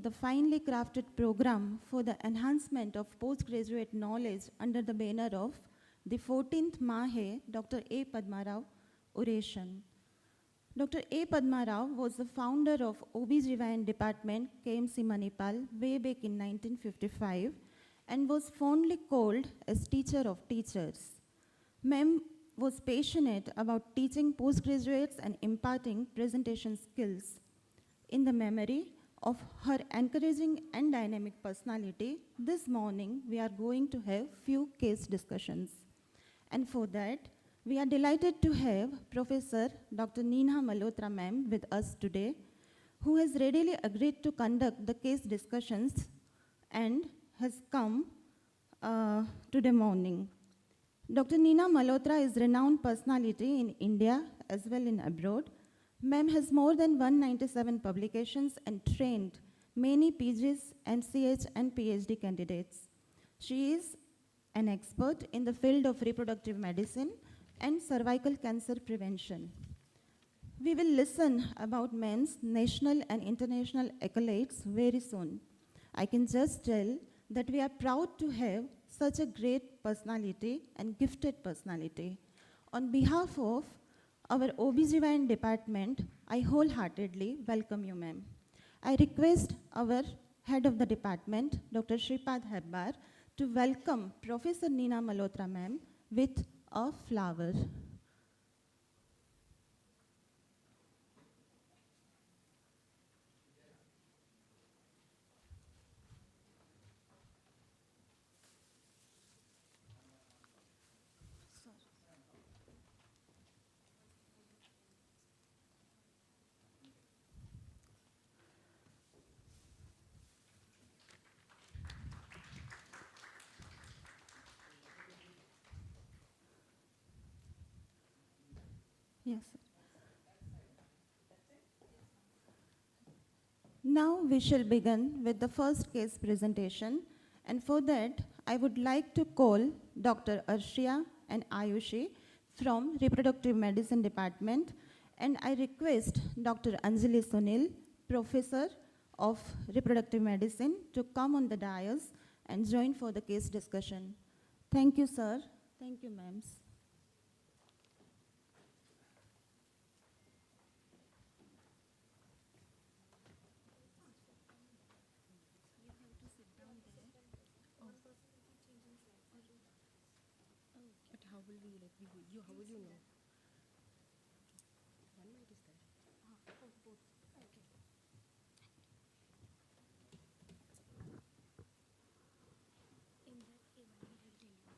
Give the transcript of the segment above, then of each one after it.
the finely crafted program for the enhancement of postgraduate knowledge under the banner of the 14th MAHE, Dr. A. Padma Rao, Oration. Dr. A. Padma Rao was the founder of OB/GYN department, KMC Manipal, way back in 1955, and was fondly called as teacher of teachers. Ma'am was passionate about teaching postgraduates and imparting presentation skills. In the memory of her encouraging and dynamic personality, this morning we are going to have few case discussions. And for that, we are delighted to have Professor Dr. Neena Malhotra ma'am with us today, who has readily agreed to conduct the case discussions and has come today morning. Dr. Neena Malhotra is a renowned personality in India as well in abroad. Ma'am has more than 197 publications and trained many PGs, MCH and PhD candidates. She is an expert in the field of reproductive medicine and cervical cancer prevention. We will listen about ma'am's national and international accolades very soon. I can just tell that we are proud to have such a great personality and gifted personality. On behalf of our OB/GYN department, I wholeheartedly welcome you, ma'am. I request our head of the department, Dr. Shripad Hebbar, to welcome Professor Neena Malhotra ma'am with a flower. Yes, sir. Now we shall begin with the first case presentation, and for that I would like to call Dr. Arshia and Ayushi from Reproductive Medicine Department, and I request Dr. Anjali Sunil, Professor of Reproductive Medicine, to come on the dais and join for the case discussion. Thank you, sir. Thank you, ma'ams. How will we, like, how will you know? One mic is there. Both. Okay. In that case, I will tell you.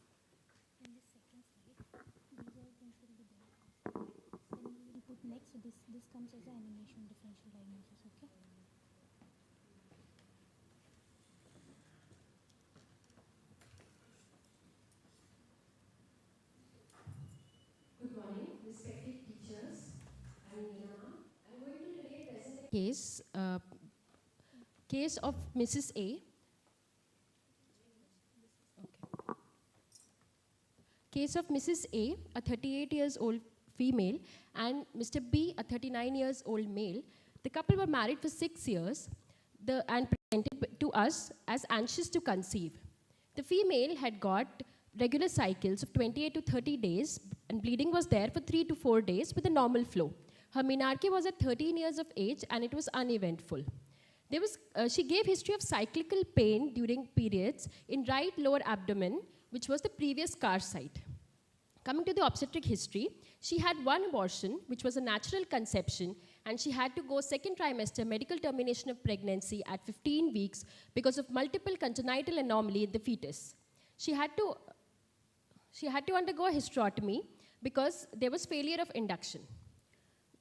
In this second slide, these all things will be there. Then we will put next. So this comes as an animation differential diagnosis. Okay. Good morning, respected teachers. I'm Neena. I'm going to today present a case of Mrs. A. Okay. Case of Mrs. A, a 38 years old female, and Mr. B, a 39 years old male. The couple were married for 6 years and presented to us as anxious to conceive. The female had got regular cycles of 28 to 30 days, and bleeding was there for 3 to 4 days with a normal flow. Her menarche was at 13 years of age, and it was uneventful. She gave history of cyclical pain during periods in right lower abdomen, which was the previous scar site. Coming to the obstetric history, she had one abortion, which was a natural conception, and she had to go second trimester medical termination of pregnancy at 15 weeks because of multiple congenital anomaly in the fetus. She had to undergo a hysterectomy because there was failure of induction.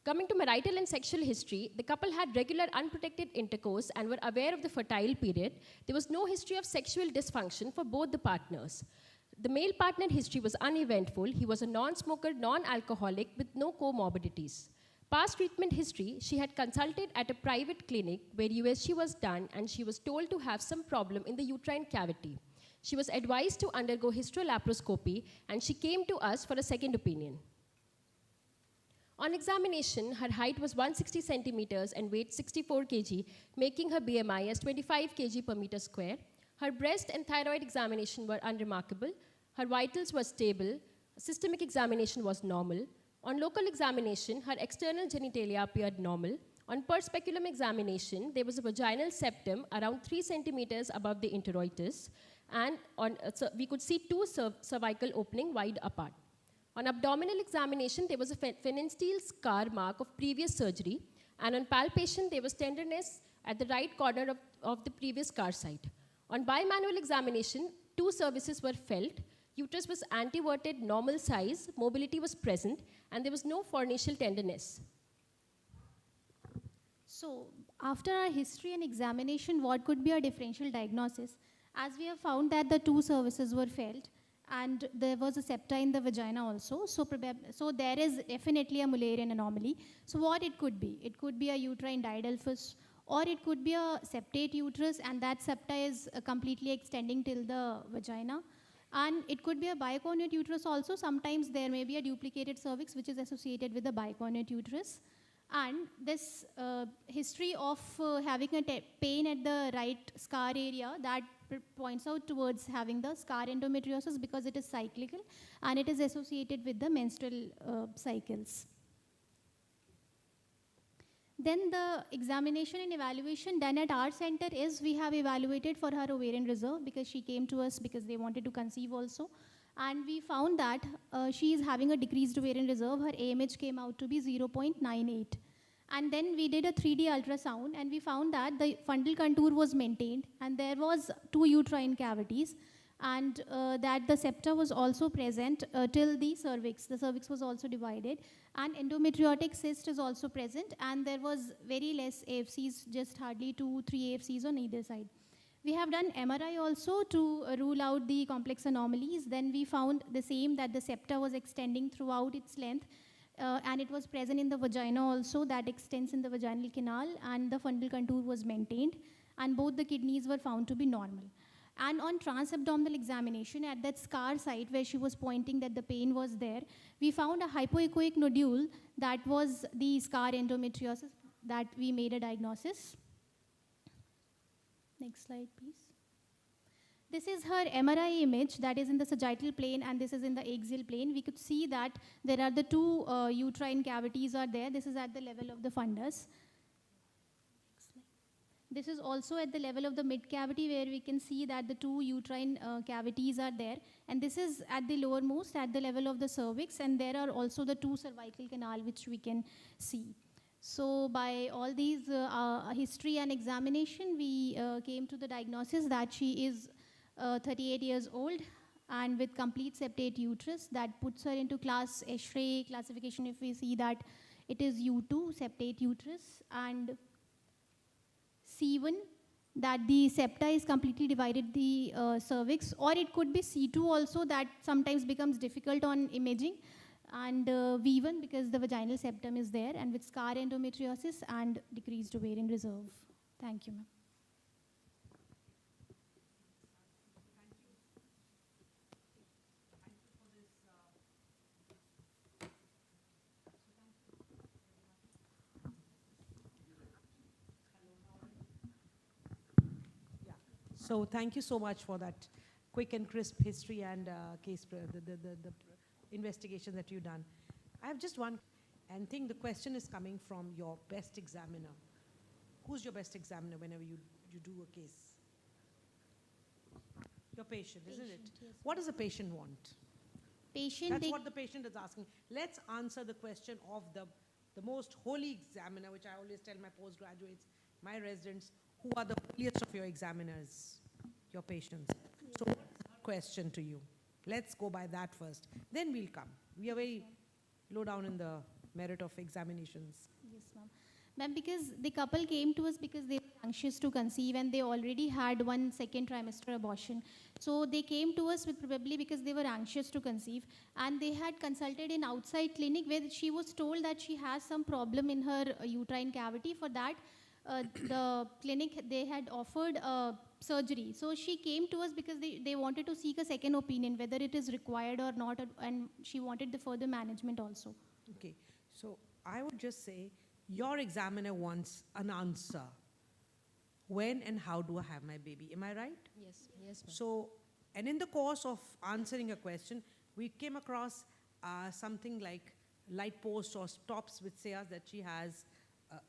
Coming to marital and sexual history, the couple had regular unprotected intercourse and were aware of the fertile period. There was no history of sexual dysfunction for both the partners. The male partner history was uneventful. He was a non-smoker, non-alcoholic with no comorbidities. Past treatment history, she had consulted at a private clinic where USG was done, and she was told to have some problem in the uterine cavity. She was advised to undergo hysterolaparoscopy, and she came to us for a second opinion. On examination, her height was 160 centimeters and weight 64 kg, making her BMI as 25 kg per meter square. Her breast and thyroid examination were unremarkable. Her vitals were stable. Systemic examination was normal. On local examination, her external genitalia appeared normal. On per speculum examination, there was a vaginal septum around 3 centimeters above the introitus, and so we could see two cervical opening wide apart. On abdominal examination, there was a phenensteel scar mark of previous surgery, and on palpation, there was tenderness at the right corner of the previous scar site. On bimanual examination, 2 cervices were felt, uterus was anteverted, normal size, mobility was present, and there was no fornical tenderness. So, after our history and examination, what could be our differential diagnosis? As we have found that the 2 cervices were felt, and there was a septa in the vagina also, so there is definitely a Mullerian anomaly. So what it could be? It could be a uterine diadelphus, or it could be a septate uterus, and that septa is completely extending till the vagina. And it could be a biconate uterus also. Sometimes there may be a duplicated cervix which is associated with the biconate uterus. And this history of having a pain at the right scar area, that points out towards having the scar endometriosis, because it is cyclical and it is associated with the menstrual cycles. Then the examination and evaluation done at our center is we have evaluated for her ovarian reserve, because she came to us because they wanted to conceive also. And we found that she is having a decreased ovarian reserve. Her AMH came out to be 0.98. And then we did a 3D ultrasound, and we found that the fundal contour was maintained, and there was 2 uterine cavities, and that the septa was also present till the cervix. The cervix was also divided, and endometriotic cyst is also present, and there was very less AFCs, just hardly 2-3 AFCs on either side. We have done MRI also to rule out the complex anomalies. Then we found the same, that the septa was extending throughout its length, and it was present in the vagina also, that extends in the vaginal canal, and the fundal contour was maintained, and both the kidneys were found to be normal. And on transabdominal examination, at that scar site where she was pointing that the pain was there, we found a hypoechoic nodule that was the scar endometriosis, that we made a diagnosis. Next slide, please. This is her MRI image, that is in the sagittal plane, and this is in the axial plane. We could see that there are the 2 uterine cavities are there. This is at the level of the fundus. This is also at the level of the mid cavity, where we can see that the 2 uterine cavities are there. And this is at the lowermost, at the level of the cervix, and there are also the 2 cervical canal, which we can see. So by all these history and examination, we came to the diagnosis that she is 38 years old and with complete septate uterus. That puts her into class Eschrey classification, if we see that it is U2, septate uterus, and C1, that the septa is completely divided the cervix, or it could be C2 also, that sometimes becomes difficult on imaging, and V1 because the vaginal septum is there, and with scar endometriosis and decreased ovarian reserve. Thank you, ma'am. So thank you so much for that quick and crisp history and case, the investigation that you've done. I have just one, and think the question is coming from your best examiner. Who's your best examiner whenever you do a case? Your patient, isn't it? Yes. What does the patient want? That's what the patient is asking. Let's answer the question of the most holy examiner, which I always tell my postgraduates, my residents, who are the holiest of your examiners, your patients. So what's her question to you? Let's go by that first. Then we'll come. We are very low down in the merit of examinations. Yes, ma'am. Ma'am, because the couple came to us because they were anxious to conceive, and they already had 1 second trimester abortion. So they came to us probably because they were anxious to conceive, and they had consulted in outside clinic where she was told that she has some problem in her uterine cavity. For that, the clinic, they had offered surgery. So she came to us because they wanted to seek a second opinion, whether it is required or not, and she wanted the further management also. Okay. So I would just say, your examiner wants an answer. When and how do I have my baby? Am I right? Yes, yes, ma'am. So, and in the course of answering a question, we came across something like light post or stops which say us that she has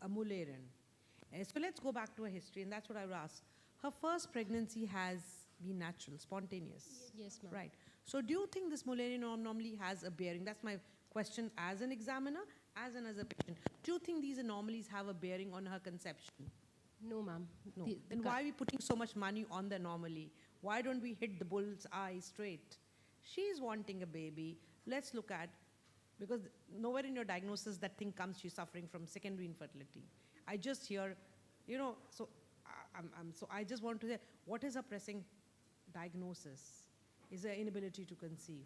a Mullerian. So let's go back to her history, and that's what I would ask. Her first pregnancy has been natural, spontaneous. Yes, ma'am. Right. So do you think this Mullerian anomaly has a bearing? That's my question as an examiner, as a patient. Do you think these anomalies have a bearing on her conception? No, ma'am. No. Then why are we putting so much money on the anomaly? Why don't we hit the bull's eye straight? She's wanting a baby. Let's look at, because nowhere in your diagnosis that thing comes, she's suffering from secondary infertility. I just hear, so so I just want to say, what is her pressing diagnosis? Is her inability to conceive?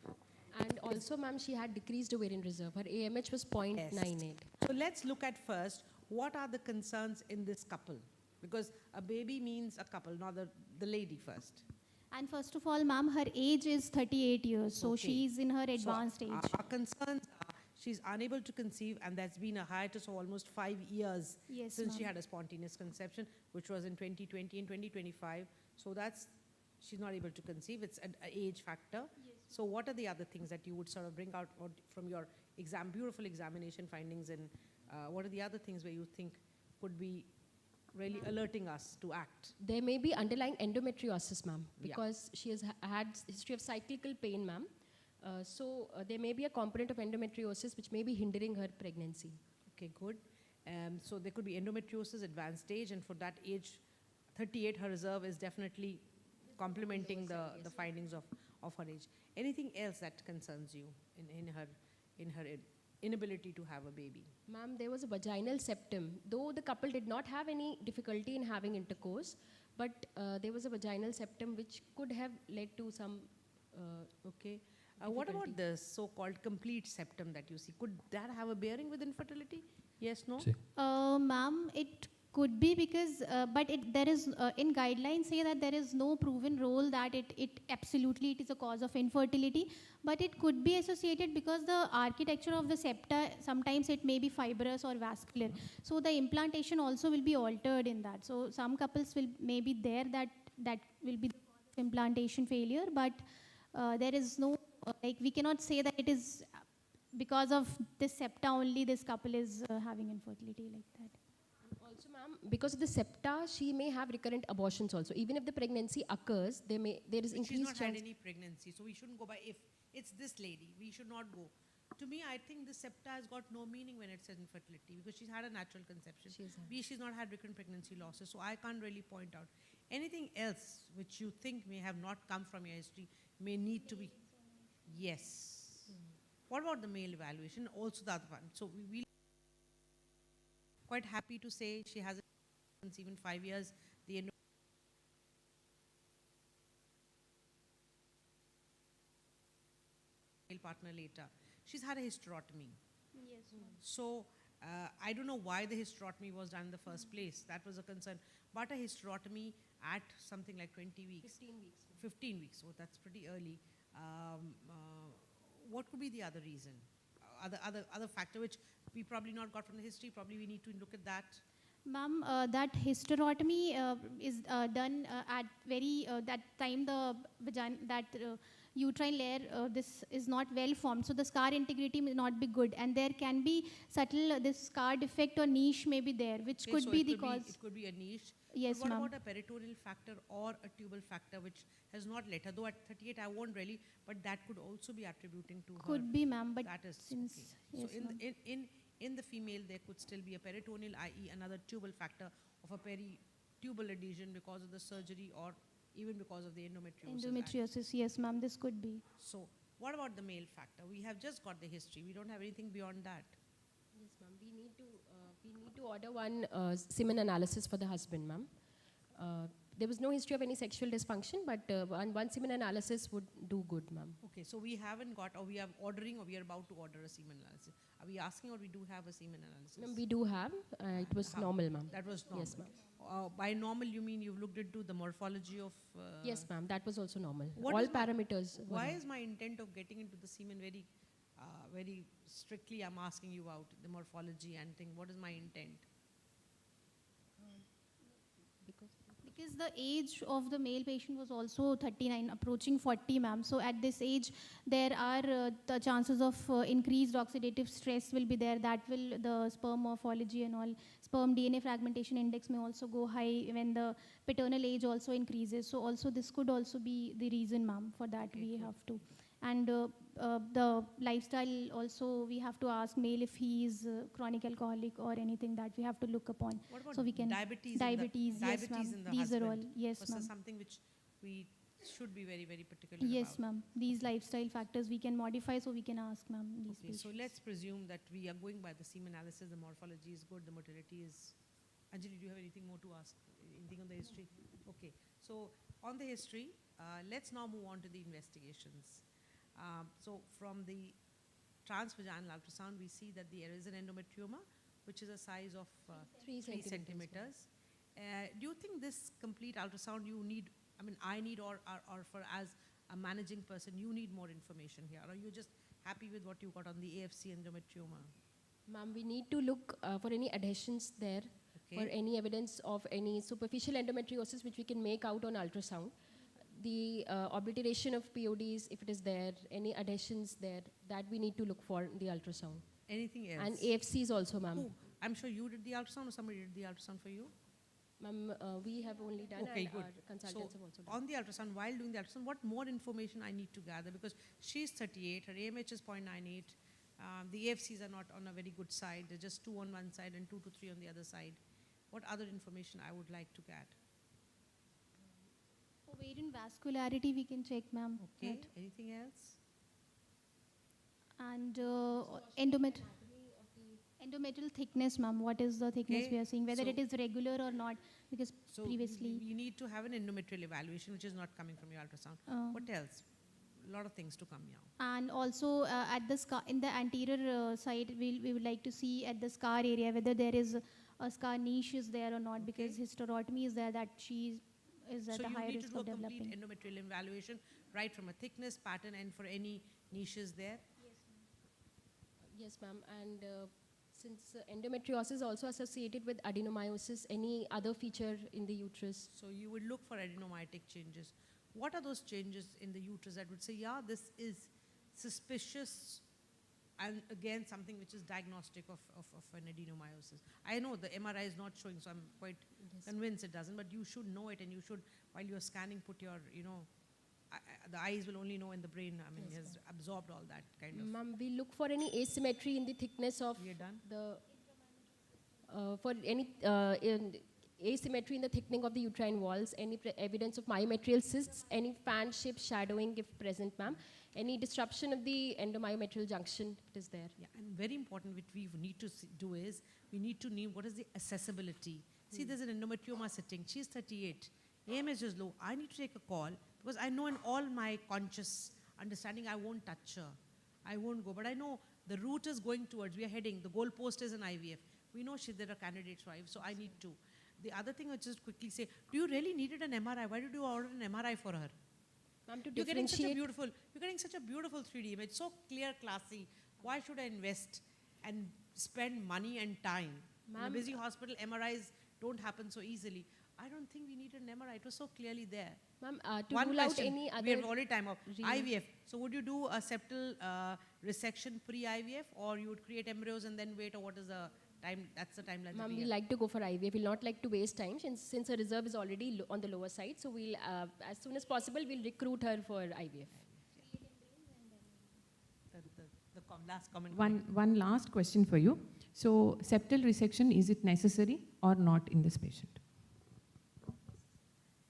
And also, ma'am, she had decreased ovarian reserve. Her AMH was 0.98. So let's look at first, what are the concerns in this couple? Because a baby means a couple, not the lady first. And first of all, ma'am, her age is 38 years, so Okay. she's in her advanced So age. our concerns are she's unable to conceive, and that's been a hiatus of almost 5 years Yes, since she ma'am. had a spontaneous conception, which was in 2020 and 2025. So she's not able to conceive. It's an age factor. So what are the other things that you would sort of bring out from your beautiful examination findings, and what are the other things where you think could be really alerting us to act? There may be underlying endometriosis, ma'am, Yeah. because she has had history of cyclical pain, ma'am. So there may be a component of endometriosis which may be hindering her pregnancy. Okay, good. So there could be endometriosis, advanced stage, and for that age, 38, her reserve is definitely complementing the findings of her age. Anything else that concerns you in her inability to have a baby? Ma'am, there was a vaginal septum. Though the couple did not have any difficulty in having intercourse, but there was a vaginal septum which could have led to some Okay. What about the so-called complete septum that you see? Could that have a bearing with infertility? Yes, no? Ma'am, it could be because, but there is, in guidelines say that there is no proven role that it absolutely it is a cause of infertility, but it could be associated because the architecture of the septa, sometimes it may be fibrous or vascular. So the implantation also will be altered in that. So some couples may be there that will be the cause of implantation failure, but there is no, we cannot say that it is because of this septa only this couple is having infertility like that. Also, ma'am, because of the septa, she may have recurrent abortions also. Even if the pregnancy occurs, there is She's increased not had chance. any pregnancy, so we shouldn't go by if it's this lady. We should not go. To me, I think the septa has got no meaning when it says infertility, because she's had a natural conception. She's not had recurrent pregnancy losses, so I can't really point out. Anything else which you think may have not come from your history may need to be? Yes. What about the male evaluation? Also the other one. So we quite happy to say she has even 5 years. The male partner later. She's had a hysterotomy. Yes, So I don't know why the hysterotomy was done in the first place. That was a concern. But a hysterotomy at something like 20 weeks. 15 weeks. 15 weeks, so that's pretty early. What could be the other reason? Other factor which we probably not got from the history, probably we need to look at that. Ma'am, that hysterotomy is done at that time the uterine layer this is not well formed, so the scar integrity may not be good, and there can be subtle this scar defect or niche may be there, which Okay, could so be it the could cause. It could be a niche. Yes, but what ma'am. about a peritoneal factor or a tubal factor which has not let her? Though at 38 I won't really, but that could also be attributing to her. Could be, ma'am, but That is since okay. yes, So ma'am. in the female there could still be a peritoneal, i.e. another tubal factor of a peritubal adhesion because of the surgery or even because of the endometriosis. Endometriosis, yes, ma'am, this could be. So what about the male factor? We have just got the history. We don't have anything beyond that. Yes, ma'am. We need to order one semen analysis for the husband, ma'am. There was no history of any sexual dysfunction, but one semen analysis would do good, ma'am. Okay, so we haven't got, or we are ordering, or we are about to order a semen analysis. Are we asking, or we do have a semen analysis? Ma'am, we do have. It was normal, ma'am. That was normal. Yes, ma'am. By normal, you mean you've looked into the morphology of... Yes, ma'am. That was also normal. What All is my- parameters. were Why normal. is my intent of getting into the semen very very strictly I'm asking you out, the morphology and thing, what is my intent? Because the age of the male patient was also 39, approaching 40, ma'am. So at this age, there are the chances of increased oxidative stress will be there. That will, the sperm morphology and all, sperm DNA fragmentation index may also go high when the paternal age also increases. So also this could also be the reason, ma'am, for that Okay, we cool. have to. And the lifestyle also, we have to ask male if he is chronic alcoholic or anything that we have to look upon. What about So we can diabetes? diabetes, yes, Diabetes ma'am. in the These are all, husband? yes, Was ma'am. something which we should be very, very particular Yes, about? ma'am. These lifestyle factors we can modify, so we can ask, ma'am, these Okay, patients. so let's presume that we are going by the semen analysis, the morphology is good, the motility is... Anjali, do you have anything more to ask? Anything on the history? Okay, so on the history, let's now move on to the investigations. So from the transvaginal ultrasound, we see that there is an endometrioma, which is a size of 3 3 centimeters. centimeters. Do you think this complete ultrasound you need, I mean, I need, or for as a managing person, you need more information here? Or are you just happy with what you got on the AFC endometrioma? Ma'am, we need to look for any adhesions there, Okay. or any evidence of any superficial endometriosis which we can make out on ultrasound. The obliteration of PODs, if it is there, any adhesions there, that we need to look for in the ultrasound. Anything else? And AFCs also, ma'am. Who? I'm sure you did the ultrasound or somebody did the ultrasound for you? Ma'am, we have only done, Okay, and good. our consultants have also done. On the ultrasound, while doing the ultrasound, what more information I need to gather? Because she's 38, her AMH is 0.98, the AFCs are not on a very good side, they're just 2 on one side and 2 to 3 on the other side. What other information I would like to get? Ovarian vascularity we can check, ma'am. Okay, that. anything else? And endometrial thickness, ma'am. What is the thickness Okay, we are seeing? Whether so- it is regular or not, because So previously. we need to have an endometrial evaluation, which is not coming from your ultrasound. What else? A lot of things to come now. And also at the scar, in the anterior side, we would like to see at the scar area whether there is a scar niche is there or not, because hysterotomy is there that she is at So a you high need to risk do a of complete developing. endometrial evaluation, right from a thickness, pattern, and for any niches there. Yes, ma'am. And since endometriosis is also associated with adenomyosis, any other feature in the uterus? So you would look for adenomyotic changes. What are those changes in the uterus that would say, yeah, this is suspicious, and again, something which is diagnostic of an adenomyosis? I know the MRI is not showing, so I'm quite convinced it doesn't, but you should know it, and you should, while you're scanning, put your, the eyes will only know in the brain, I mean, has absorbed all that kind of. Ma'am, we look for any asymmetry in the thickness of We are done? for any asymmetry in the thickening of the uterine walls, any evidence of myometrial cysts, any fan-shaped shadowing if present, ma'am, any disruption of the endomyometrial junction if it is there. Yeah, and very important, what we need to do is, we need to know what is the accessibility. See, there's an endometrioma sitting, she's 38, AMH is low, I need to take a call, because I know in all my conscious understanding, I won't touch her, I won't go, but I know the route is going towards, we are heading, the goalpost is an IVF. We know there are candidates for IVF, so I need to. The other thing I just quickly say, do you really needed an MRI? Why did you order an MRI for her? Ma'am, to You're getting such a differentiate, beautiful 3D image, so clear, classy. Why should I invest and spend money and time? In a Ma'am, busy hospital, MRIs don't happen so easily. I don't think we need an MRI. It was so clearly there. ma'am, to One rule out question. any other... We have already time of real- IVF. So would you do a septal resection pre-IVF, or you would create embryos and then wait, or what is the time? That's the timeline. Ma'am, we like to go for IVF. We'll not like to waste time since her reserve is already on the lower side. So we'll, as soon as possible, we'll recruit her for IVF. Last comment. One last question for you. So septal resection, is it necessary or not in this patient?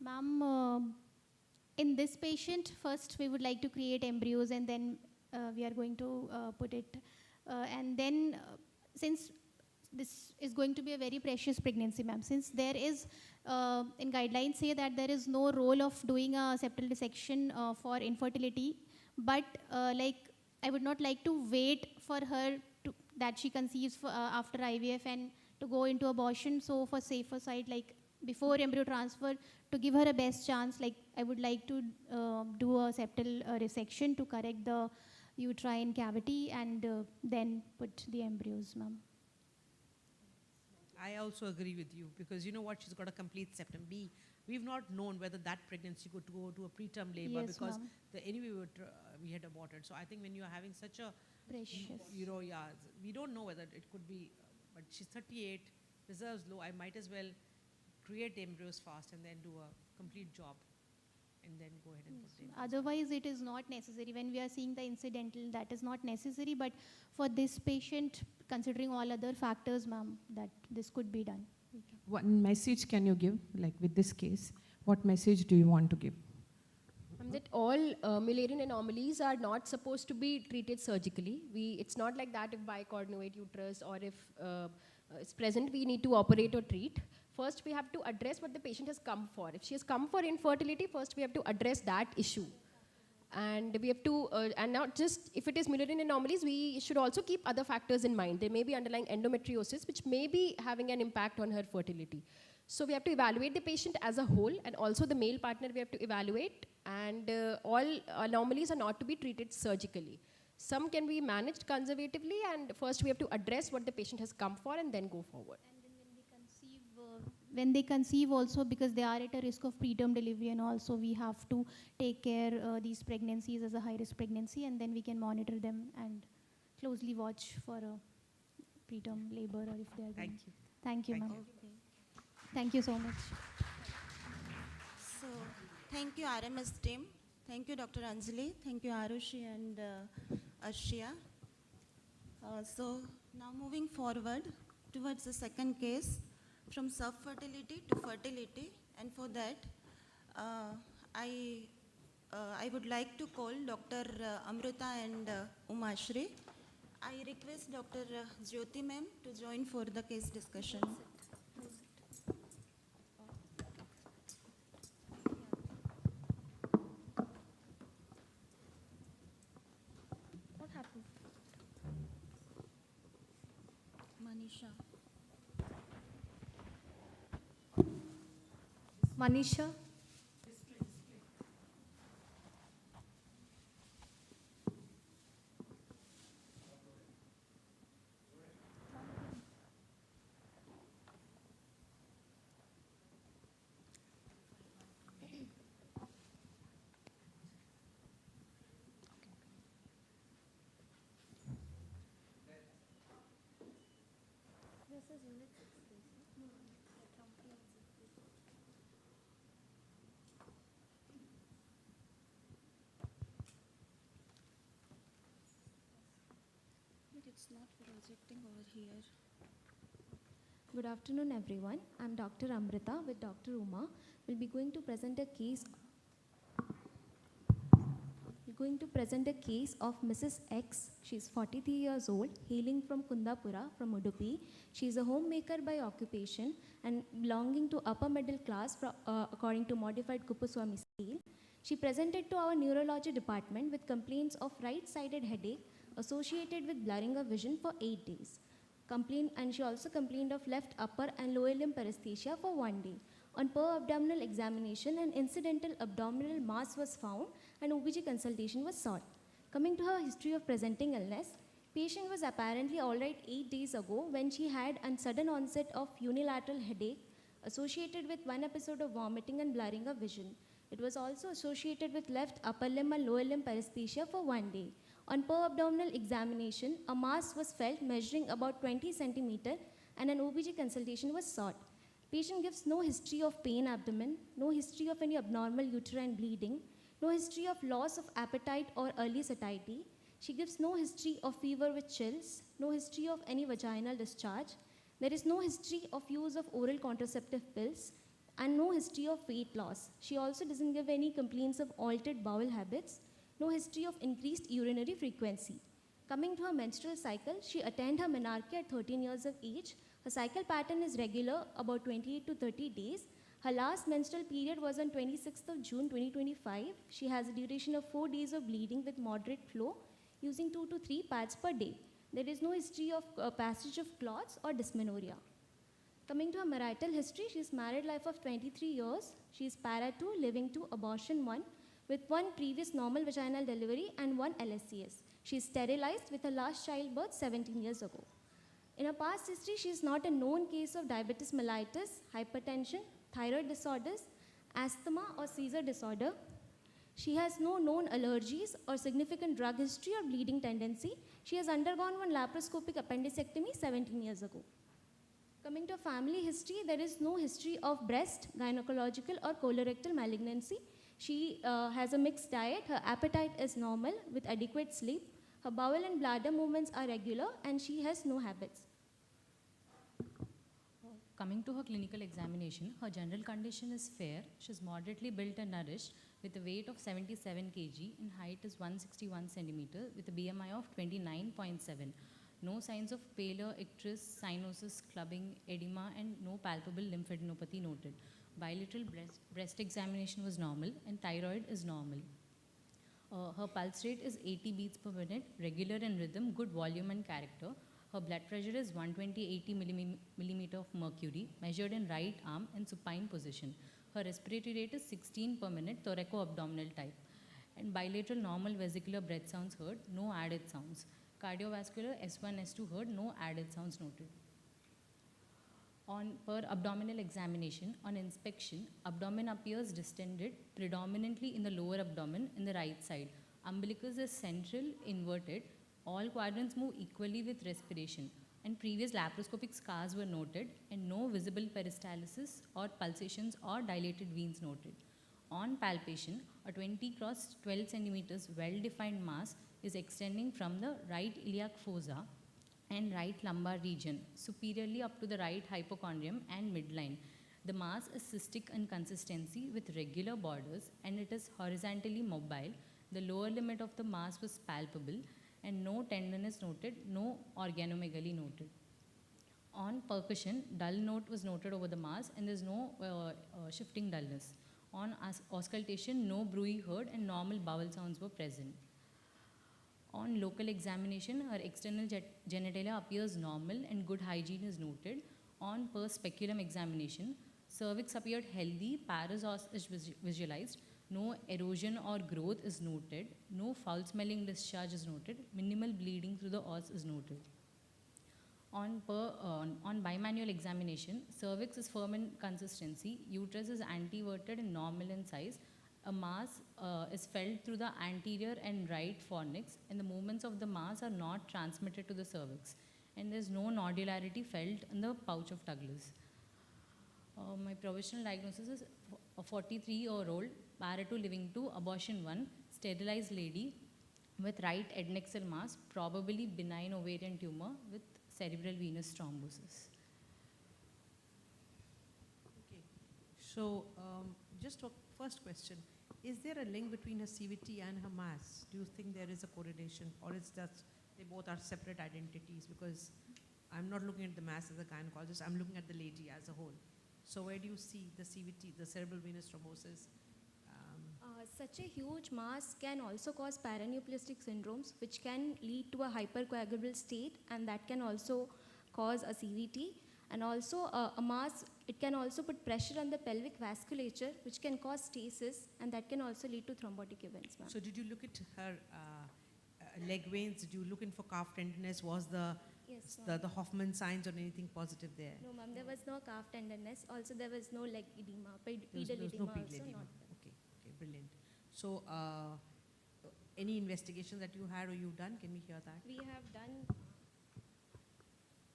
Ma'am, in this patient, first we would like to create embryos, and then we are going to put it. And then, since this is going to be a very precious pregnancy, ma'am, since there is, in guidelines say that there is no role of doing a septal dissection for infertility, but I would not like to wait for her that she conceives after IVF and to go into abortion. So for safer side, before embryo transfer, to give her a best chance, I would like to do a septal resection to correct the uterine cavity and then put the embryos, ma'am. I also agree with you, because you know what, she's got a complete septum. B, we've not known whether that pregnancy could go to a preterm labor, Yes, because ma'am. anyway we had aborted. So I think when you're having such a, Precious. yeah, we don't know whether it could be, but she's 38, reserves low. I might as well create embryos fast and then do a complete job and then go ahead and put the embryos. Otherwise, it is not necessary. When we are seeing the incidental, that is not necessary. But for this patient, considering all other factors, ma'am, that this could be done. One message can you give, like with this case? What message do you want to give? That all Mullerian anomalies are not supposed to be treated surgically. It's not like that if bicoordinate uterus or if it's present, we need to operate or treat. First, we have to address what the patient has come for. If she has come for infertility, first we have to address that issue. And we have to, and not just if it is Mullerian anomalies, we should also keep other factors in mind. There may be underlying endometriosis, which may be having an impact on her fertility. So we have to evaluate the patient as a whole, and also the male partner we have to evaluate, and all anomalies are not to be treated surgically. Some can be managed conservatively, and first we have to address what the patient has come for and then go forward. And then when they conceive also, because they are at a risk of preterm delivery, and also we have to take care these pregnancies as a high-risk pregnancy, and then we can monitor them and closely watch for a preterm labor, or if they are going. Thank you. Thank you, ma'am. Okay. Thank you so much. So, thank you RMS team. Thank you Dr. Anjali. Thank you Arushi and Ashia. So, now moving forward towards the second case, from subfertility to fertility, and for that, I would like to call Dr. Amrita and Umashri. I request Dr. Jyoti ma'am to join for the case discussion. What happened? Manisha. Manisha. But it's not projecting over here. Good afternoon, everyone. I'm Dr. Amrita with Dr. Uma. We'll be going to present a case. We're going to present a case of Mrs. X. She's 43 years old, hailing from Kundapura, from Udupi. She's a homemaker by occupation and belonging to upper middle class according to modified Kuppuswamy scale. She presented to our neurology department with complaints of right-sided headache associated with blurring of vision for 8 days. And she also complained of left upper and lower limb paresthesia for 1 day. On per-abdominal examination, an incidental abdominal mass was found and OBG consultation was sought. Coming to her history of presenting illness, patient was apparently alright 8 days ago when she had a sudden onset of unilateral headache associated with 1 episode of vomiting and blurring of vision. It was also associated with left upper limb and lower limb paresthesia for 1 day. On per-abdominal examination, a mass was felt measuring about 20 centimeter and an OBG consultation was sought. Patient gives no history of pain abdomen, no history of any abnormal uterine bleeding, no history of loss of appetite or early satiety. She gives no history of fever with chills, no history of any vaginal discharge. There is no history of use of oral contraceptive pills and no history of weight loss. She also doesn't give any complaints of altered bowel habits, no history of increased urinary frequency. Coming to her menstrual cycle, she attained her menarche at 13 years of age. Her cycle pattern is regular, about 28 to 30 days. Her last menstrual period was on 26th of June 2025. She has a duration of 4 days of bleeding with moderate flow, using 2 to 3 pads per day. There is no history of passage of clots or dysmenorrhea. Coming to her marital history, she is married life of 23 years. She is para 2, living 2, abortion 1, with 1 previous normal vaginal delivery and 1 LSCS. She is sterilized with her last childbirth 17 years ago. In her past history, she is not a known case of diabetes mellitus, hypertension, thyroid disorders, asthma, or seizure disorder. She has no known allergies or significant drug history or bleeding tendency. She has undergone one laparoscopic appendicectomy 17 years ago. Coming to family history, there is no history of breast, gynecological, or colorectal malignancy. She has a mixed diet. Her appetite is normal with adequate sleep. Her bowel and bladder movements are regular, and she has no habits. Coming to her clinical examination, her general condition is fair. She is moderately built and nourished with a weight of 77 kg and height is 161 centimeter with a BMI of 29.7. No signs of pallor, icterus, cyanosis, clubbing, edema, and no palpable lymphadenopathy noted. Bilateral breast examination was normal and thyroid is normal. Her pulse rate is 80 beats per minute, regular in rhythm, good volume and character. Her blood pressure is 120/80 millimeter of mercury, measured in right arm in supine position. Her respiratory rate is 16 per minute, thoraco-abdominal type. And bilateral normal vesicular breath sounds heard, no added sounds. Cardiovascular S1, S2 heard, no added sounds noted. On per abdominal examination, on inspection, abdomen appears distended, predominantly in the lower abdomen in the right side. Umbilicus is central, inverted. All quadrants move equally with respiration. And previous laparoscopic scars were noted, and no visible peristalsis or pulsations or dilated veins noted. On palpation, a 20 cross 12 centimeters well-defined mass is extending from the right iliac fossa and right lumbar region, superiorly up to the right hypochondrium and midline. The mass is cystic in consistency with regular borders and it is horizontally mobile. The lower limit of the mass was palpable and no tenderness noted, no organomegaly noted. On percussion, dull note was noted over the mass and there is no shifting dullness. On auscultation, no bruit heard and normal bowel sounds were present. On local examination, her external genitalia appears normal and good hygiene is noted. On per speculum examination, cervix appeared healthy, paras is visualized, no erosion or growth is noted, no foul-smelling discharge is noted, minimal bleeding through the os is noted. On bimanual examination, cervix is firm in consistency, uterus is anteverted and normal in size, a mass is felt through the anterior and right fornix and the movements of the mass are not transmitted to the cervix and there is no nodularity felt in the pouch of Douglas. My provisional diagnosis is a 43-year-old, para 2 living 2, abortion 1, sterilized lady with right adnexal mass, probably benign ovarian tumor with cerebral venous thrombosis. Okay, so just a first question. Is there a link between her CVT and her mass? Do you think there is a correlation or is that they both are separate identities? Because I'm not looking at the mass as a gynecologist, I'm looking at the lady as a whole. So where do you see the CVT, the cerebral venous thrombosis? Such a huge mass can also cause paraneoplastic syndromes, which can lead to a hypercoagulable state, and that can also cause a CVT. And also a mass, it can also put pressure on the pelvic vasculature, which can cause stasis, and that can also lead to thrombotic events, ma'am. So did you look at her leg veins? Did you look in for calf tenderness? Was the Hoffman signs or anything positive there? No, ma'am, there was no calf tenderness. Also, there was no leg edema, pedal There was edema no pedal also edema. not. Okay, brilliant. So any investigation that you had or you've done, can we hear that? We have done,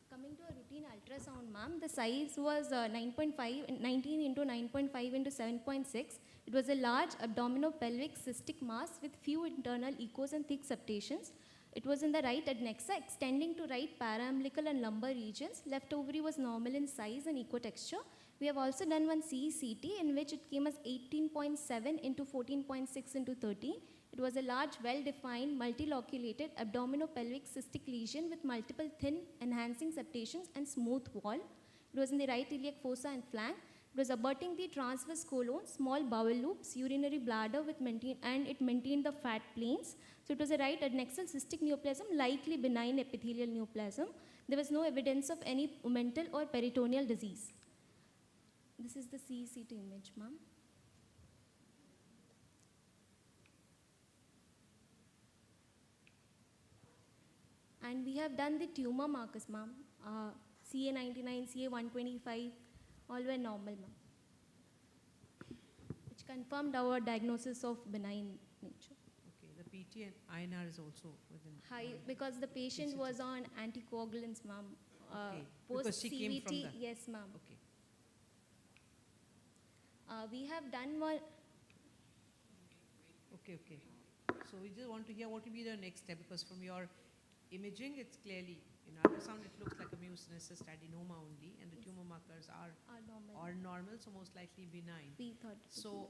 coming to a routine ultrasound, ma'am, the size was 19 into 9.5 into 7.6. It was a large abdominopelvic cystic mass with few internal echos and thick septations. It was in the right adnexa, extending to right paraumbilical and lumbar regions. Left ovary was normal in size and echo texture. We have also done one CECT in which it came as 18.7 into 14.6 into 13. It was a large, well-defined, multiloculated abdominopelvic cystic lesion with multiple thin, enhancing septations and smooth wall. It was in the right iliac fossa and flank. It was abutting the transverse colon, small bowel loops, urinary bladder and it maintained the fat planes. So it was a right adnexal cystic neoplasm, likely benign epithelial neoplasm. There was no evidence of any omental or peritoneal disease. This is the CECT image, ma'am. And we have done the tumor markers, ma'am. CA99, CA125, all were normal, ma'am. Which confirmed our diagnosis of benign nature. Okay, the PT and INR is also within. High, because the patient was on anticoagulants, ma'am. Okay, Post because she came from CVT, the. yes, ma'am. Okay. We have done one. Okay, okay. So we just want to hear what will be the next step, because from your imaging, it's clearly, in ultrasound, it looks like a mucinous cyst adenoma only, and the tumor markers are normal, so most likely benign. We thought. So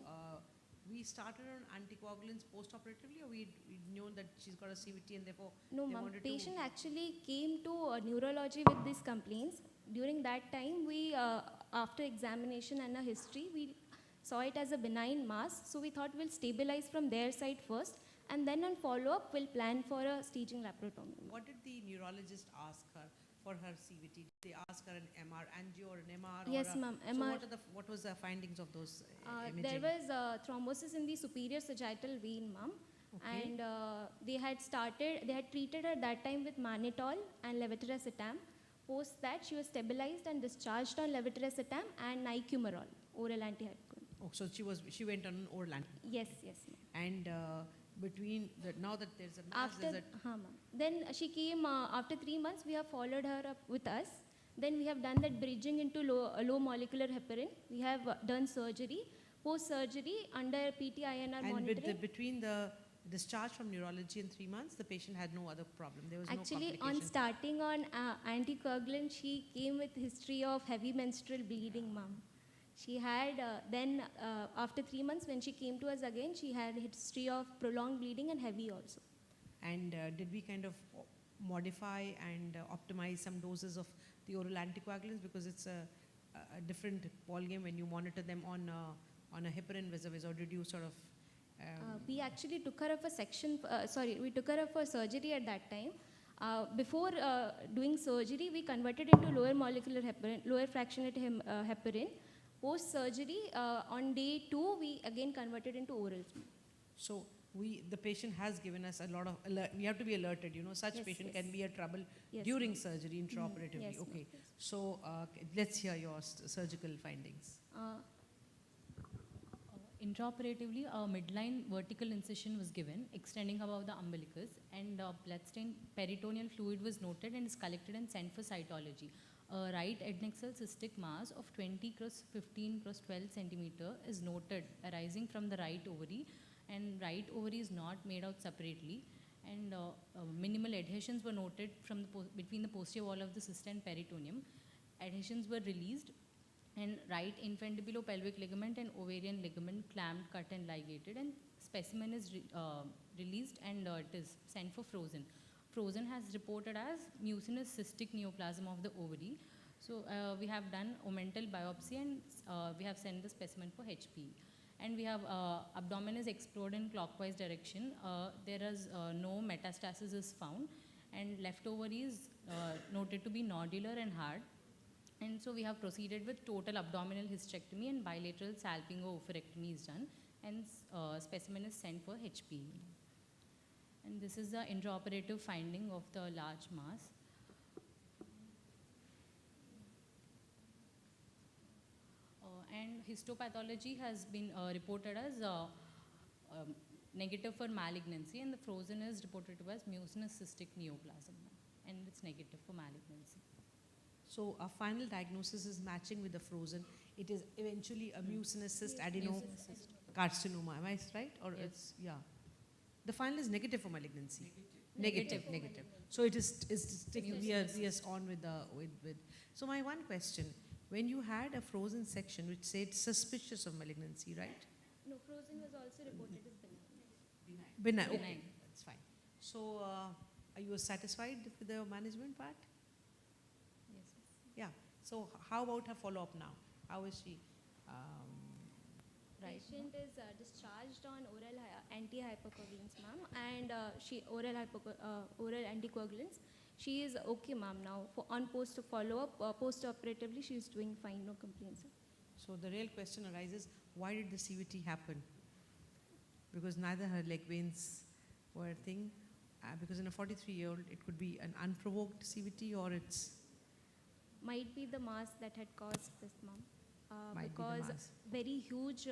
we started on anticoagulants post-operatively, or we knew that she's got a CVT and therefore No, they ma'am. wanted Patient to. actually came to neurology with these complaints. During that time, we, after examination and a history, we saw it as a benign mass. So we thought we'll stabilize from their side first, and then on follow-up, we'll plan for a staging laparotomy. What did the neurologist ask her for her CVT? Did they ask her an MR, angio, or an MR? Yes, ma'am. So MR. what was the findings of those imaging? There was thrombosis in the superior sagittal vein, ma'am. Okay. And they had treated her that time with mannitol and levetiracetam. Post that, she was stabilized and discharged on levetiracetam and nicumarol, oral antihypertensive. Oh, so she went on an oral Yes, yes, ma'am. And between now that there's a mass, After, ma'am. Then she came after 3 months. We have followed her up with us. Then we have done that bridging into low molecular heparin. We have done surgery. Post surgery under PT-INR monitoring. And between the discharge from neurology in 3 months, the patient had no other problem. There was Actually, no on complication. starting on anticoagulant, she came with history of heavy menstrual bleeding, ma'am. She had then after 3 months when she came to us again, she had history of prolonged bleeding and heavy also. And did we kind of modify and optimize some doses of the oral anticoagulants, because it's a different ball game when you monitor them on a heparin vis-a-vis, or did you sort of? We actually took her of a section. We took her of a surgery at that time. Before doing surgery, we converted into lower molecular heparin, lower fractionated heparin. Post surgery, on day 2, we again converted into orals. So the patient has given us a lot of alert. We have to be alerted. Such Yes, patient yes. can be a trouble Yes, during ma'am. surgery, intraoperatively. Yes, ma'am. Okay. So let's hear your surgical findings. Intraoperatively, a midline vertical incision was given, extending above the umbilicus, and bloodstained peritoneal fluid was noted and is collected and sent for cytology. A right adnexal cystic mass of 20 cross 15 cross 12 centimeter is noted arising from the right ovary, and right ovary is not made out separately, and minimal adhesions were noted from between the posterior wall of the cyst and peritoneum. Adhesions were released, and right infundibulopelvic ligament and ovarian ligament clamped, cut and ligated, and specimen is released, and it is sent for frozen. Frozen has reported as mucinous cystic neoplasm of the ovary. So we have done omental biopsy, and we have sent the specimen for HPE. And we have abdomen is explored in clockwise direction. There is no metastasis is found, and left ovary is noted to be nodular and hard. And so we have proceeded with total abdominal hysterectomy, and bilateral salpingo-oophorectomy is done, and specimen is sent for HPE. And this is the intraoperative finding of the large mass. And histopathology has been reported as negative for malignancy, and the frozen is reported to as mucinous cystic neoplasm, and it's negative for malignancy. So our final diagnosis is matching with the frozen. It is eventually a mucinous cyst adenocarcinoma. Am I right? Or Yes. it's, yeah. The final is negative for malignancy. Negative. So it is sticking, we are on with the. So my one question, when you had a frozen section which said suspicious of malignancy, right? No, frozen was also reported as benign. Benign. Okay, Benign. that's fine. So are you satisfied with the management part? Yes. Yeah. So how about her follow-up now? How is she? Right. Patient is discharged on oral antihypercoagulants, ma'am, and oral anticoagulants. She is okay, ma'am, now. On post follow-up, post-operatively, she is doing fine, no complaints. So the real question arises, why did the CVT happen? Because neither her leg veins were a thing, Because in a 43-year-old, it could be an unprovoked CVT or it's Might be the mass that had caused this, ma'am. Might be the Because mass. very huge,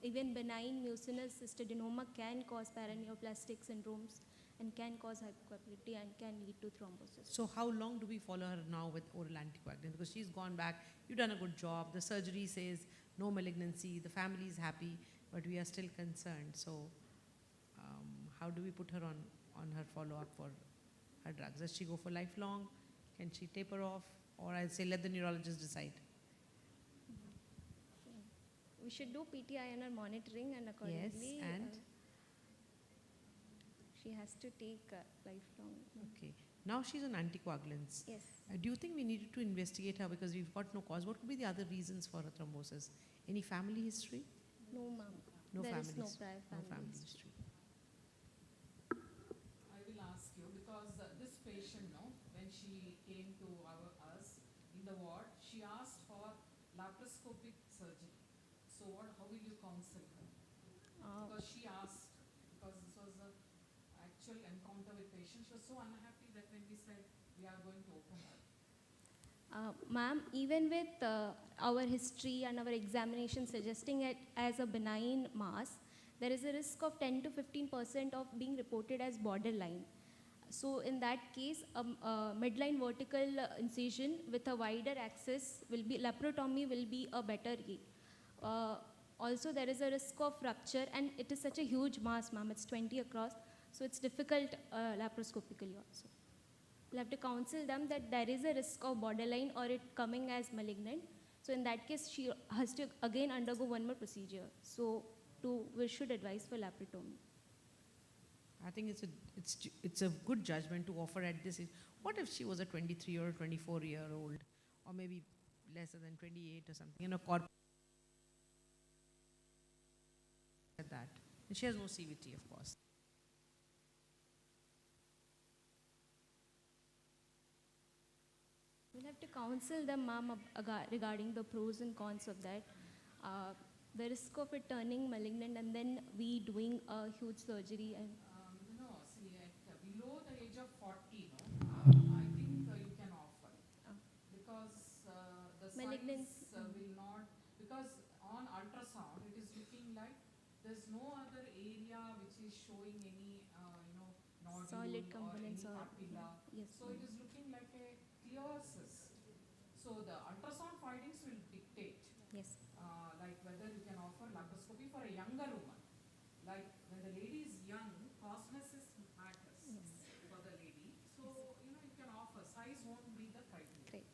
even benign mucinous cystadenoma can cause paraneoplastic syndromes and can cause hypocoagulability and can lead to thrombosis. So how long do we follow her now with oral anticoagulant? Because she's gone back, you've done a good job, the surgery says no malignancy, the family is happy, but we are still concerned. So how do we put her on her follow-up for her drugs? Does she go for lifelong? Can she taper off? Or I'll say let the neurologist decide. We should do PT-INR monitoring, and accordingly, and? She has to take lifelong. Okay. Now she's on anticoagulants. Yes. Do you think we needed to investigate her because we've got no cause? What could be the other reasons for her thrombosis? Any family history? No, ma'am. No There family is no history. prior No family family history. history. I will ask you because this patient, no, when she came to us in the ward, she asked for laparoscopic surgery. So how will you counsel her? Because she asked, because this was an actual encounter with patient, she was so unhappy that when we said we are going to open her. Ma'am, even with our history and our examination suggesting it as a benign mass, there is a risk of 10 to 15% of being reported as borderline. So in that case, a midline vertical incision with a wider axis will be, laparotomy will be a better way. Also, there is a risk of rupture, and it is such a huge mass, ma'am. It's 20 across, so it's difficult laparoscopically also. We'll have to counsel them that there is a risk of borderline or it coming as malignant. So in that case, she has to again undergo one more procedure. So we should advise for laparotomy. I think it's a good judgment to offer at this age. What if she was a 23 or 24-year-old, or maybe lesser than 28 or something, you know, at that. And she has no CVT, of course. We'll have to counsel them, ma'am, regarding the pros and cons of that. The risk of it turning malignant and then we doing a huge surgery. And No, see, at below the age of 40, no, I think you can offer. Because the Malignancy. size will not, because on ultrasound it is looking like there's no other area which is showing any, nodule Solid or any components or papilla. yes, So it is looking like a clear cyst. So the ultrasound findings will dictate, yes, like whether you can offer laparoscopy for a younger woman. Like when the lady is young, cosmesis matters for the lady. So you can offer. Size won't be the criteria. great.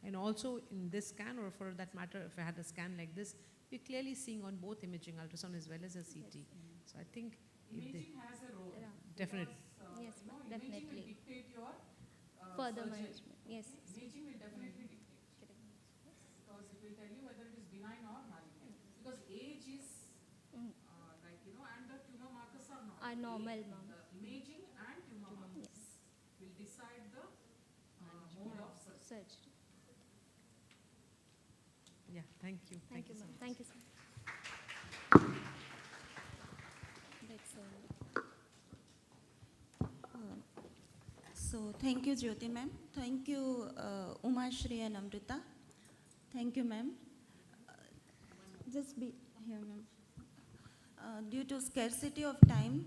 And also in this scan, or for that matter, if I had a scan like this, we're clearly seeing on both imaging, ultrasound as well as a CT. So I think Imaging has a role. Yeah. definitely. Because, Yes, imaging definitely. will dictate your Further surgery. management. Yes. Imaging will definitely dictate. Because it will tell you whether it is benign or malignant. Because age is and the tumor markers are normal. Are normal, ma'am. The imaging and tumor markers Yes. will decide the mode of surgery. Surgery. Yeah, thank you. Thank you, so ma'am. much. Thank you, sir. That's So thank you, Jyoti ma'am. Thank you, Uma Shri and Amrita. Thank you, ma'am. Just be here, ma'am. Due to scarcity of time,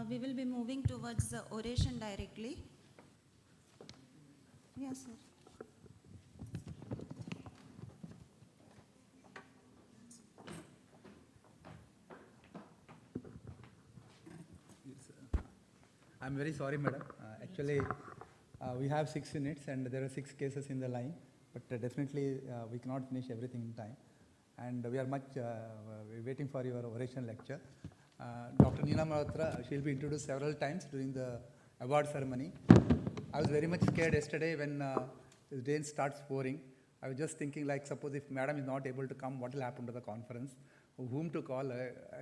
we will be moving towards the oration directly. Yes, sir. I'm very sorry, madam. Actually, we have 6 units and there are 6 cases in the line, but definitely we cannot finish everything in time. And we are waiting for your oration lecture. Dr. Neena Malhotra, she'll be introduced several times during the award ceremony. I was very much scared yesterday when the rain starts pouring. I was just thinking, like, suppose if madam is not able to come, what will happen to the conference? Whom to call?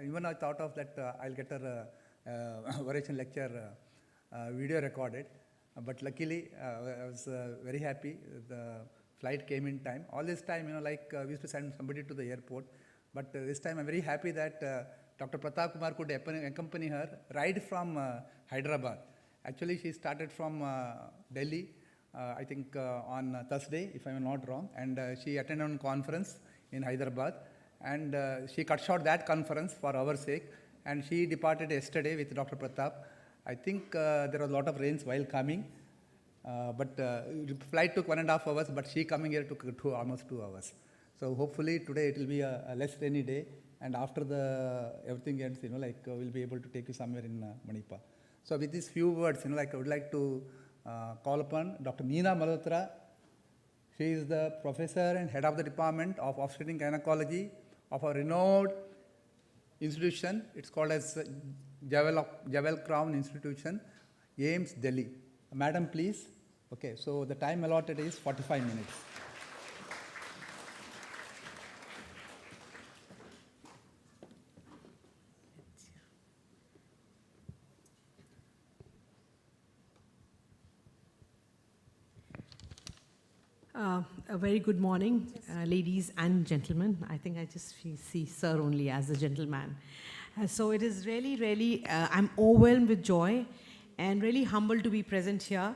Even I thought of that I'll get her oration lecture video recorded. But luckily, I was very happy. The flight came in time. All this time, we used to send somebody to the airport. But this time, I'm very happy that Dr. Pratap Kumar could accompany her right from Hyderabad. Actually, she started from Delhi, I think on Thursday, if I'm not wrong, and she attended a conference in Hyderabad, and she cut short that conference for our sake, and she departed yesterday with Dr. Pratap. I think there was a lot of rains while coming, but flight took 1.5 hours, but she coming here took almost 2 hours. So hopefully today it will be a less rainy day, and after the everything ends, we'll be able to take you somewhere in Manipur. So with these few words, I would like to call upon Dr. Meena Malhotra. She is the professor and head of the Department of Obstetric Gynecology of a renowned institution. It's called as Jewel Crown Institution, AIMS, Delhi. Madam, please. Okay, so the time allotted is 45 minutes. A very good morning, ladies and gentlemen. I think I just see sir only as a gentleman. So it is really, I'm overwhelmed with joy and really humbled to be present here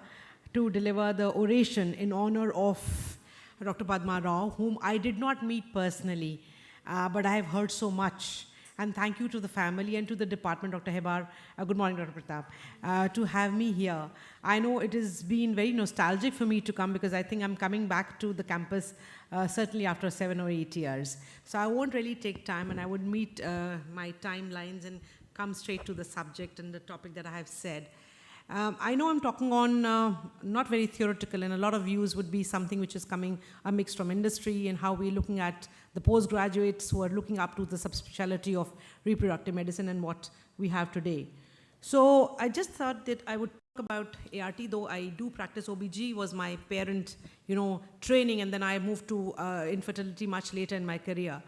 to deliver the oration in honor of Dr. Padma Rao, whom I did not meet personally, but I have heard so much. And thank you to the family and to the department, Dr. Hebar. Good morning, Dr. Pratap, to have me here. I know it has been very nostalgic for me to come because I think I'm coming back to the campus certainly after 7 or 8 years. So I won't really take time, and I would meet my timelines and come straight to the subject and the topic that I have said. I know I'm talking on not very theoretical, and a lot of views would be something which is coming a mix from industry and how we're looking at the postgraduates who are looking up to the subspecialty of reproductive medicine and what we have today. So I just thought that I would talk about ART, though I do practice OBG, was my parent, training, and then I moved to infertility much later in my career.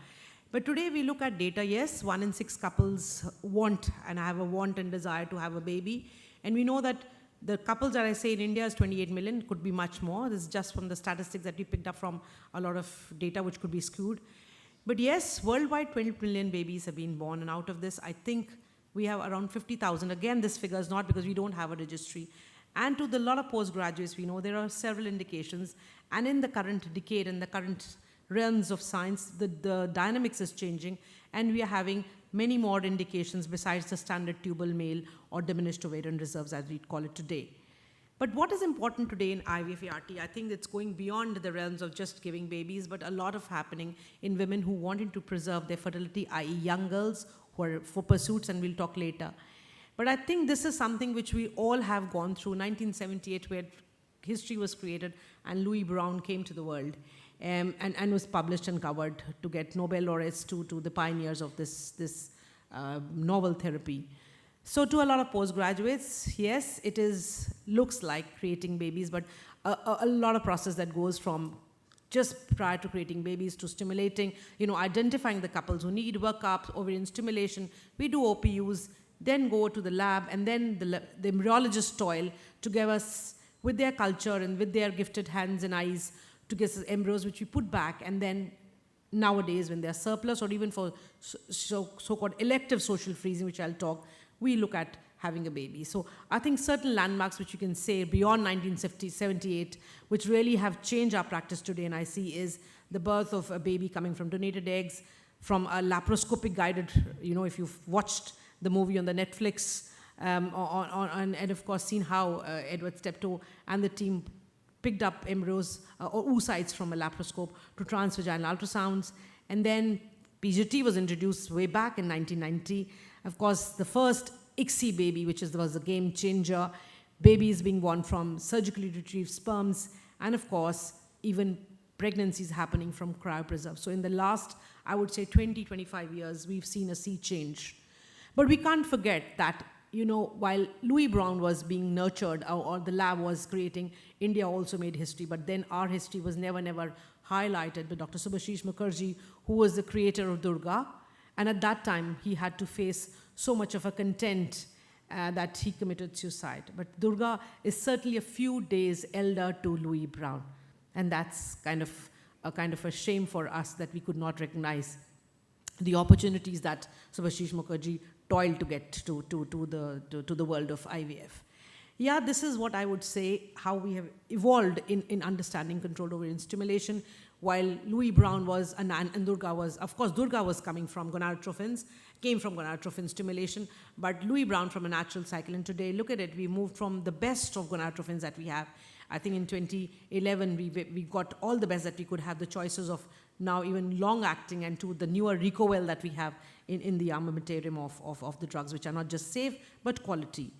But today we look at data. Yes, 1 in 6 couples want, and have a want and desire to have a baby. And we know that the couples that I say in India is 28 million, could be much more. This is just from the statistics that we picked up from a lot of data which could be skewed. But yes, worldwide 20 million babies have been born, and out of this, I think we have around 50,000. Again, this figure is not because we don't have a registry. And to the lot of postgraduates, we know there are several indications, and in the current decade, in the current realms of science, the dynamics is changing, and we are having many more indications besides the standard tubal male or diminished ovarian reserves, as we call it today. But what is important today in IVF-ART, I think it's going beyond the realms of just giving babies, but a lot of happening in women who wanted to preserve their fertility, i.e. young girls who are for pursuits, and we'll talk later. But I think this is something which we all have gone through. 1978, where history was created and Louis Brown came to the world. And was published and covered to get Nobel laureates to the pioneers of this novel therapy. So to a lot of postgraduates, yes, it looks like creating babies, but a lot of process that goes from just prior to creating babies to stimulating, identifying the couples who need workup, ovarian stimulation. We do OPUs, then go to the lab, and then the embryologists toil to give us, with their culture and with their gifted hands and eyes, to get embryos which we put back, and then nowadays when they're surplus or even for so-called elective social freezing, which I'll talk, we look at having a baby. So I think certain landmarks which you can say beyond 1978, which really have changed our practice today, and I see, is the birth of a baby coming from donated eggs, from a laparoscopic guided, if you've watched the movie on the Netflix, and of course seen how Edward Steptoe and the team picked up embryos or oocytes from a laparoscope to transvaginal ultrasounds. And then PGT was introduced way back in 1990. Of course, the first ICSI baby, which was a game changer, babies being born from surgically retrieved sperms, and of course, even pregnancies happening from cryopreserve. So in the last, I would say 20, 25 years, we've seen a sea change. But we can't forget that while Louis Brown was being nurtured or the lab was creating, India also made history, but then our history was never highlighted by Dr. Subhashish Mukherjee, who was the creator of Durga. And at that time, he had to face so much of a content that he committed suicide. But Durga is certainly a few days elder to Louis Brown. And that's kind of a shame for us that we could not recognize the opportunities that Subhashish Mukherjee toiled to get to the world of IVF. Yeah, this is what I would say, how we have evolved in understanding controlled ovarian stimulation. While Louis Brown was, and Durga was, of course, Durga was coming from gonadotrophins, came from gonadotrophin stimulation, but Louis Brown from a natural cycle. And today, look at it, we moved from the best of gonadotrophins that we have. I think in 2011, we got all the best that we could have, the choices of now even long-acting, and to the newer Recovel that we have in the armamentarium of the drugs, which are not just safe, but quality.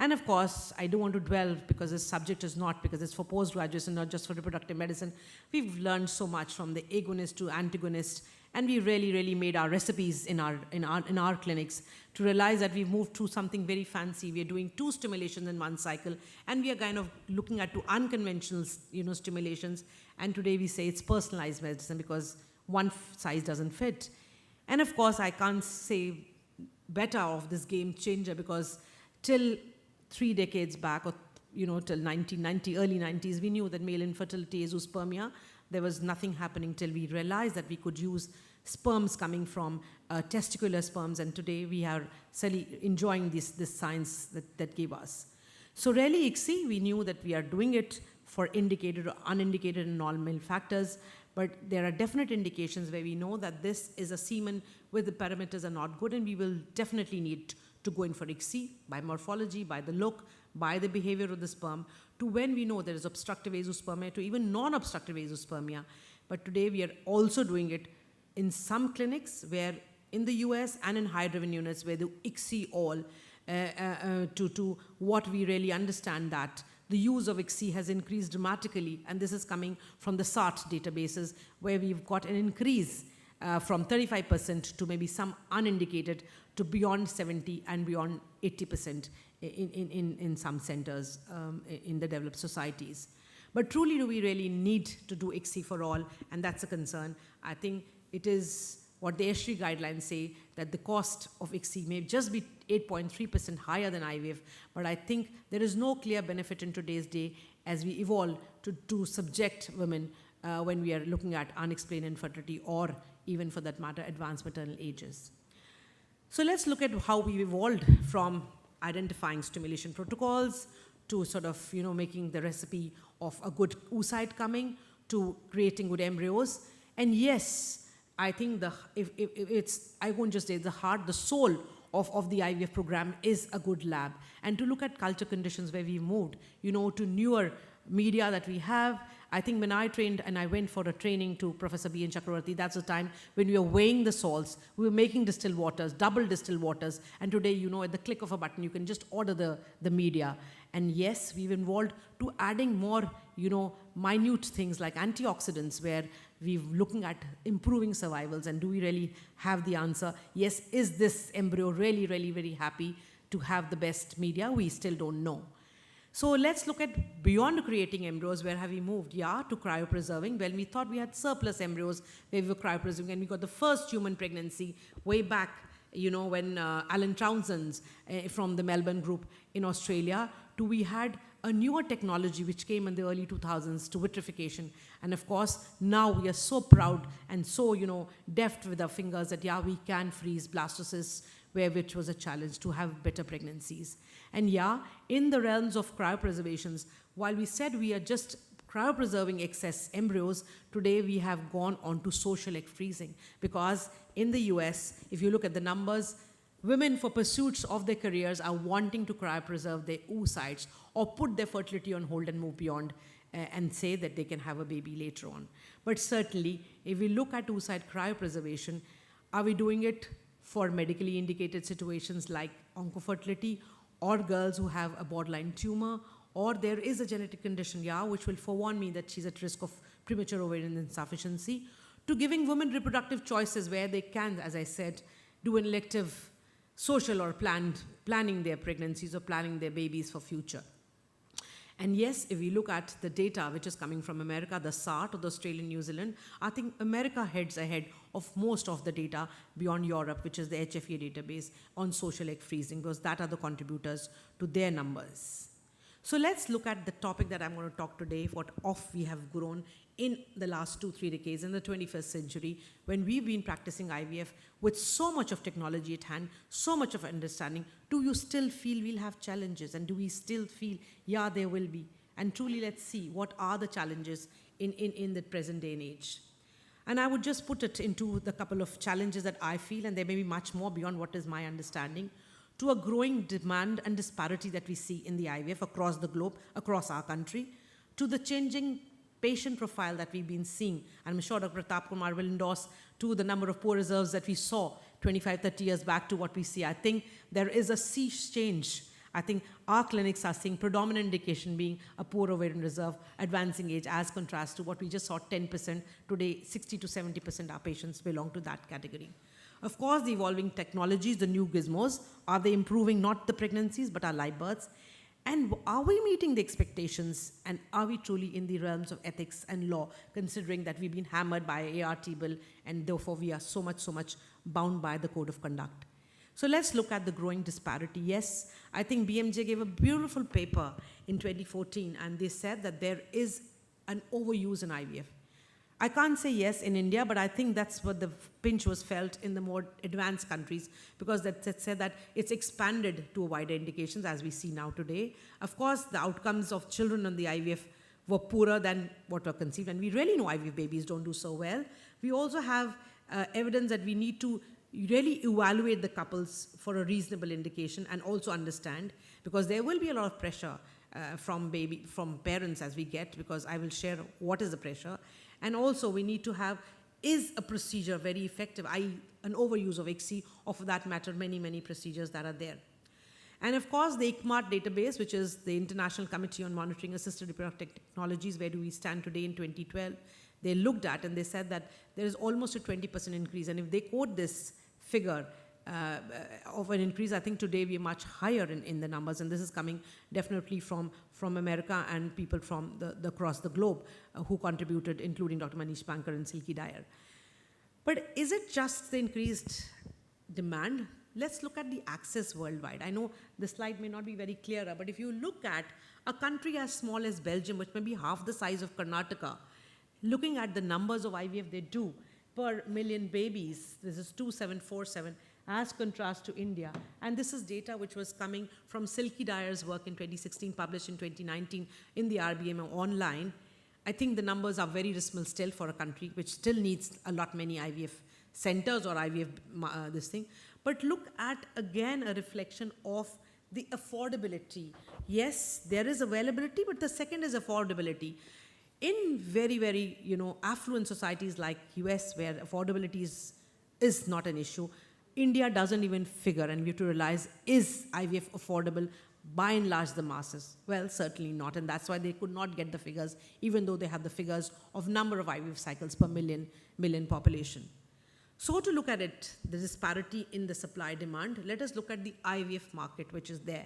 And of course, I don't want to dwell, because this subject is not, because it's for postgraduates and not just for reproductive medicine. We've learned so much from the agonist to antagonist, and we really made our recipes in our clinics to realize that we've moved through something very fancy. We are doing 2 stimulations in one cycle, and we are kind of looking at 2 unconventional, stimulations. And today we say it's personalized medicine, because one size doesn't fit. And of course, I can't say better of this game changer, because till 3 decades back, or till 1990, early 90s, we knew that male infertility, azoospermia, there was nothing happening till we realized that we could use sperms coming from testicular sperms, and today we are enjoying this science that gave us. So really, ICSI, we knew that we are doing it for indicated or unindicated and normal factors, but there are definite indications where we know that this is a semen where the parameters are not good, and we will definitely need to go in for ICSI by morphology, by the look, by the behavior of the sperm, to when we know there is obstructive azoospermia, to even non-obstructive azoospermia. But today we are also doing it in some clinics, where in the US and in high-driven units, where the ICSI all, to what we really understand, that the use of ICSI has increased dramatically, and this is coming from the SART databases, where we've got an increase from 35% to maybe some unинdicated to beyond 70 and beyond 80% in some centers in the developed societies. But truly, do we really need to do ICSI for all? And that's a concern. I think it is what the ESHRI guidelines say, that the cost of ICSI may just be 8.3% higher than IVF, but I think there is no clear benefit in today's day as we evolve to subject women when we are looking at unexplained infertility, or even for that matter, advanced maternal ages. So let's look at how we've evolved from identifying stimulation protocols to sort of, making the recipe of a good oocyte coming, to creating good embryos. And yes, I think I won't just say the heart, the soul of the IVF program is a good lab. And to look at culture conditions where we moved, to newer media that we have. I think when I trained and I went for a training to Professor B. N. Chakravarti, that's the time when we were weighing the salts, we were making distilled waters, double distilled waters, and today, at the click of a button, you can just order the media. And yes, we've involved to adding more, minute things like antioxidants, where we're looking at improving survivals, and do we really have the answer? Yes, is this embryo really very happy to have the best media? We still don't know. So let's look at beyond creating embryos, where have we moved? Yeah, to cryopreserving. Well, we thought we had surplus embryos where we were cryopreserving, and we got the first human pregnancy way back, when Alan Townsend from the Melbourne group in Australia, we had a newer technology which came in the early 2000s to vitrification. And of course, now we are so proud and so, deft with our fingers that, yeah, we can freeze blastocysts, which was a challenge to have better pregnancies. And yeah, in the realms of cryopreservations, while we said we are just cryopreserving excess embryos, today we have gone on to social egg freezing. Because in the US, if you look at the numbers, women for pursuits of their careers are wanting to cryopreserve their oocytes or put their fertility on hold and move beyond and say that they can have a baby later on. But certainly, if we look at oocyte cryopreservation, are we doing it for medically indicated situations like oncofertility, or girls who have a borderline tumor, or there is a genetic condition, which will forewarn me that she's at risk of premature ovarian insufficiency, to giving women reproductive choices where they can, as I said, do an elective social or planning their pregnancies or planning their babies for future. And yes, if we look at the data which is coming from America, the SART or the Australian New Zealand, I think America heads ahead of most of the data beyond Europe, which is the HFA database on social egg freezing, because that are the contributors to their numbers. So let's look at the topic that I'm going to talk today, what off we have grown in the last 2-3 decades in the 21st century, when we've been practicing IVF with so much of technology at hand, so much of understanding. Do you still feel we'll have challenges? And do we still feel, yeah, there will be? And truly, let's see what are the challenges in the present day and age. And I would just put it into the couple of challenges that I feel, and there may be much more beyond what is my understanding, to a growing demand and disparity that we see in the IVF across the globe, across our country, to the changing patient profile that we've been seeing. And I'm sure Dr. Pratap Kumar will endorse to the number of poor reserves that we saw 25, 30 years back to what we see. I think there is a sea change. I think our clinics are seeing predominant indication being a poor ovarian reserve, advancing age, as contrast to what we just saw 10%. Today, 60 to 70% of our patients belong to that category. Of course, the evolving technologies, the new gizmos, are they improving not the pregnancies but our live births? And are we meeting the expectations, and are we truly in the realms of ethics and law, considering that we've been hammered by an ART bill and therefore we are so much bound by the code of conduct? So let's look at the growing disparity. Yes, I think BMJ gave a beautiful paper in 2014, and they said that there is an overuse in IVF. I can't say yes in India, but I think that's what the pinch was felt in the more advanced countries, because that said that it's expanded to wider indications as we see now today. Of course, the outcomes of children on the IVF were poorer than what were conceived, and we really know IVF babies don't do so well. We also have evidence that we need to really evaluate the couples for a reasonable indication and also understand, because there will be a lot of pressure from parents as we get, because I will share what is the pressure. And also we need to have, is a procedure very effective, i.e. an overuse of ICSI, or for that matter, many procedures that are there. And of course, the ICMAT database, which is the International Committee on Monitoring Assisted Reproductive Technologies, where do we stand today in 2012, they looked at and they said that there is almost a 20% increase. And if they quote this figure of an increase, I think today we are much higher in the numbers, and this is coming definitely from America and people from across the globe who contributed, including Dr. Manish Pankar and Silky Dyer. But is it just the increased demand? Let's look at the access worldwide. I know the slide may not be very clearer, but if you look at a country as small as Belgium, which may be half the size of Karnataka, looking at the numbers of IVF they do per million babies, this is 2747, as contrast to India. And this is data which was coming from Silky Dyer's work in 2016, published in 2019 in the RBMO online. I think the numbers are very dismal still for a country which still needs a lot many IVF centers or IVF this thing. But look at, again, a reflection of the affordability. Yes, there is availability, but the second is affordability. In very, affluent societies like US, where affordability is not an issue, India doesn't even figure, and we have to realize, is IVF affordable by and large the masses? Well, certainly not, and that's why they could not get the figures, even though they have the figures of number of IVF cycles per million population. So to look at it, the disparity in the supply-demand, let us look at the IVF market, which is there.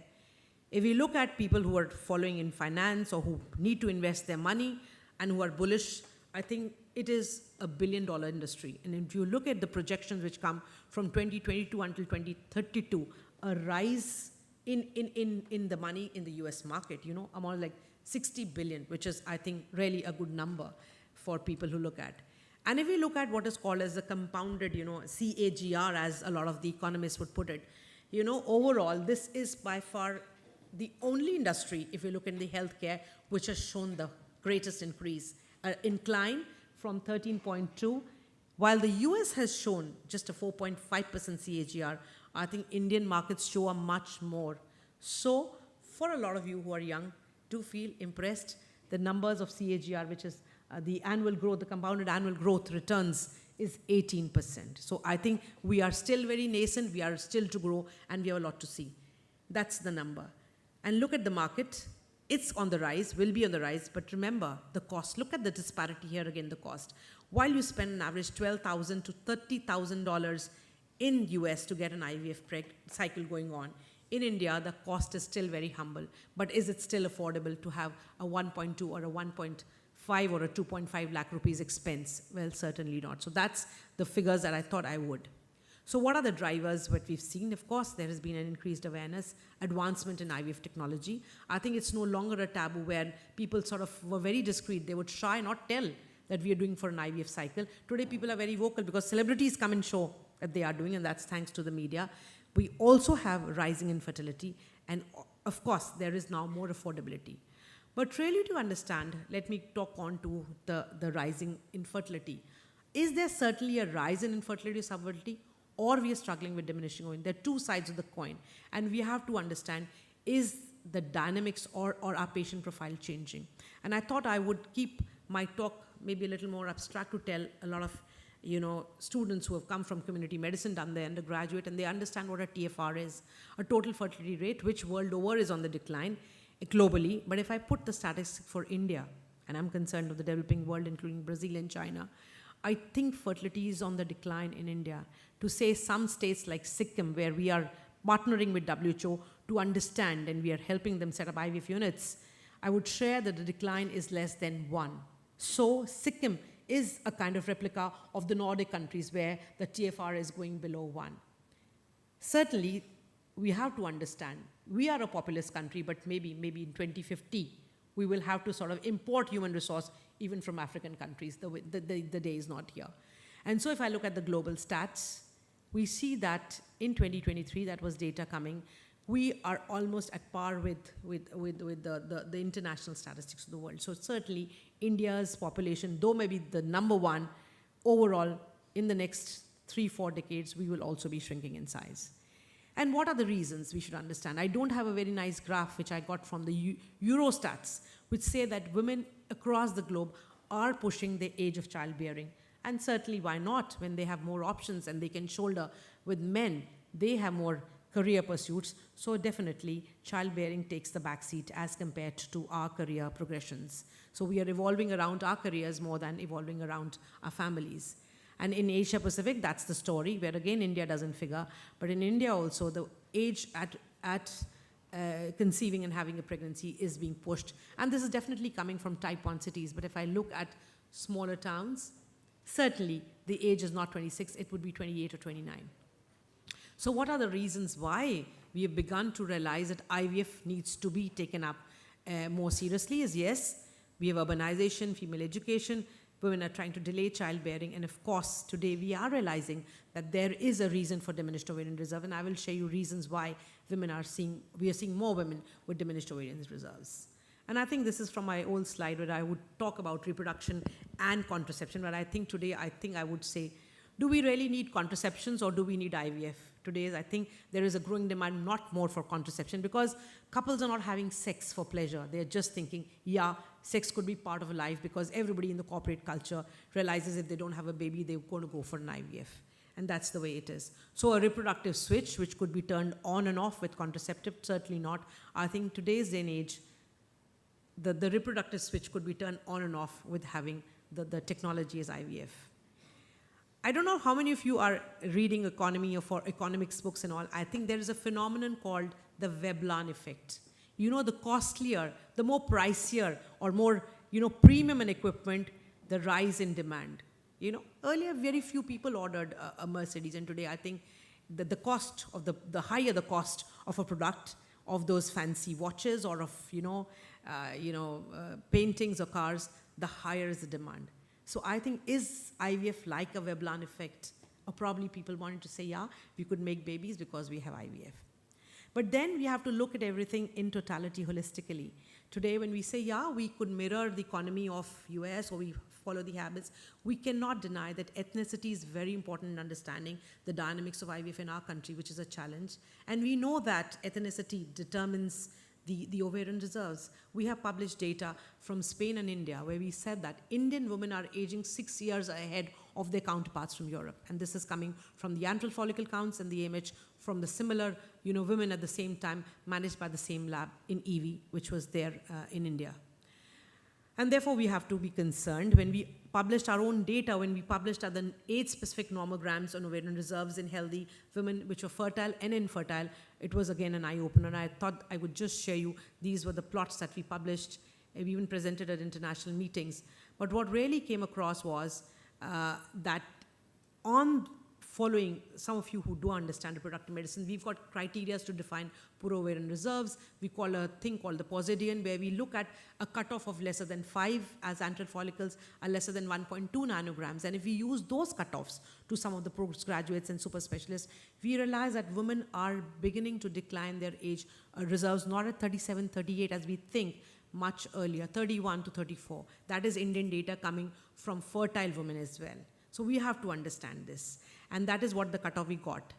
If we look at people who are following in finance or who need to invest their money and who are bullish, I think it is a $1 billion industry. And if you look at the projections which come from 2022 until 2032, a rise in the money in the US market, amount like 60 billion, which is, I think, really a good number for people who look at. And if we look at what is called as the compounded, CAGR, as a lot of the economists would put it, overall, this is by far the only industry, if you look in the healthcare, which has shown the greatest incline from 13.2. While the US has shown just a 4.5% CAGR, I think Indian markets show a much more. So for a lot of you who are young, do feel impressed. The numbers of CAGR, which is the annual growth, the compounded annual growth returns, is 18%. So I think we are still very nascent, we are still to grow, and we have a lot to see. That's the number. And look at the market. It's on the rise, will be on the rise, but remember the cost. Look at the disparity here again, the cost. While you spend an average $12,000 to $30,000 in US to get an IVF cycle going on, in India, the cost is still very humble. But is it still affordable to have a 1.2 or a 1.5 or a 2.5 lakh rupees expense? Well, certainly not. So that's the figures that I thought I would. So what are the drivers what we've seen? Of course, there has been an increased awareness, advancement in IVF technology. I think it's no longer a taboo where people sort of were very discreet. They would try not tell that we are doing for an IVF cycle. Today, people are very vocal because celebrities come and show that they are doing, and that's thanks to the media. We also have rising infertility, and of course, there is now more affordability. But really to understand, let me talk on to the rising infertility. Is there certainly a rise in infertility or subfertility, or we are struggling with diminishing ovarian? There are two sides of the coin, and we have to understand, is the dynamics or our patient profile changing? And I thought I would keep my talk maybe a little more abstract to tell a lot of students who have come from community medicine, done their undergraduate, and they understand what a TFR is, a total fertility rate, which world over is on the decline globally. But if I put the statistics for India, and I'm concerned with the developing world, including Brazil and China, I think fertility is on the decline in India. To say some states like Sikkim, where we are partnering with WHO to understand and we are helping them set up IVF units, I would share that the decline is less than 1. So Sikkim is a kind of replica of the Nordic countries where the TFR is going below 1. Certainly, we have to understand, we are a populous country, but maybe in 2050, we will have to sort of import human resource even from African countries. The day is not here. And so if I look at the global stats, we see that in 2023, that was data coming, we are almost at par with the international statistics of the world. So certainly India's population, though maybe the number one, overall in the next 3-4 decades, we will also be shrinking in size. And what are the reasons we should understand? I don't have a very nice graph which I got from the Eurostats, which say that women across the globe are pushing the age of childbearing. And certainly why not? When they have more options and they can shoulder with men, they have more career pursuits. So definitely childbearing takes the backseat as compared to our career progressions. So we are evolving around our careers more than evolving around our families. And in Asia Pacific, that's the story, where again India doesn't figure. But in India also, the age at conceiving and having a pregnancy is being pushed. And this is definitely coming from type 1 cities. But if I look at smaller towns, certainly the age is not 26, it would be 28 or 29. So what are the reasons why we have begun to realize that IVF needs to be taken up more seriously? Is yes, we have urbanization, female education, women are trying to delay childbearing, and of course today we are realizing that there is a reason for diminished ovarian reserve, and I will show you reasons why we are seeing more women with diminished ovarian reserves. And I think this is from my old slide where I would talk about reproduction and contraception, but I think today I would say, do we really need contraceptions or do we need IVF? Today, I think there is a growing demand not more for contraception because couples are not having sex for pleasure. They're just thinking, yeah, sex could be part of a life because everybody in the corporate culture realizes if they don't have a baby, they're going to go for an IVF. And that's the way it is. So a reproductive switch, which could be turned on and off with contraceptive, certainly not. I think today's day and age, the reproductive switch could be turned on and off with having the technology as IVF. I don't know how many of you are reading economy or for economics books and all. I think there is a phenomenon called the Veblen effect. You know, the costlier, the more pricier or more, premium an equipment, the rise in demand. Earlier very few people ordered a Mercedes, and today I think that the cost of the higher the cost of a product, of those fancy watches or of, paintings or cars, the higher is the demand. So I think, is IVF like a Veblen effect? Or probably people wanted to say, yeah, we could make babies because we have IVF. But then we have to look at everything in totality holistically. Today when we say, yeah, we could mirror the economy of US or we follow the habits, we cannot deny that ethnicity is very important in understanding the dynamics of IVF in our country, which is a challenge. And we know that ethnicity determines the ovarian reserves. We have published data from Spain and India where we said that Indian women are aging 6 years ahead of their counterparts from Europe. And this is coming from the antral follicle counts and the AMH from the similar women at the same time managed by the same lab in EV, which was there in India. And therefore, we have to be concerned. When we published our own data, when we published the 8 specific normograms on ovarian reserves in healthy women which were fertile and infertile, it was again an eye-opener. And I thought I would just share you, these were the plots that we published. We even presented at international meetings. But what really came across was that following, some of you who do understand reproductive medicine, we've got criteria to define poor ovarian reserves. We call a thing called the Posadian, where we look at a cutoff of lesser than 5 as antral follicles are lesser than 1.2 nanograms. And if we use those cutoffs to some of the postgraduates and super specialists, we realize that women are beginning to decline their age reserves, not at 37, 38 as we think, much earlier, 31 to 34. That is Indian data coming from fertile women as well. So we have to understand this. And that is what the cutoff we got.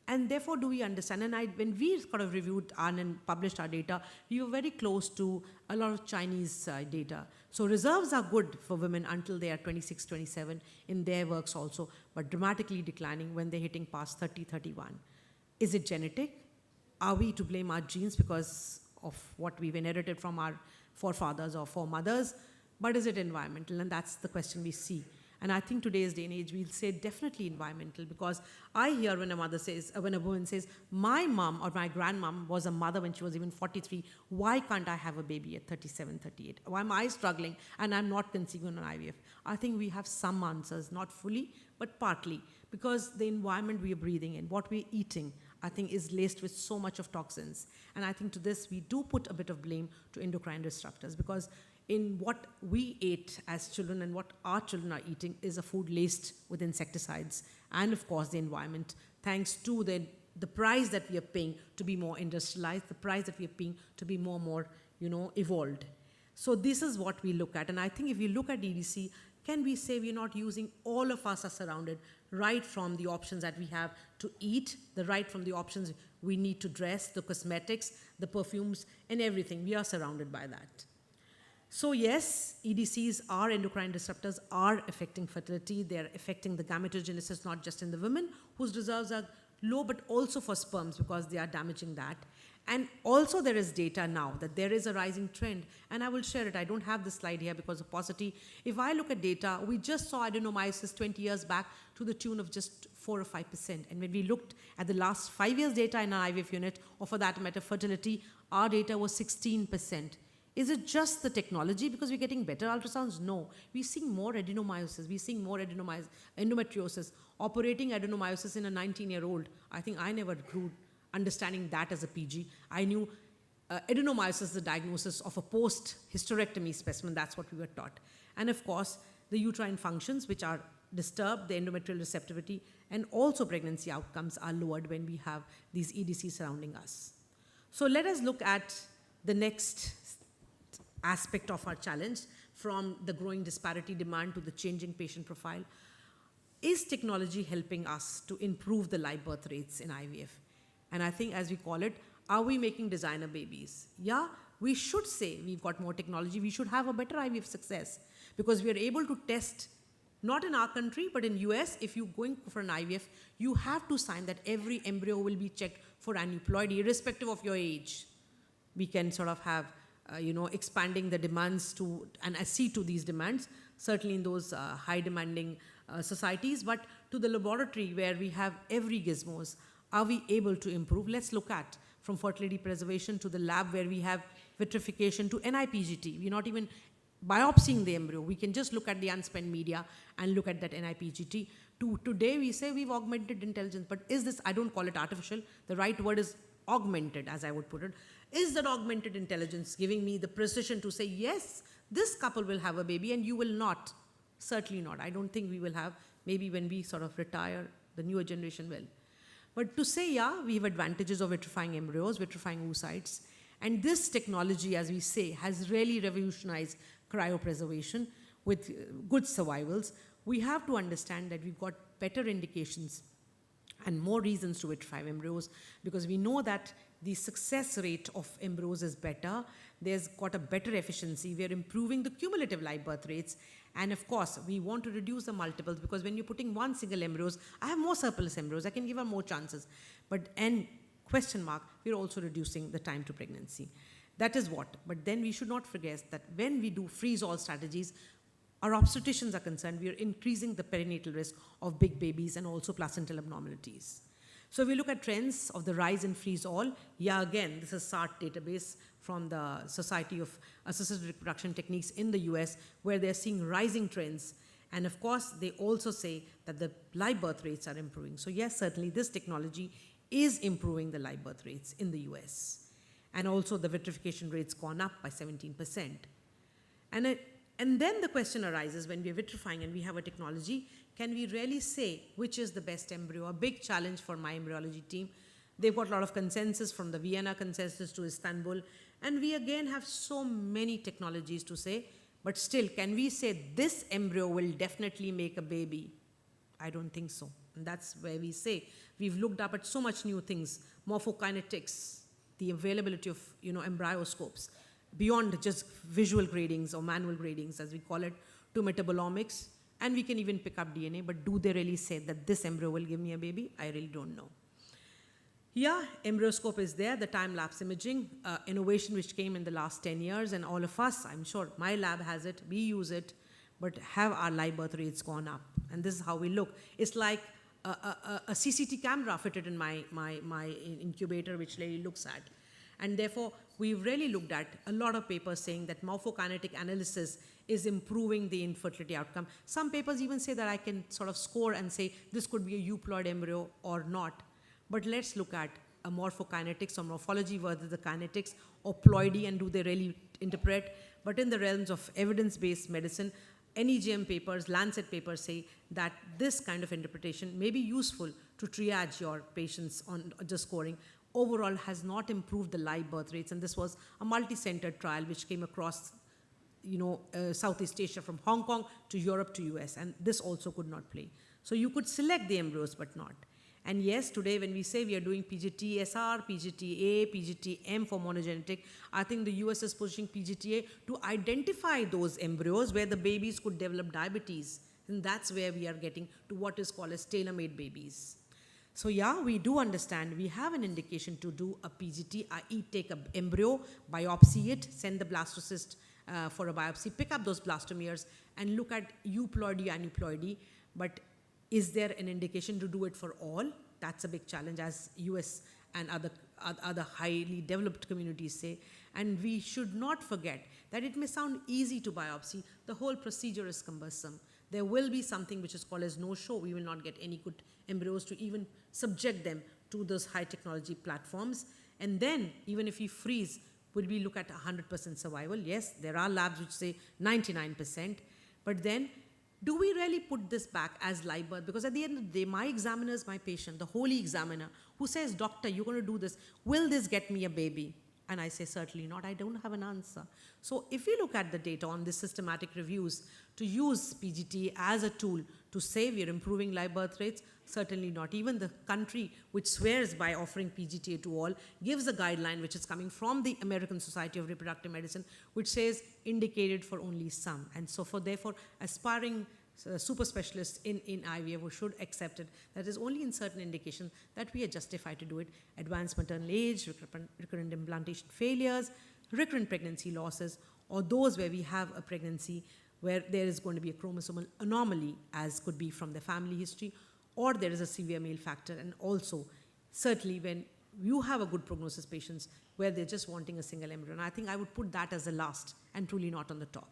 And therefore, do we understand? And when we sort of reviewed and published our data, we were very close to a lot of Chinese data. So reserves are good for women until they are 26, 27 in their works also, but dramatically declining when they're hitting past 30, 31. Is it genetic? Are we to blame our genes because of what we've inherited from our forefathers or foremothers? But is it environmental? And that's the question we see. And I think today's day and age, we'll say definitely environmental, because I hear when a mother says, when a woman says, my mom or my grandmom was a mother when she was even 43, why can't I have a baby at 37, 38? Why am I struggling and I'm not conceiving on IVF? I think we have some answers, not fully, but partly, because the environment we are breathing in, what we're eating, I think is laced with so much of toxins. And I think to this, we do put a bit of blame to endocrine disruptors, because in what we ate as children and what our children are eating is a food laced with insecticides and, of course, the environment, thanks to the price that we are paying to be more industrialized, the price that we are paying to be more, evolved. So this is what we look at. And I think if you look at EDC, can we say we're not using, all of us are surrounded, right from the options that we have to eat, right from the options we need to dress, the cosmetics, the perfumes, and everything. We are surrounded by that. So yes, EDCs are endocrine disruptors, are affecting fertility. They're affecting the gametogenesis, not just in the women whose reserves are low, but also for sperms, because they are damaging that. And also there is data now that there is a rising trend, and I will share it. I don't have the slide here because of paucity. If I look at data, we just saw adenomyosis 20 years back to the tune of just 4 or 5%. And when we looked at the last 5 years data in our IVF unit, or for that matter fertility, our data was 16%. Is it just the technology because we're getting better ultrasounds? No. We're seeing more adenomyosis. We're seeing more endometriosis, operating adenomyosis in a 19-year-old. I think I never grew understanding that as a PG. I knew adenomyosis is the diagnosis of a post-hysterectomy specimen. That's what we were taught. And of course, the uterine functions, which are disturbed, the endometrial receptivity, and also pregnancy outcomes are lowered when we have these EDCs surrounding us. So let us look at the next aspect of our challenge, from the growing disparity demand to the changing patient profile. Is technology helping us to improve the live birth rates in IVF? And I think, as we call it, are we making designer babies? Yeah, we should say we've got more technology. We should have a better IVF success, because we are able to test, not in our country, but in US, if you're going for an IVF, you have to sign that every embryo will be checked for aneuploidy, irrespective of your age. We can sort of have expanding the demands to and accede to these demands, certainly in those high demanding societies, but to the laboratory where we have every gizmos, are we able to improve? Let's look at from fertility preservation to the lab where we have vitrification to NIPGT. We're not even biopsying the embryo. We can just look at the unspent media and look at that NIPGT. Today we say we've augmented intelligence, but is this, I don't call it artificial, the right word is augmented, as I would put it. Is that augmented intelligence giving me the precision to say, yes, this couple will have a baby and you will not? Certainly not. I don't think we will have. Maybe when we sort of retire, the newer generation will. But to say, yeah, we have advantages of vitrifying embryos, vitrifying oocytes. And this technology, as we say, has really revolutionized cryopreservation with good survivals. We have to understand that we've got better indications and more reasons to vitrify embryos, because we know that the success rate of embryos is better. There's got a better efficiency. We are improving the cumulative live birth rates. And of course, we want to reduce the multiples, because when you're putting one single embryos, I have more surplus embryos. I can give her more chances. But, and question mark, we're also reducing the time to pregnancy. That is what. But then we should not forget that when we do freeze-all strategies, our obstetricians are concerned, we are increasing the perinatal risk of big babies and also placental abnormalities. So if we look at trends of the rise in freeze-all, yeah, again, this is SART database from the Society of Assisted Reproduction Techniques in the US, where they're seeing rising trends. And of course, they also say that the live birth rates are improving. So yes, certainly this technology is improving the live birth rates in the US. And also the vitrification rate's gone up by 17%. And then the question arises, when we're vitrifying and we have a technology, can we really say which is the best embryo? A big challenge for my embryology team. They've got a lot of consensus, from the Vienna consensus to Istanbul. And we again have so many technologies to say, but still, can we say this embryo will definitely make a baby? I don't think so. And that's where we say, we've looked up at so much new things, morphokinetics, the availability of embryoscopes, beyond just visual gradings or manual gradings, as we call it, to metabolomics. And we can even pick up DNA, but do they really say that this embryo will give me a baby? I really don't know. Yeah, embryoscope is there, the time-lapse imaging, innovation which came in the last 10 years, and all of us, I'm sure, my lab has it, we use it, but have our live birth rates gone up? And this is how we look. It's like a CCT camera fitted in my incubator, which Lady looks at. And therefore, we've really looked at a lot of papers saying that morphokinetic analysis is improving the infertility outcome. Some papers even say that I can sort of score and say this could be a euploid embryo or not. But let's look at a morphokinetics or morphology versus the kinetics, or ploidy, and do they really interpret? But in the realms of evidence-based medicine, NEJM papers, Lancet papers say that this kind of interpretation may be useful to triage your patients on just scoring. Overall has not improved the live birth rates, and this was a multi-centered trial which came across Southeast Asia, from Hong Kong to Europe to US, and this also could not play. So you could select the embryos, but not. And yes, today when we say we are doing PGT-SR, PGT-A, PGT-M for monogenetic, I think the US is pushing PGT-A to identify those embryos where the babies could develop diabetes. And that's where we are getting to what is called as tailor-made babies. So yeah, we do understand we have an indication to do a PGT, i.e. take an embryo, biopsy it, send the blastocyst for a biopsy, pick up those blastomeres and look at euploidy, aneuploidy. But is there an indication to do it for all? That's a big challenge, as US and other highly developed communities say. And we should not forget that it may sound easy to biopsy. The whole procedure is cumbersome. There will be something which is called as no-show. We will not get any good embryos to even subject them to those high technology platforms. And then, even if we freeze, will we look at 100% survival? Yes, there are labs which say 99%. But then, do we really put this back as live birth? Because at the end of the day, my examiner is my patient, the holy examiner, who says, doctor, you're going to do this. Will this get me a baby? And I say, certainly not. I don't have an answer. So if we look at the data on the systematic reviews, to use PGT as a tool to say we are improving live birth rates, certainly not. Even the country which swears by offering PGT to all gives a guideline which is coming from the American Society of Reproductive Medicine, which says indicated for only some. And so therefore, aspiring super specialists in IVF should accept it. That is only in certain indications that we are justified to do it. Advanced maternal age, recurrent implantation failures, recurrent pregnancy losses, or those where we have a pregnancy where there is going to be a chromosomal anomaly, as could be from the family history, or there is a severe male factor. And also, certainly when you have a good prognosis patients where they're just wanting a single embryo. And I think I would put that as the last and truly not on the top.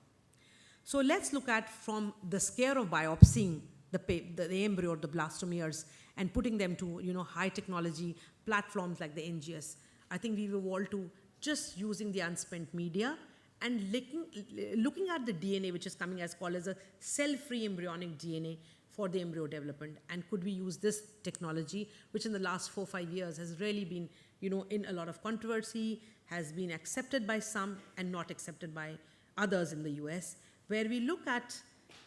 So let's look at from the scare of biopsying the embryo or the blastomeres and putting them to high technology platforms like the NGS. I think we've evolved to just using the unspent media and looking at the DNA which is coming as called as a cell-free embryonic DNA for the embryo development. And could we use this technology, which in the last 4 or 5 years has really been in a lot of controversy, has been accepted by some and not accepted by others in the US, where we look at,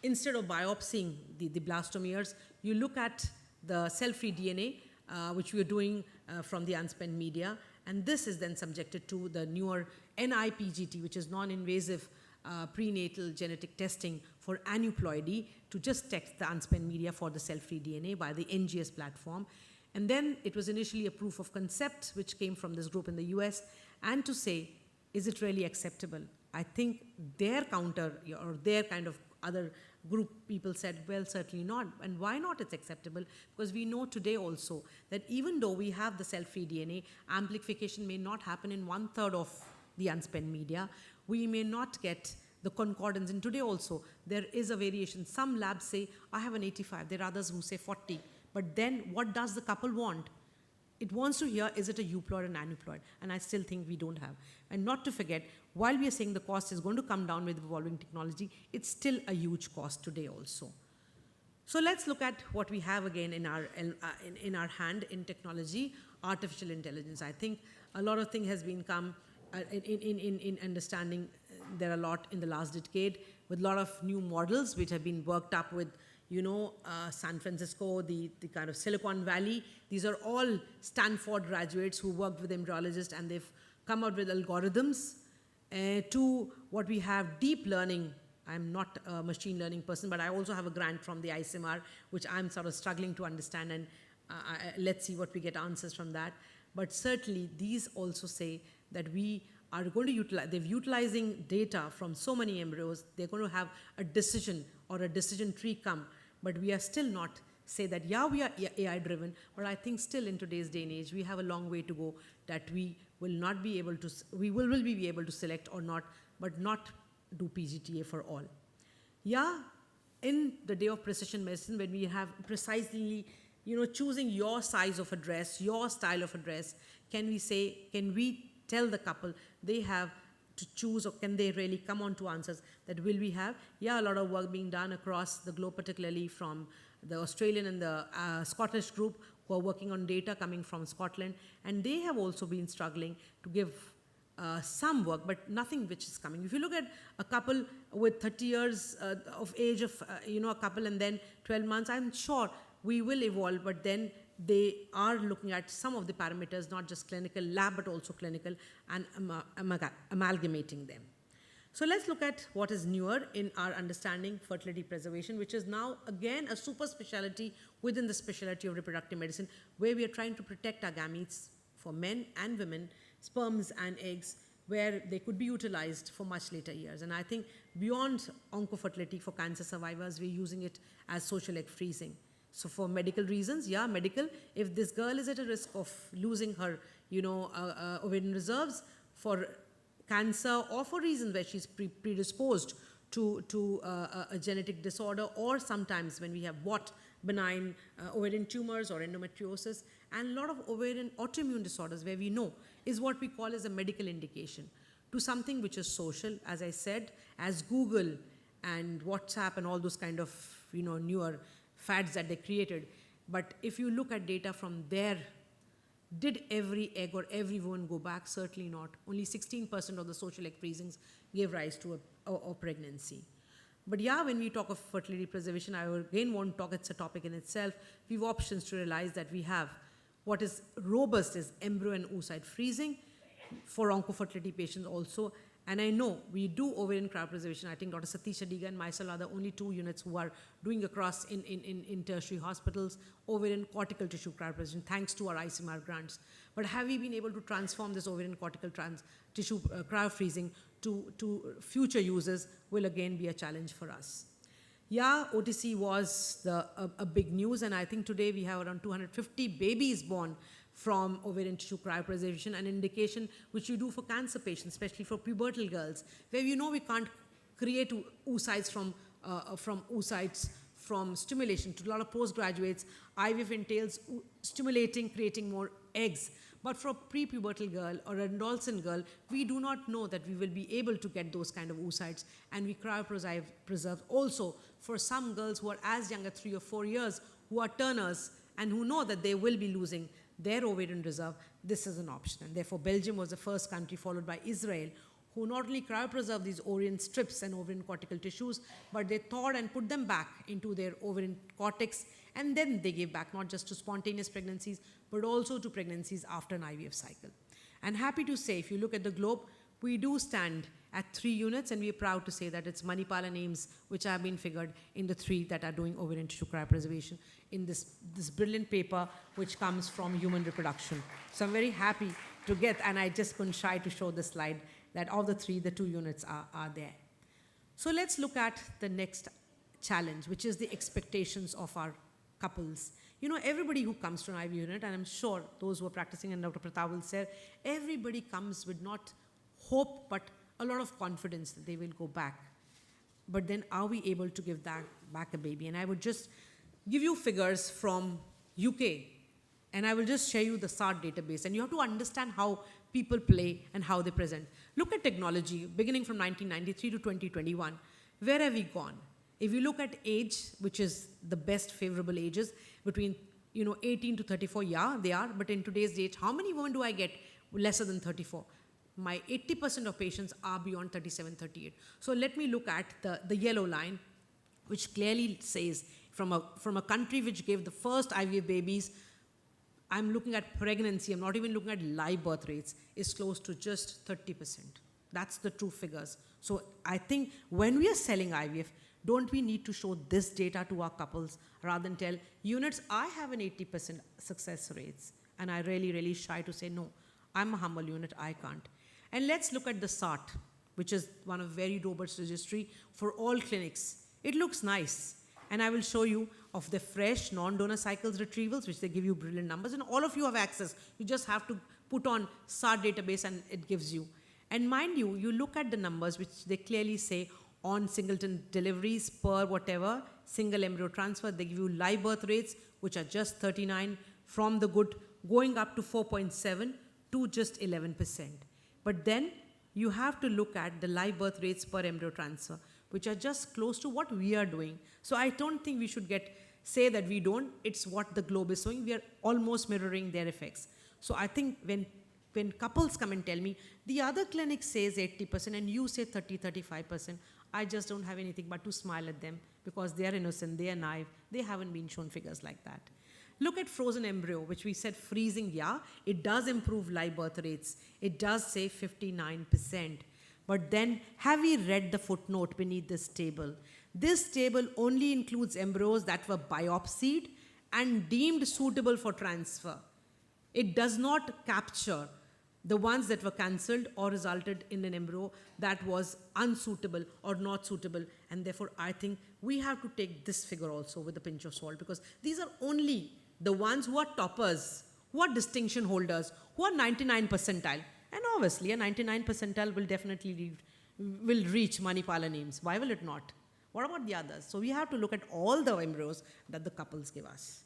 instead of biopsying the blastomeres, you look at the cell-free DNA, which we are doing from the unspent media, and this is then subjected to the newer NIPGT, which is non-invasive prenatal genetic testing for aneuploidy, to just test the unspent media for the cell-free DNA by the NGS platform. And then it was initially a proof of concept, which came from this group in the US, and to say, is it really acceptable? I think their counter or their kind of other group people said, well, certainly not. And why not it's acceptable? Because we know today also that even though we have the cell-free DNA, amplification may not happen in 1/3 of the unspent media. We may not get the concordance. And today also, there is a variation. Some labs say, I have an 85. There are others who say 40. But then what does the couple want? It wants to hear, is it a euploid or an aneuploid? And I still think we don't have. And not to forget, while we are saying the cost is going to come down with evolving technology, it's still a huge cost today also. So let's look at what we have again in our hand in technology, artificial intelligence. I think a lot of things has been come in understanding. There are a lot in the last decade with a lot of new models which have been worked up with, San Francisco, the kind of Silicon Valley. These are all Stanford graduates who worked with embryologists, and they've come out with algorithms to what we have, deep learning. I'm not a machine learning person, but I also have a grant from the ICMR, which I'm sort of struggling to understand, and let's see what we get answers from that. But certainly these also say that we are going to utilize, they're utilizing data from so many embryos, they're going to have a decision or a decision tree come. But we are still not say that, yeah, we are AI driven, but I think still in today's day and age, we have a long way to go that we will not be able to, we will be able to select or not, but not do PGTA for all. Yeah, in the day of precision medicine, when we have precisely, choosing your size of a dress, your style of a dress, can we tell the couple they have to choose, or can they really come on to answers that will we have? Yeah, a lot of work being done across the globe, particularly from the Australian and the Scottish group who are working on data coming from Scotland, and they have also been struggling to give some work, but nothing which is coming. If you look at a couple with 30 years of age of, a couple and then 12 months, I'm sure we will evolve, but then they are looking at some of the parameters, not just clinical lab, but also clinical, and amalgamating them. So let's look at what is newer in our understanding fertility preservation, which is now again a super specialty within the specialty of reproductive medicine, where we are trying to protect our gametes for men and women, sperms and eggs, where they could be utilized for much later years. And I think beyond oncofertility for cancer survivors, we're using it as social egg freezing. So for medical reasons, yeah, medical, if this girl is at a risk of losing her, ovarian reserves for cancer or for reasons where she's predisposed to a genetic disorder, or sometimes when we have benign ovarian tumors or endometriosis, and a lot of ovarian autoimmune disorders where we know is what we call as a medical indication to something which is social, as I said, as Google and WhatsApp and all those kind of, newer fads that they created. But if you look at data from there, did every egg or every woman go back? Certainly not. Only 16% of the social egg freezings gave rise to a pregnancy. But yeah, when we talk of fertility preservation, I again won't talk, it's a topic in itself. We have options to realize that we have what is robust is embryo and oocyte freezing for oncofertility patients also. And I know we do ovarian cryopreservation. I think Dr. Satish Adiga and myself are the only 2 units who are doing across in tertiary hospitals ovarian cortical tissue cryopreservation, thanks to our ICMR grants. But have we been able to transform this ovarian cortical tissue cryofreezing to future users will again be a challenge for us. Yeah, OTC was a big news, and I think today we have around 250 babies born from ovarian tissue cryopreservation, an indication which you do for cancer patients, especially for pubertal girls, where we can't create oocytes from oocytes from stimulation. To a lot of postgraduates, IVF entails stimulating, creating more eggs. But for a prepubertal girl or an adolescent girl, we do not know that we will be able to get those kind of oocytes, and we cryopreserve also for some girls who are as young as 3 or 4 years, who are turners and who know that they will be losing their ovarian reserve. This is an option, and therefore Belgium was the first country, followed by Israel, who not only cryopreserve these ovarian strips and ovarian cortical tissues, but they thawed and put them back into their ovarian cortex, and then they gave back not just to spontaneous pregnancies, but also to pregnancies after an IVF cycle. And happy to say, if you look at the globe, we do stand at 3 units, and we are proud to say that it's Manipal and AIIMS which have been figured in the 3 that are doing ovarian tissue cryopreservation in this brilliant paper which comes from Human Reproduction. So I'm very happy to get, and I just couldn't shy to show the slide, that of the 3, the 2 units are there. So let's look at the next challenge, which is the expectations of our couples. Everybody who comes to an IVF unit, and I'm sure those who are practicing, and Dr. Pratap will say, everybody comes with not hope, but a lot of confidence that they will go back. but then are we able to give that back a baby? And I would just give you figures from UK, and I will just share you the SART database, and you have to understand how people play and how they present. Look at technology, beginning from 1993 to 2021. Where have we gone? If you look at age, which is the best favorable ages, between 18 to 34, yeah, they are, but in today's age, how many women do I get lesser than 34? My 80% of patients are beyond 37, 38. So let me look at the yellow line, which clearly says from a country which gave the first IVF babies, I'm looking at pregnancy, I'm not even looking at live birth rates, is close to just 30%. That's the true figures. So I think when we are selling IVF, don't we need to show this data to our couples rather than tell units, I have an 80% success rates, and I really shy to say, no, I'm a humble unit, I can't. And let's look at the SART, which is one of very robust registry for all clinics. It looks nice. And I will show you of the fresh non-donor cycles retrievals, which they give you brilliant numbers, and all of you have access. You just have to put on SART database and it gives you. And mind you, you look at the numbers, which they clearly say on singleton deliveries per whatever, single embryo transfer, they give you live birth rates, which are just 39 from the good, going up to 4.7 to just 11%. But then you have to look at the live birth rates per embryo transfer, which are just close to what we are doing. So I don't think we should say that we don't. It's what the globe is showing. We are almost mirroring their effects. So I think when couples come and tell me, the other clinic says 80% and you say 30, 35%, I just don't have anything but to smile at them because they are innocent, they are naive, they haven't been shown figures like that. Look at frozen embryo, which we said freezing, yeah, it does improve live birth rates. It does say 59%. But then, have we read the footnote beneath this table? This table only includes embryos that were biopsied and deemed suitable for transfer. It does not capture the ones that were cancelled or resulted in an embryo that was unsuitable or not suitable. And therefore, I think we have to take this figure also with a pinch of salt, because these are only the ones who are toppers, who are distinction holders, who are 99 percentile. And obviously, a 99 percentile will definitely will reach Manipala names. Why will it not? What about the others? So we have to look at all the embryos that the couples give us.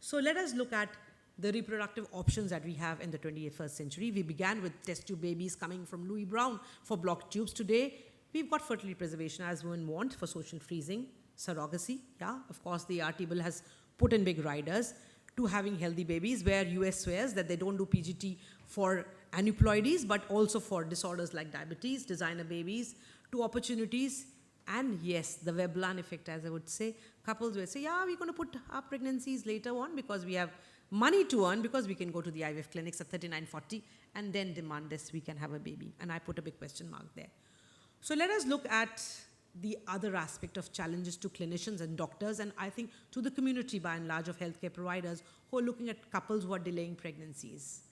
So let us look at the reproductive options that we have in the 21st century. We began with test tube babies coming from Louis Brown for blocked tubes. Today, we've got fertility preservation as women want for social freezing, surrogacy. Yeah, of course, the RT bill has put in big riders to having healthy babies, where US swears that they don't do PGT for aneuploidies, but also for disorders like diabetes, designer babies, to opportunities. And yes, the Veblen effect, as I would say, couples will say, yeah, we're going to put our pregnancies later on because we have money to earn, because we can go to the IVF clinics at 39, 40 and then demand this, we can have a baby. And I put a big question mark there. So let us look at the other aspect of challenges to clinicians and doctors, and I think to the community by and large of healthcare providers who are looking at couples who are delaying pregnancies,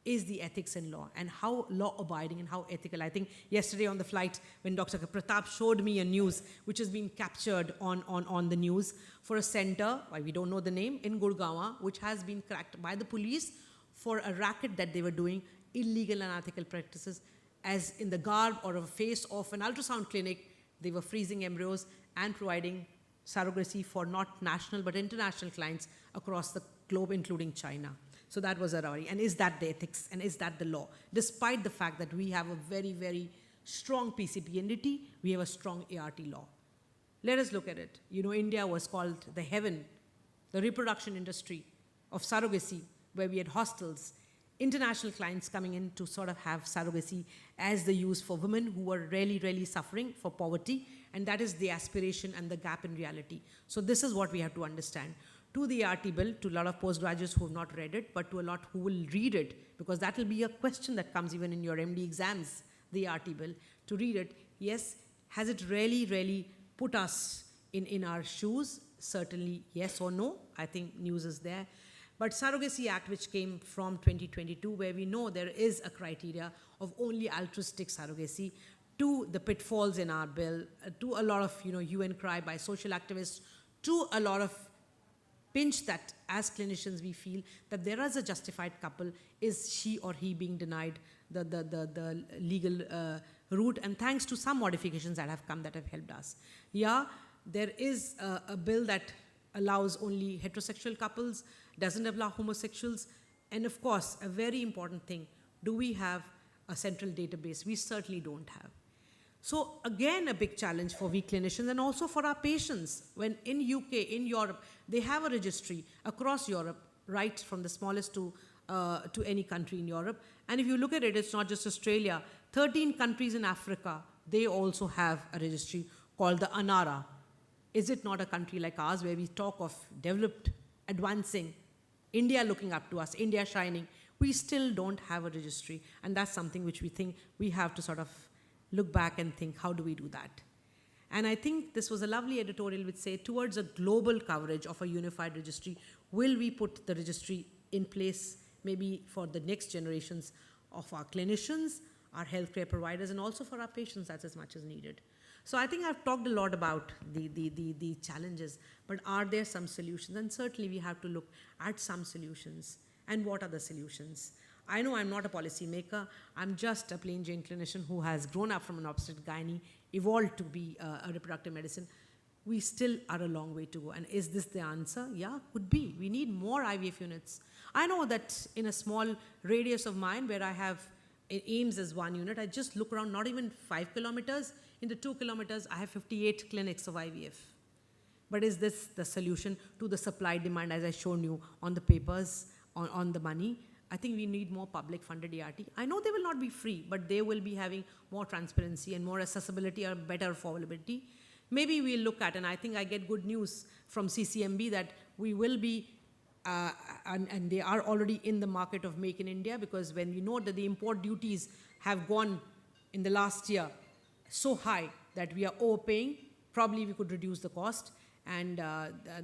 is the ethics in law and how law-abiding and how ethical. I think yesterday on the flight when Dr. Pratap showed me a news which has been captured on the news for a center, we don't know the name, in Gurgaon, which has been cracked by the police for a racket that they were doing illegal and unethical practices, as in the garb or a face of an ultrasound clinic. They were freezing embryos and providing surrogacy for not national but international clients across the globe, including China. So that was a worry. And is that the ethics and is that the law? Despite the fact that we have a very, very strong PCP entity, we have a strong ART law. Let us look at it. You know, India was called the heaven, the reproduction industry of surrogacy, where we had hostels, international clients coming in to sort of have surrogacy as the use for women who were really, really suffering for poverty. And that is the aspiration and the gap in reality. So this is what we have to understand. To the ART bill, to a lot of postgraduates who have not read it, but to a lot who will read it, because that will be a question that comes even in your MD exams, the ART bill, to read it. Yes, has it really, really put us in our shoes? Certainly yes or no. I think news is there. But Surrogacy Act, which came from 2022, where we know there is a criteria of only altruistic surrogacy, to the pitfalls in our bill, to a lot of hue and cry by social activists, to a lot of pinch that as clinicians we feel that there is a justified couple, is she or he being denied the legal route, and thanks to some modifications that have come that have helped us. Yeah, there is a bill that allows only heterosexual couples, doesn't allow homosexuals, and of course, a very important thing, do we have a central database? We certainly don't have. So again, a big challenge for we clinicians and also for our patients. When in UK, in Europe, they have a registry across Europe, right from the smallest to any country in Europe. And if you look at it, it's not just Australia. 13 countries in Africa, they also have a registry called the ANARA. Is it not a country like ours where we talk of developed, advancing, India looking up to us, India shining? We still don't have a registry. And that's something which we think we have to sort of look back and think, how do we do that? And I think this was a lovely editorial which said, towards a global coverage of a unified registry, will we put the registry in place maybe for the next generations of our clinicians, our healthcare providers, and also for our patients, that's as much as needed. So I think I've talked a lot about the challenges, but are there some solutions? And certainly we have to look at some solutions. And what are the solutions? I know I'm not a policy maker. I'm just a plain Jane clinician who has grown up from an obstetric gynae, evolved to be a reproductive medicine. We still are a long way to go. And is this the answer? Yeah, could be. We need more IVF units. I know that in a small radius of mine where I have AIMS as one unit, I just look around, not even 5 kilometers. In the 2 kilometers, I have 58 clinics of IVF. But is this the solution to the supply demand, as I've shown you on the papers, on the money? I think we need more public funded ART. I know they will not be free, but they will be having more transparency and more accessibility or better affordability. Maybe we'll look at, and I think I get good news from CCMB that we will be, and they are already in the market of Make in India, because when we know that the import duties have gone in the last year so high that we are overpaying, probably we could reduce the cost. And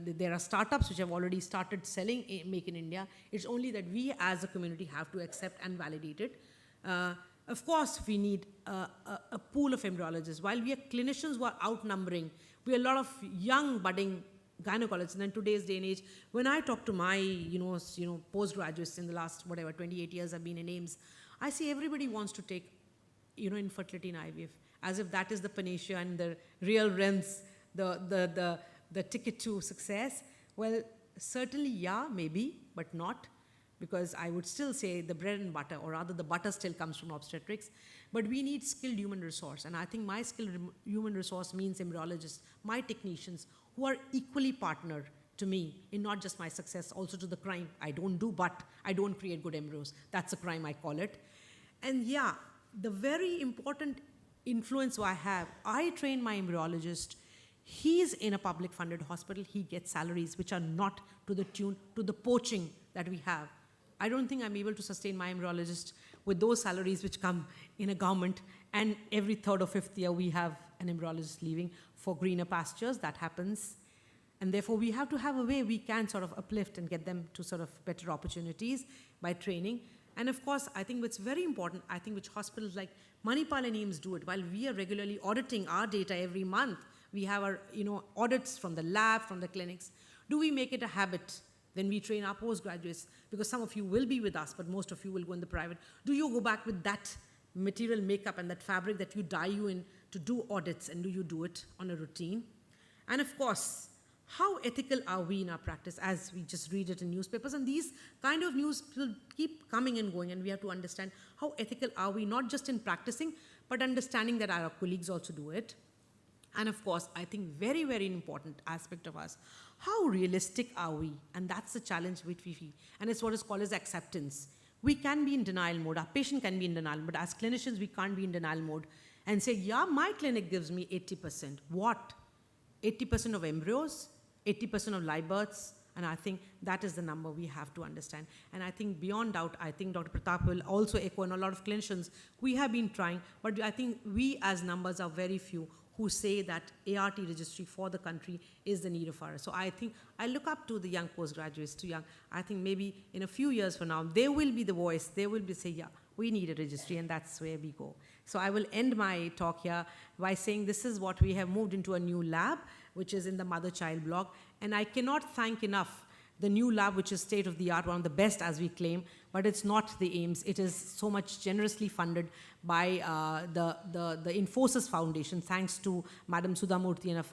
there are startups which have already started selling Make in India. It's only that we as a community have to accept and validate it. Of course, we need a pool of embryologists. While we are clinicians who are outnumbering, we are a lot of young budding gynecologists. And in today's day and age, when I talk to my postgraduates in the last, 28 years I've been in AIMS, I see everybody wants to take infertility in IVF, as if that is the panacea and the real rents, the ticket to success. Well, certainly, yeah, maybe, but not, because I would still say the bread and butter, or rather the butter still comes from obstetrics, but we need skilled human resource. And I think my skilled human resource means embryologists, my technicians, who are equally partnered to me in not just my success, also to the crime. I don't do, but I don't create good embryos. That's a crime, I call it. And yeah, the very important influence I have, I train my embryologist. He's in a public funded hospital. He gets salaries which are not to the tune, to the poaching that we have. I don't think I'm able to sustain my embryologist with those salaries which come in a government, and every third or fifth year we have an embryologist leaving for greener pastures. That happens. And therefore we have to have a way we can sort of uplift and get them to sort of better opportunities by training. And of course, I think what's very important, I think which hospitals like Manipal and AIMS do it, while we are regularly auditing our data every month, we have our audits from the lab, from the clinics. Do we make it a habit when we train our postgraduates? Because some of you will be with us, but most of you will go in the private. Do you go back with that material makeup and that fabric that you dye you in to do audits, and do you do it on a routine? And of course, how ethical are we in our practice, as we just read it in newspapers? And these kind of news will keep coming and going, and we have to understand how ethical are we, not just in practicing, but understanding that our colleagues also do it. And of course, I think very, very important aspect of us, how realistic are we? And that's the challenge which we feel. And it's what is called as acceptance. We can be in denial mode, our patient can be in denial, but as clinicians, we can't be in denial mode and say, yeah, my clinic gives me 80%. What? 80% of embryos, 80% of live births, and I think that is the number we have to understand. And I think beyond doubt, I think Dr. Pratap will also echo, and a lot of clinicians, we have been trying, but I think we as numbers are very few who say that ART registry for the country is the need of ours. So I think I look up to the young postgraduates, too young. I think maybe in a few years from now, they will be the voice, they will be say, yeah, we need a registry, and that's where we go. So I will end my talk here by saying this is what we have moved into a new lab, which is in the mother-child block. And I cannot thank enough the new lab, which is state of the art, one of the best as we claim, but it's not the AIMS. It is so much generously funded by the Infosys Foundation, thanks to Madam Sudhamurthy and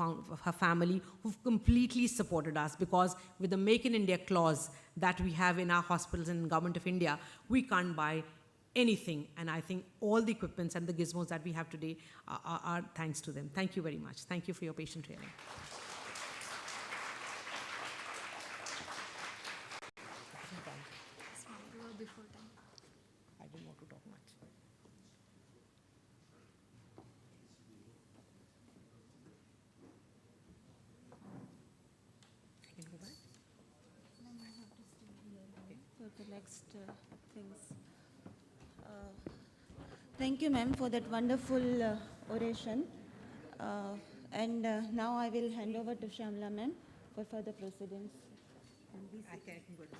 her family, who've completely supported us, because with the Make in India clause that we have in our hospitals and Government of India, we can't buy anything. And I think all the equipments and the gizmos that we have today are thanks to them. Thank you very much. Thank you for your patient hearing. I didn't want to talk much. I can go back? For the next things. Thank you, ma'am, for that wonderful oration. And now I will hand over to Shamla, ma'am, for further proceedings. I can go to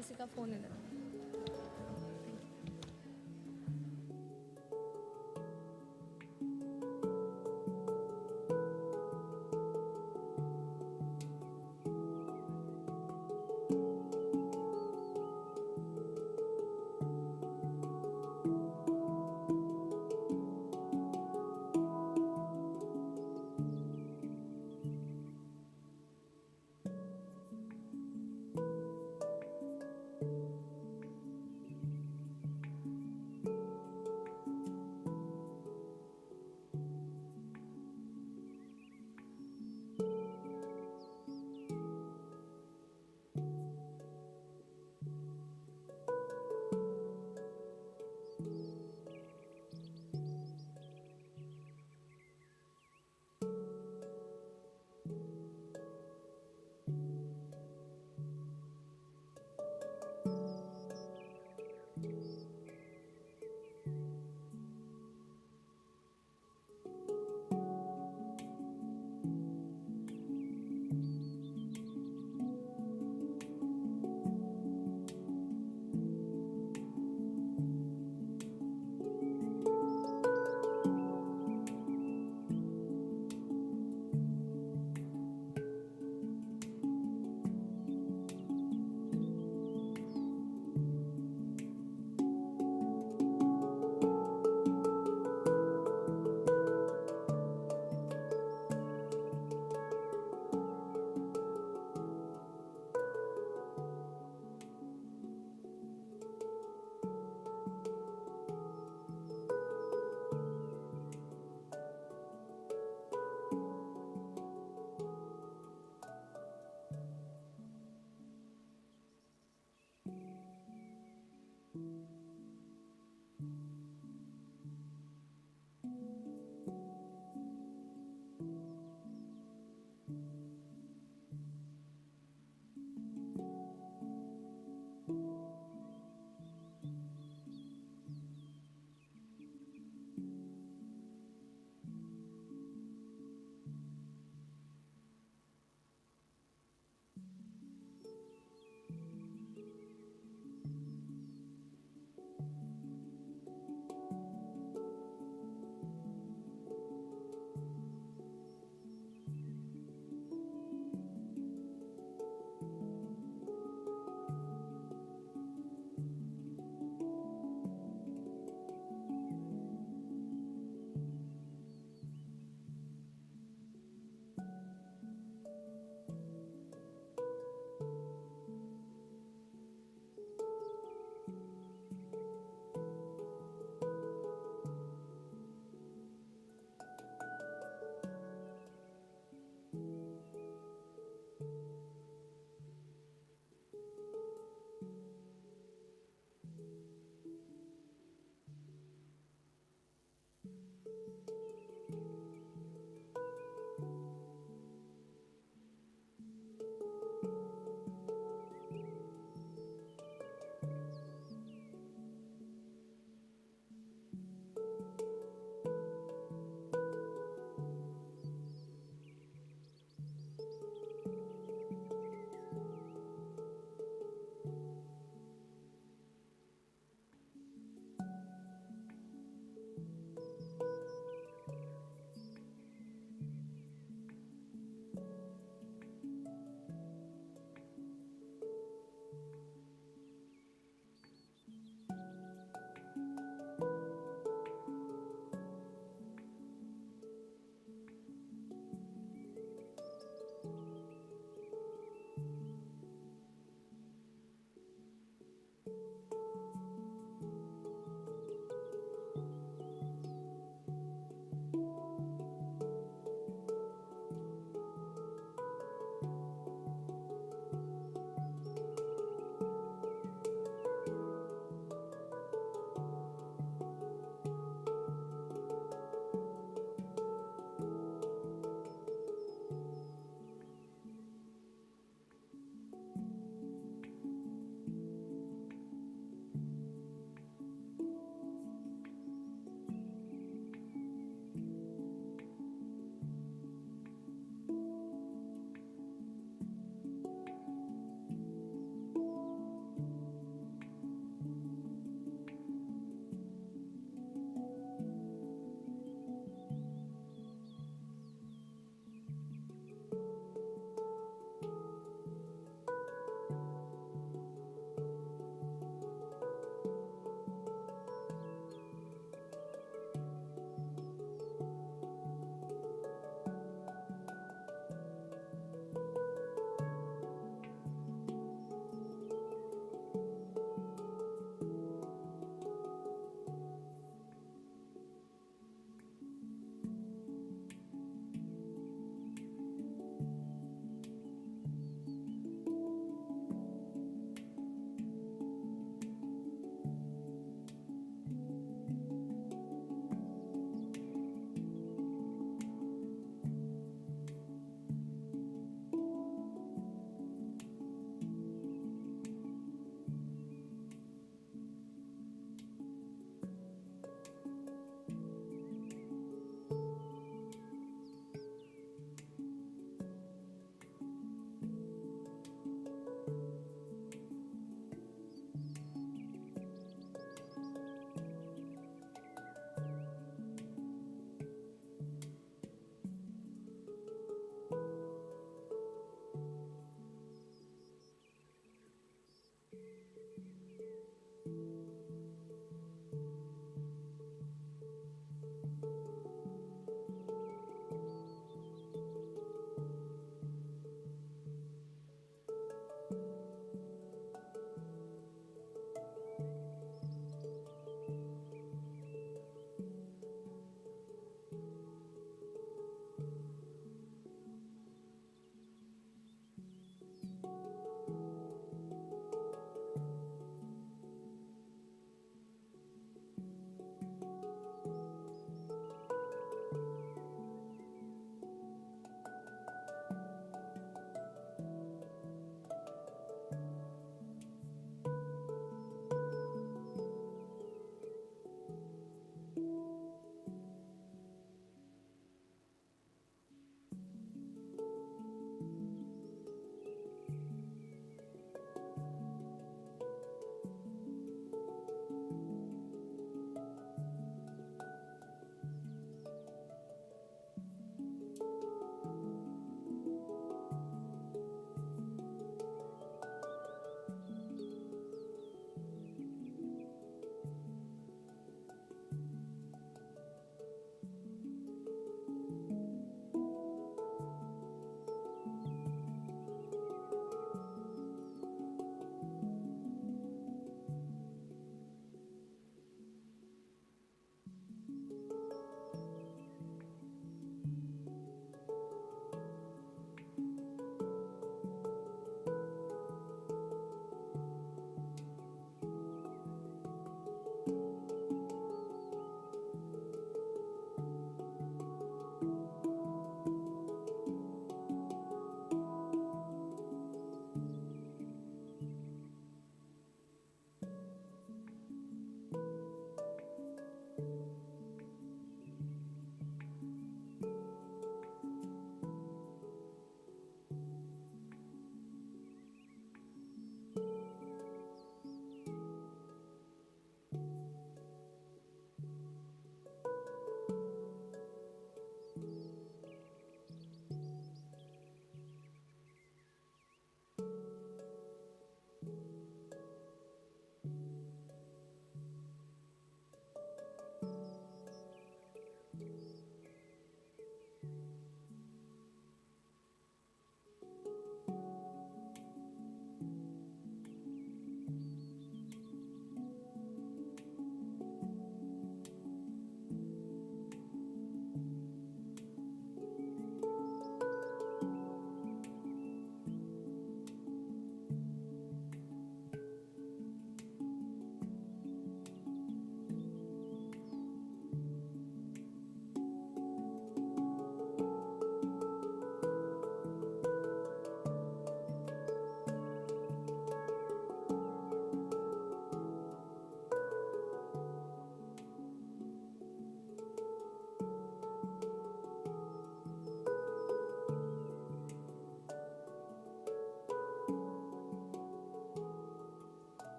किसी का phone है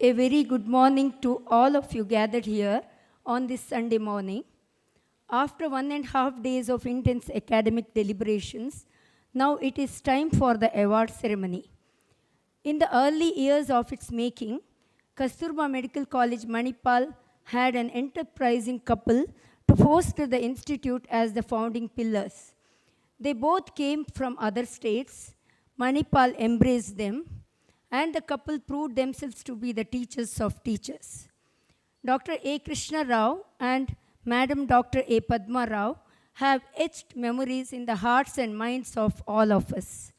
A very good morning to all of you gathered here on this Sunday morning. After 1.5 days of intense academic deliberations, now it is time for the award ceremony. In the early years of its making, Kasturba Medical College, Manipal had an enterprising couple to foster the institute as the founding pillars. They both came from other states. Manipal embraced them, and the couple proved themselves to be the teachers of teachers. Dr. A. Krishna Rao and Madam Dr. A. Padma Rao have etched memories in the hearts and minds of all of us.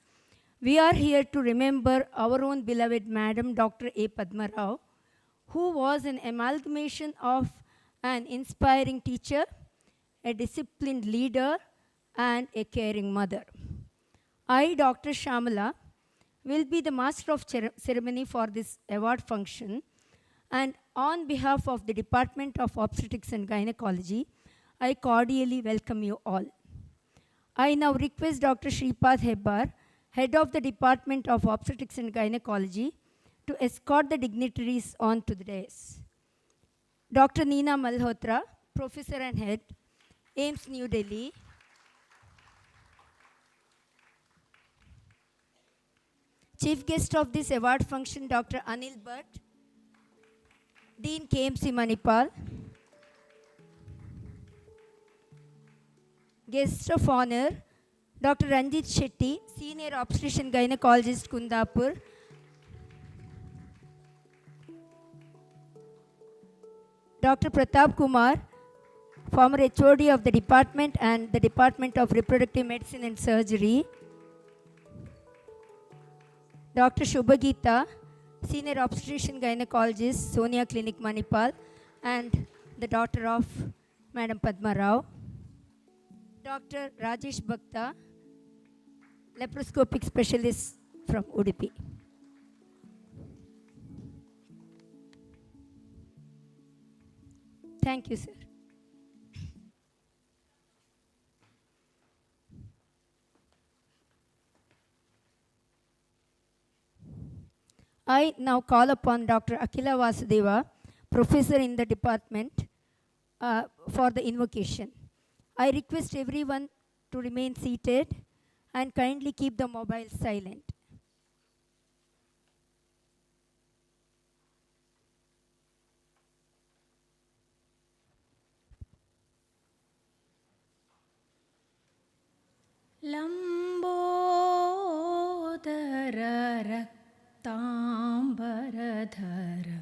We are here to remember our own beloved Madam Dr. A. Padma Rao, who was an amalgamation of an inspiring teacher, a disciplined leader, and a caring mother. I, Dr. Shamala, will be the master of ceremony for this award function, and on behalf of the Department of Obstetrics and Gynecology, I cordially welcome you all. I now request Dr. Shripad Hebbar, Head of the Department of Obstetrics and Gynecology, to escort the dignitaries on to the dais. Dr. Neena Malhotra, Professor and Head, AIIMS New Delhi. Chief guest of this award function, Dr. Anil Bhatt, Dean KMC Manipal. Guest of honor, Dr. Ranjit Shetty, Senior Obstetrician Gynecologist, Kundapur. Dr. Pratap Kumar, former HOD of the department and the Department of Reproductive Medicine and Surgery. Dr. Shubhagita, Senior Obstetrician Gynecologist, Sonia Clinic, Manipal, and the daughter of Madam Padma Rao. Dr. Rajesh Bhakta, laparoscopic specialist from Udupi. Thank you, sir. I now call upon Dr. Akila Vasudeva, professor in the department, for the invocation. I request everyone to remain seated and kindly keep the mobile silent. Lambodara Raktambaradhara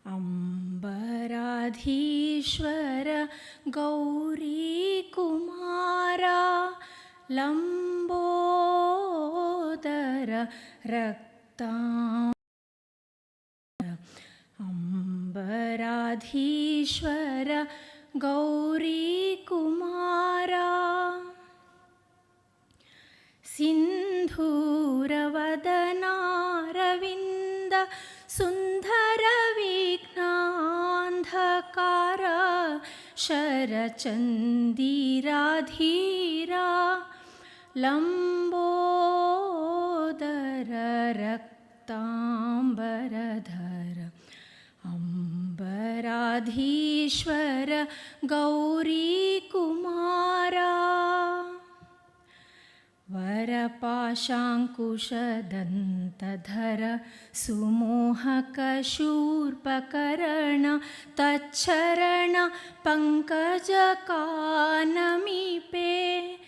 Ambaradhishwara Gauri Kumara Lambodara Raktam Ambaradhishwara Gauri Kumara Sindhuravadanaaravinda Sundara Vignandhakara Sharachandiradhira Lambodara Raktambaradhara Ambaradhishwara Gauri Kumara Varapashankushadantadhara Sumohakashurpakarana Tacharana Pankajakanamipe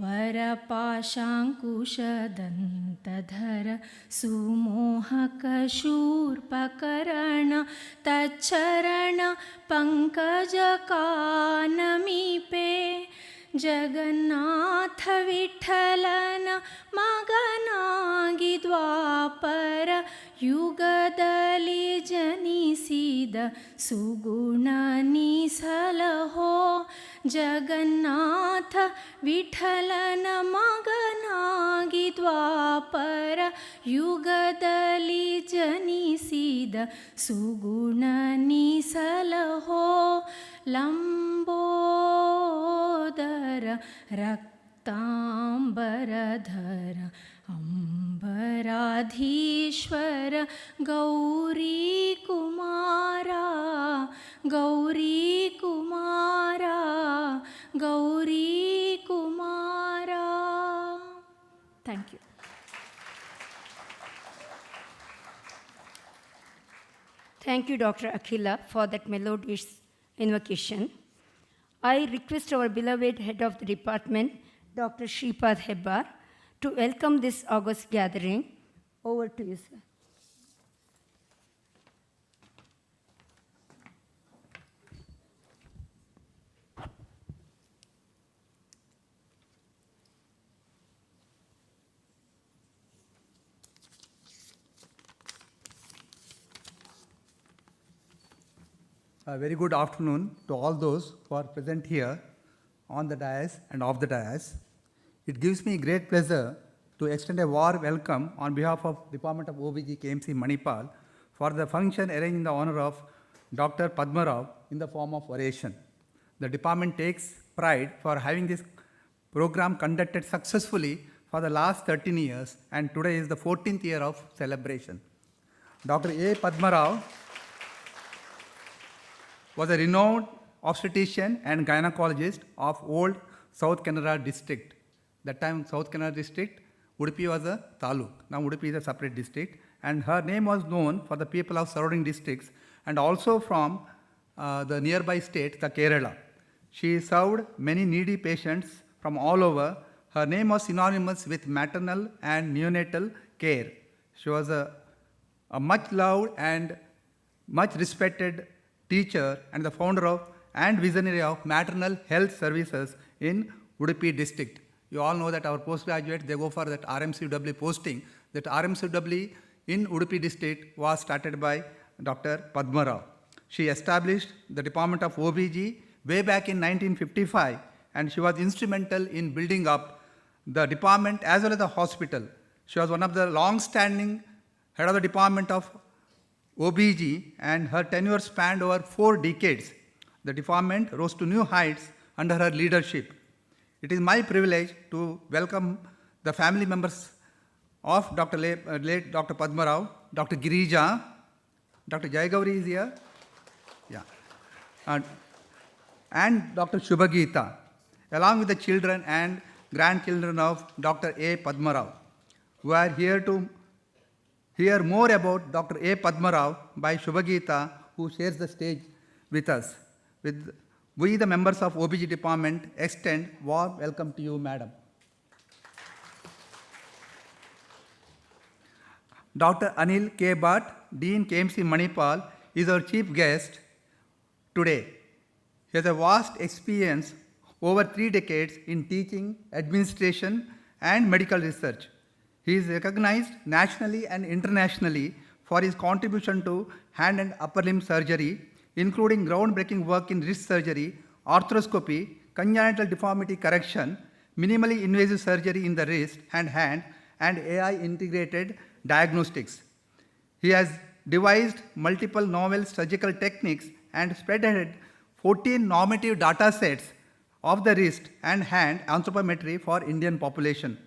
Varapashankushadantadhara Sumohakashurpakarana Tacharana Pankajakanamipe Jagannatha Vithalana Maganagi Dwapara Yugadali Janisida Suguna Nisalaho Jagannatha Vithalana Maganagi Dwapara Yugadali Janisida Suguna Nisalaho Lambodara Raktambaradhara पीताम्बरधर अम्बराधीश्वर गौरीकुमारा गौरीकुमारा गौरीकुमारा. Thank you. Thank you, Dr. Akhila, for that melodious invocation. I request our beloved head of the department, Dr. Shripad Hebbar, to welcome this august gathering. Over to you, sir. A very good afternoon to all those who are present here on the dais and off the dais. It gives me great pleasure to extend a warm welcome on behalf of Department of OBG KMC Manipal for the function arranged in the honor of Dr. Padma Rao in the form of oration. The department takes pride for having this program conducted successfully for the last 13 years, and today is the 14th year of celebration. Dr. A. Padma Rao was a renowned obstetrician and gynecologist of old South Kannada district. That time South Kannada district, Udupi was a taluk. Now Udupi is a separate district, and her name was known for the people of surrounding districts and also from the nearby state, the Kerala. She served many needy patients from all over. Her name was synonymous with maternal and neonatal care. She was a much loved and much respected teacher and the founder of and visionary of maternal health services in Udupi district. You all know that our postgraduates, they go for that RMCW posting. That RMCW in Udupi district was started by Dr. Padma Rao. She established the Department of OBG way back in 1955, and she was instrumental in building up the department as well as the hospital. She was one of the long-standing head of the Department of OBG, and her tenure spanned over 4 decades. The department rose to new heights under her leadership. It is my privilege to welcome the family members of late Dr. Padma Rao, Dr. Girija, Dr. Jayagauri is here, yeah, and Dr. Shubhagita, along with the children and grandchildren of Dr. A. Padma Rao, who are here to hear more about Dr. A. Padma Rao by Shubhagita, who shares the stage with us. We, the members of OBG department, extend warm welcome to you, madam. Dr. Anil K. Bhatt, Dean KMC Manipal, is our chief guest today. He has a vast experience over 3 decades in teaching, administration, and medical research. He is recognized nationally and internationally for his contribution to hand and upper limb surgery, including groundbreaking work in wrist surgery, arthroscopy, congenital deformity correction, minimally invasive surgery in the wrist and hand, and AI-integrated diagnostics. He has devised multiple novel surgical techniques and spearheaded 14 normative data sets of the wrist and hand anthropometry for Indian population.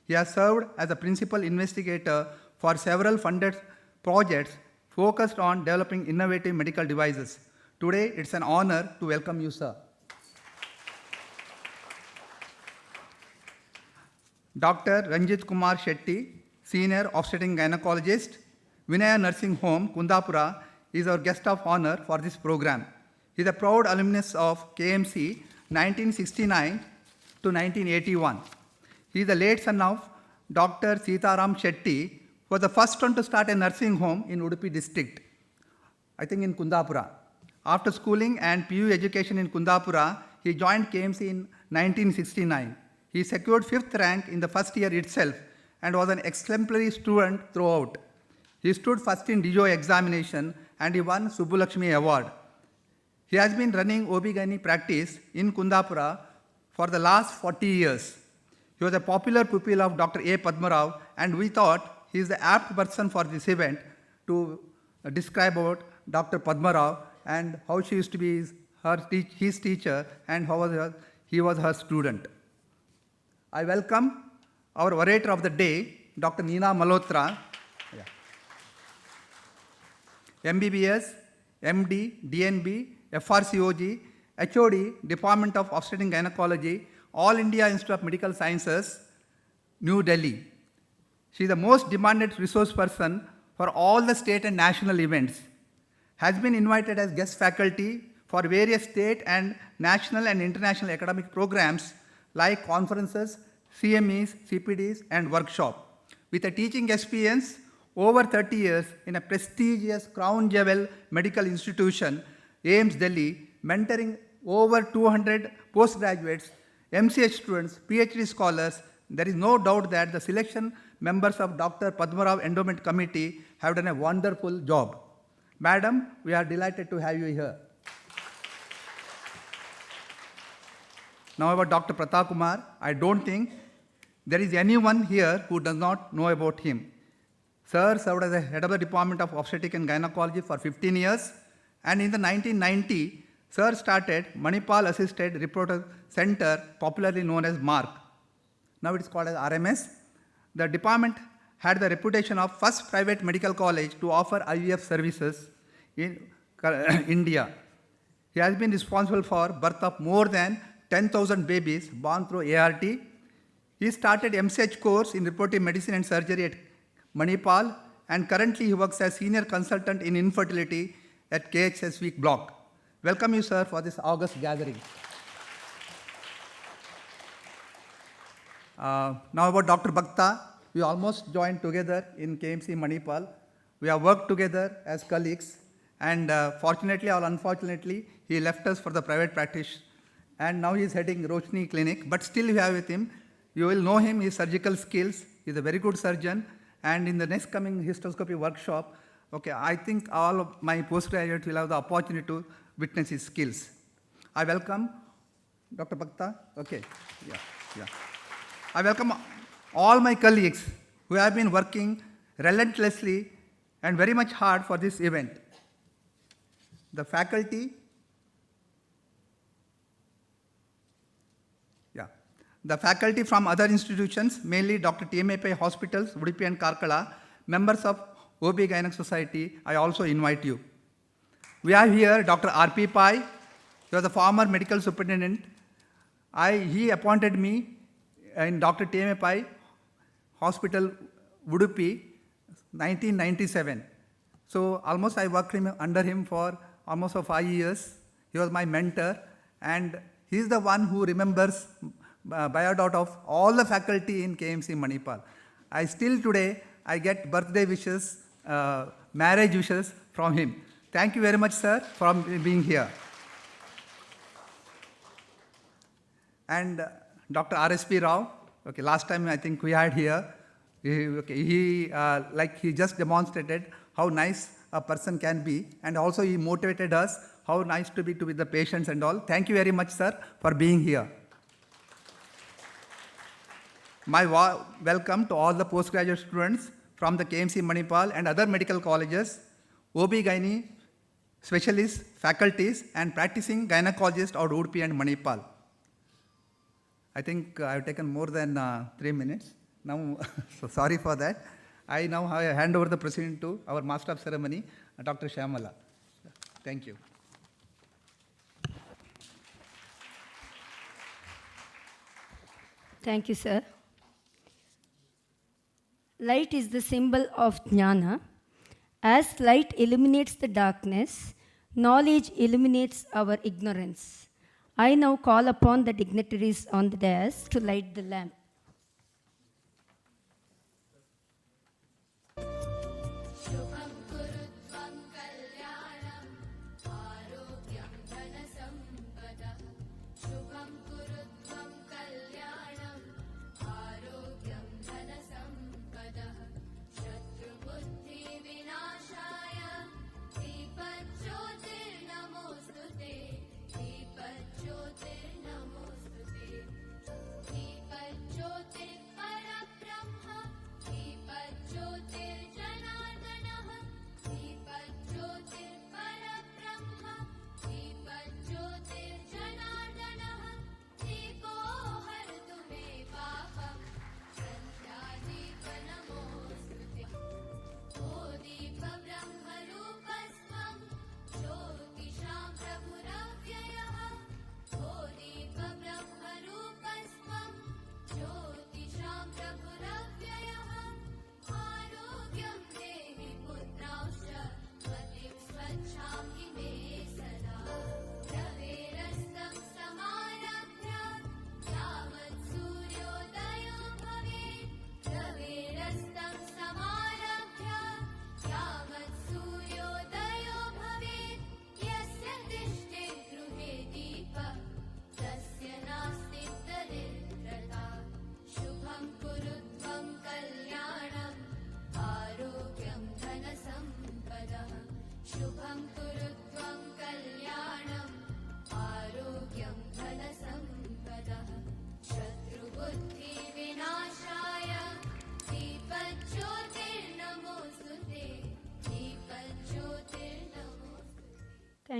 He has served as a principal investigator for several funded projects focused on developing innovative medical devices. Today, it's an honor to welcome you, sir. Dr. Ranjit Kumar Shetty, Senior Obstetric Gynecologist, Vinaya Nursing Home, Kundapura, is our guest of honor for this program. He is a proud alumnus of KMC 1969 to 1981. He is the late son of Dr. Sitaram Shetty, who was the first one to start a nursing home in Udupi district, I think in Kundapura. After schooling and PU education in Kundapura, he joined KMC in 1969. He secured 5th rank in the first year itself and was an exemplary student throughout. He stood first in DJO examination and he won Subbulakshmi Award. He has been running OB-GYN practice in Kundapura for the last 40 years. He was a popular pupil of Dr. A. Padma Rao, and we thought he is the apt person for this event to describe about Dr. Padma Rao and how she used to be his teacher and how he was her student. I welcome our orator of the day, Dr. Neena Malhotra, MBBS, MD, DNB, FRCOG, HOD, Department of Obstetrics and Gynecology, All India Institute of Medical Sciences, New Delhi. She is the most demanded resource person for all the state and national events. Has been invited as guest faculty for various state and national and international academic programs like conferences, CMEs, CPDs, and workshops. With a teaching experience over 30 years in a prestigious crown jewel medical institution, AIIMS Delhi, mentoring over 200 postgraduates, MCH students, PhD scholars, there is no doubt that the selection members of Dr. Padma Rao Endowment Committee have done a wonderful job. Madam, we are delighted to have you here. Now about Dr. Pratap Kumar, I don't think there is anyone here who does not know about him. Sir served as the head of the Department of Obstetrics and Gynecology for 15 years, and in the 1990, Sir started Manipal Assisted Reproductive Center, popularly known as MARC. Now it is called as RMS. The department had the reputation of first private medical college to offer IVF services in India. He has been responsible for birth of more than 10,000 babies born through ART. He started MCH course in reproductive medicine and surgery at Manipal, and currently he works as senior consultant in infertility at KHS Week block. Welcome you, sir, for this August gathering. Now about Dr. Bhakta, we almost joined together in KMC Manipal. We have worked together as colleagues, and fortunately or unfortunately, he left us for the private practice, and now he is heading Roshni Clinic, but still we have with him. You will know him, his surgical skills. He is a very good surgeon, and in the next coming hysteroscopy workshop, okay, I think all of my postgraduates will have the opportunity to witness his skills. I welcome Dr. Bhakta. Okay, yeah. I welcome all my colleagues who have been working relentlessly and very much hard for this event. The faculty, the faculty from other institutions, mainly Dr. TMAPI hospitals, Udupi and Karkala, members of OB-GYN Society, I also invite you. We have here Dr. R.P. Pai. He was the former medical superintendent. He appointed me in Dr. TMAPI Hospital, Udupi, 1997. So almost I worked under him for almost 5 years. He was my mentor, and he is the one who remembers biodata of all the faculty in KMC Manipal. Still today, I get birthday wishes, marriage wishes from him. Thank you very much, sir, for being here. And Dr. R.S.P. Rao, okay, last time I think we had here, he just demonstrated how nice a person can be, and also he motivated us how nice to be with the patients and all. Thank you very much, sir, for being here. My welcome to all the postgraduate students from the KMC Manipal and other medical colleges, OB-GYN specialists, faculties, and practicing gynecologists of Udupi and Manipal. I think I've taken more than 3 minutes. Now, so sorry for that. I now hand over the proceeding to our Master of Ceremony, Dr. Shyamala. Thank you. Thank you, sir. Light is the symbol of jnana. As light illuminates the darkness, knowledge illuminates our ignorance. I now call upon the dignitaries on the dais to light the lamp. Dipajyotirnamostute.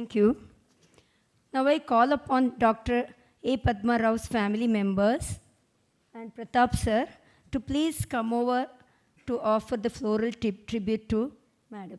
Thank you. Now I call upon Dr. A. Padma Rao's family members and Pratap sir to please come over to offer the floral tribute to Madam.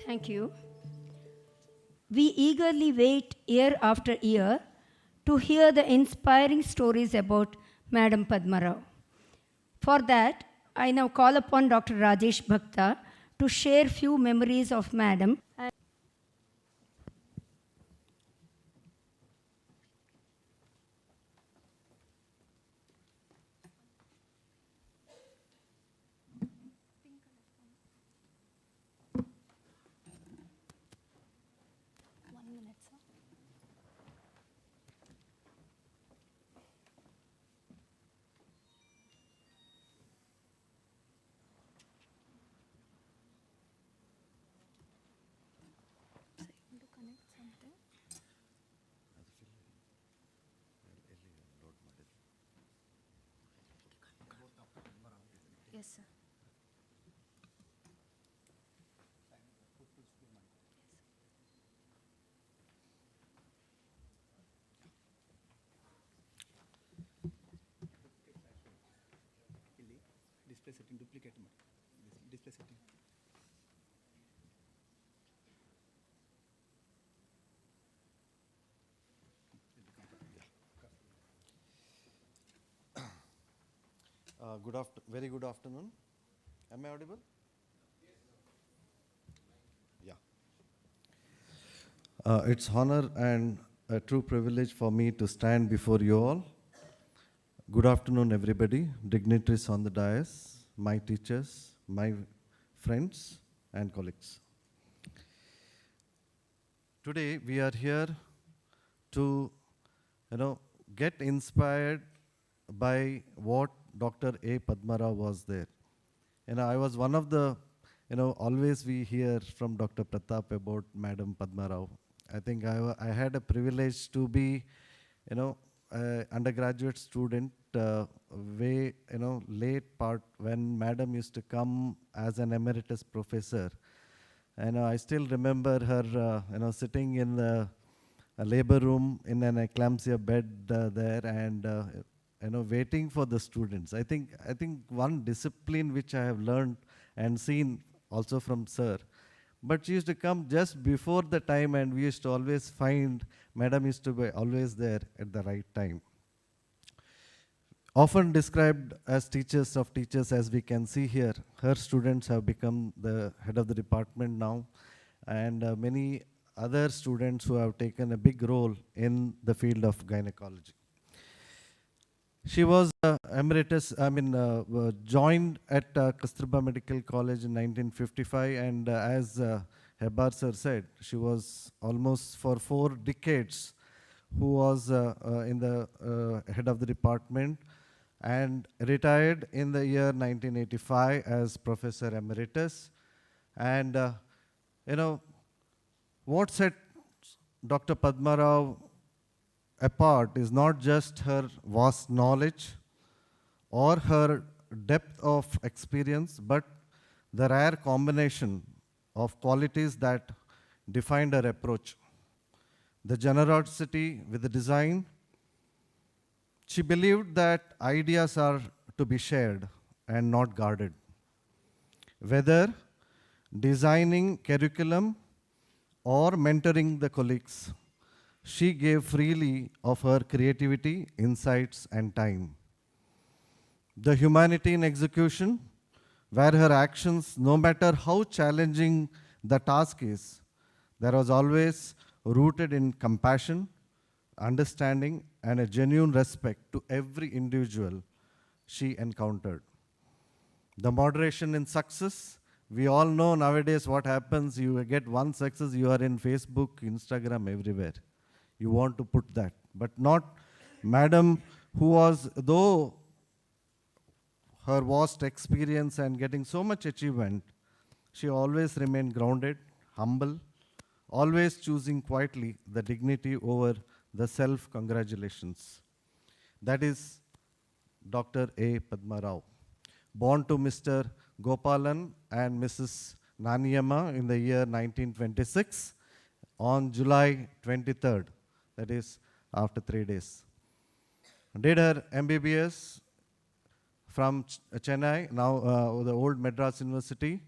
Thank you. We eagerly wait year after year to hear the inspiring stories about Madam Padma Rao. For that, I now call upon Dr. Rajesh Bhakta to share few memories of Madam. Yes, sir. Display setting, duplicate display setting. Very good afternoon. Am I audible? Yeah. It's honor and a true privilege for me to stand before you all. Good afternoon, everybody, dignitaries on the dais, my teachers, my friends and colleagues. Today we are here to, get inspired by what Dr. A. Padma Rao was there. I was one of the, always we hear from Dr. Pratap about Madam Padma Rao. I think I had a privilege to be, undergraduate student late part when Madam used to come as an emeritus professor. And I still remember her, sitting in the labor room in an eclampsia bed there and waiting for the students. I think one discipline which I have learned and seen also from sir, but she used to come just before the time and we used to always find Madam used to be always there at the right time. Often described as teachers of teachers, as we can see here, her students have become the head of the department now, and many other students who have taken a big role in the field of gynecology. She was emeritus, joined at Kasturba Medical College in 1955, and as Hebar sir said, she was almost for 4 decades who was in the head of the department, and retired in the year 1985 as Professor Emeritus. And you know, what set Dr. Padma Rao apart is not just her vast knowledge or her depth of experience, but the rare combination of qualities that defined her approach. The generosity with the design. She believed that ideas are to be shared and not guarded. Whether designing curriculum or mentoring the colleagues, she gave freely of her creativity, insights, and time. The humanity in execution, where her actions, no matter how challenging the task is, there was always rooted in compassion, understanding, and a genuine respect to every individual she encountered. The moderation in success, we all know nowadays what happens. You get one success, you are in Facebook, Instagram, everywhere. You want to put that. But not Madam, who was, though her vast experience and getting so much achievement, she always remained grounded, humble, always choosing quietly the dignity over the self-congratulations. That is Dr. A. Padma Rao, born to Mr. Gopalan and Mrs. Naniyamma in the year 1926 on July 23rd, that is after 3 days. Did her MBBS from Chennai, now the old Madras University,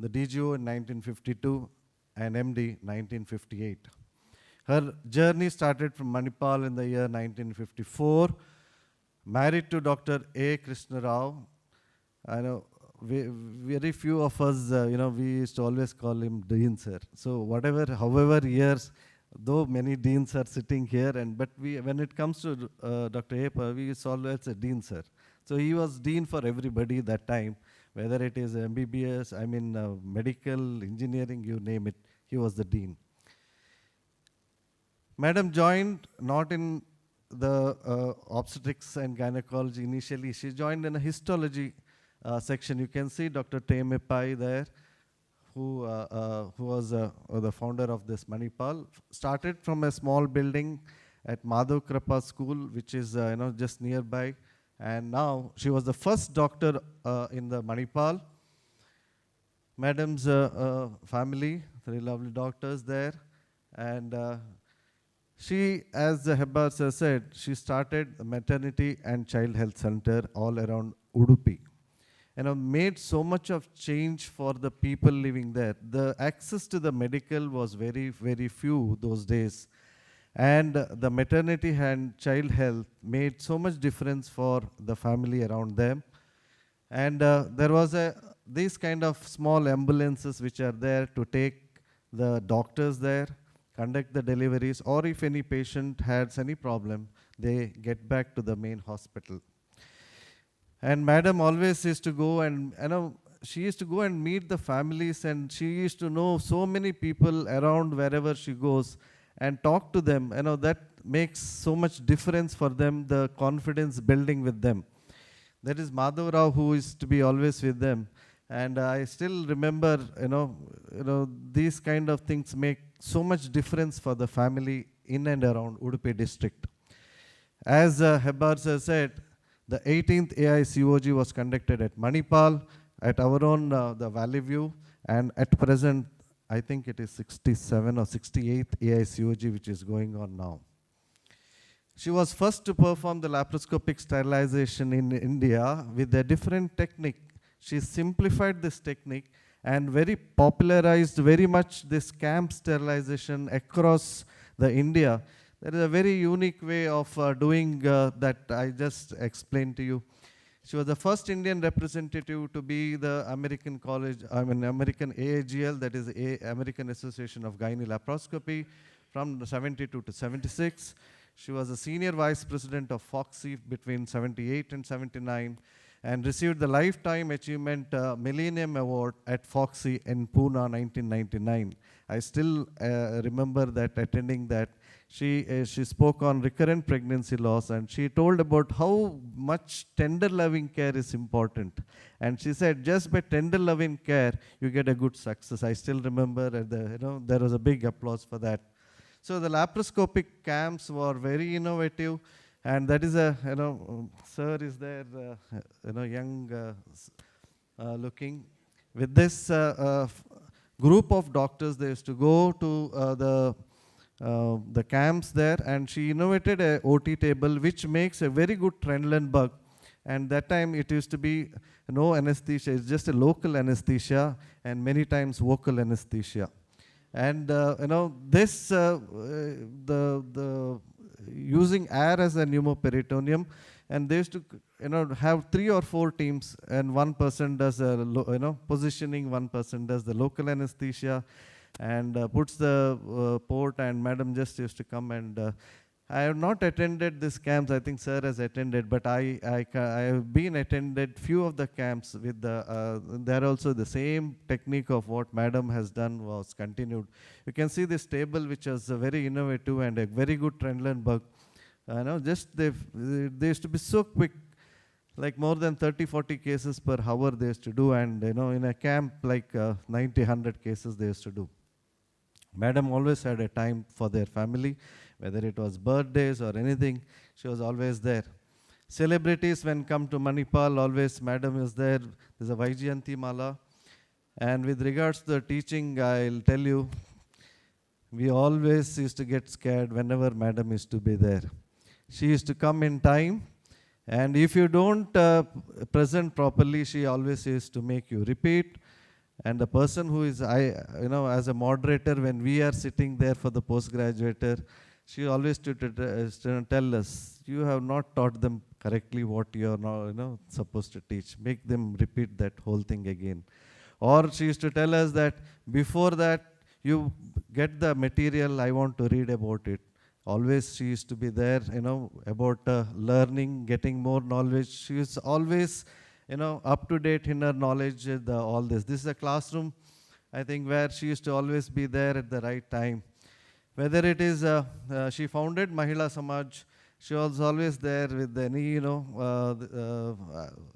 the DGO in 1952 and MD 1958. Her journey started from Manipal in the year 1954. Married to Dr. A. Krishna Rao. I know very few of us, we used to always call him Dean sir. So however years, though many deans are sitting here, but when it comes to Dr. A, we used to always say Dean sir. So he was dean for everybody that time, whether it is MBBS, medical, engineering, you name it, he was the dean. Madam joined not in the obstetrics and gynecology initially. She joined in a histology section. You can see Dr. Temepai there, who was the founder of this Manipal. Started from a small building at Madhav Krapa School, which is just nearby. And now she was the first doctor in the Manipal. Madam's family, 3 lovely doctors there. And she, as the Hebar sir said, she started a maternity and child health center all around Udupi. Made so much of change for the people living there. The access to the medical was very, very few those days. And the maternity and child health made so much difference for the family around them. And there was these kind of small ambulances which are there to take the doctors there, conduct the deliveries, or if any patient has any problem, they get back to the main hospital. And Madam always used to go and, she used to go and meet the families, and she used to know so many people around wherever she goes and talk to them. That makes so much difference for them, the confidence building with them. That is Madhav Rao, who is to be always with them. And I still remember, these kind of things make so much difference for the family in and around Udupi district. As Hebar sir said, the 18th AICOG was conducted at Manipal, at our own the Valley View, and at present, I think it is 67 or 68th AICOG which is going on now. She was first to perform the laparoscopic sterilization in India with a different technique. She simplified this technique and very popularized very much this camp sterilization across the India. There is a very unique way of doing that I just explained to you. She was the first Indian representative to be the American American AAGL, that is American Association of Gynae Laparoscopy, from 72 to 76. She was a senior vice president of Foxy between 78 and 79 and received the Lifetime Achievement Millennium Award at Foxy in Pune 1999. I still remember that attending that. She spoke on recurrent pregnancy loss, and she told about how much tender loving care is important. And she said, just by tender loving care, you get a good success. I still remember there was a big applause for that. So the laparoscopic cams were very innovative, and that is sir is there, young looking. With this group of doctors, they used to go to the camps there, and she innovated a OT table which makes a very good Trendelenburg bug. And that time it used to be no anesthesia, it's just a local anesthesia and many times vocal anesthesia. And this using air as a pneumoperitoneum, and they used to have 3 or 4 teams, and one person does positioning, one person does the local anesthesia, and puts the port, and madam just used to come. And I have not attended these camps. I think sir has attended, but I have been attended few of the camps with the, there also the same technique of what madam has done was continued. You can see this table which was very innovative and a very good Trendelenburg. Just they used to be so quick, like more than 30-40 cases per hour they used to do, and in a camp like 90-100 cases they used to do. Madam always had a time for their family, whether it was birthdays or anything, she was always there. Celebrities, when come to Manipal, always madam is there. There's a Vaijayanti Mala. And with regards to the teaching, I'll tell you, we always used to get scared whenever madam used to be there. She used to come in time, and if you don't present properly, she always used to make you repeat. And the person who is, as a moderator, when we are sitting there for the postgraduator, she always used to tell us, you have not taught them correctly what you are now, supposed to teach. Make them repeat that whole thing again. Or she used to tell us that before that, you get the material, I want to read about it. Always she used to be there, about learning, getting more knowledge. She is always, up to date in her knowledge, all this. This is a classroom, I think, where she used to always be there at the right time. Whether it is, she founded Mahila Samaj, she was always there with any,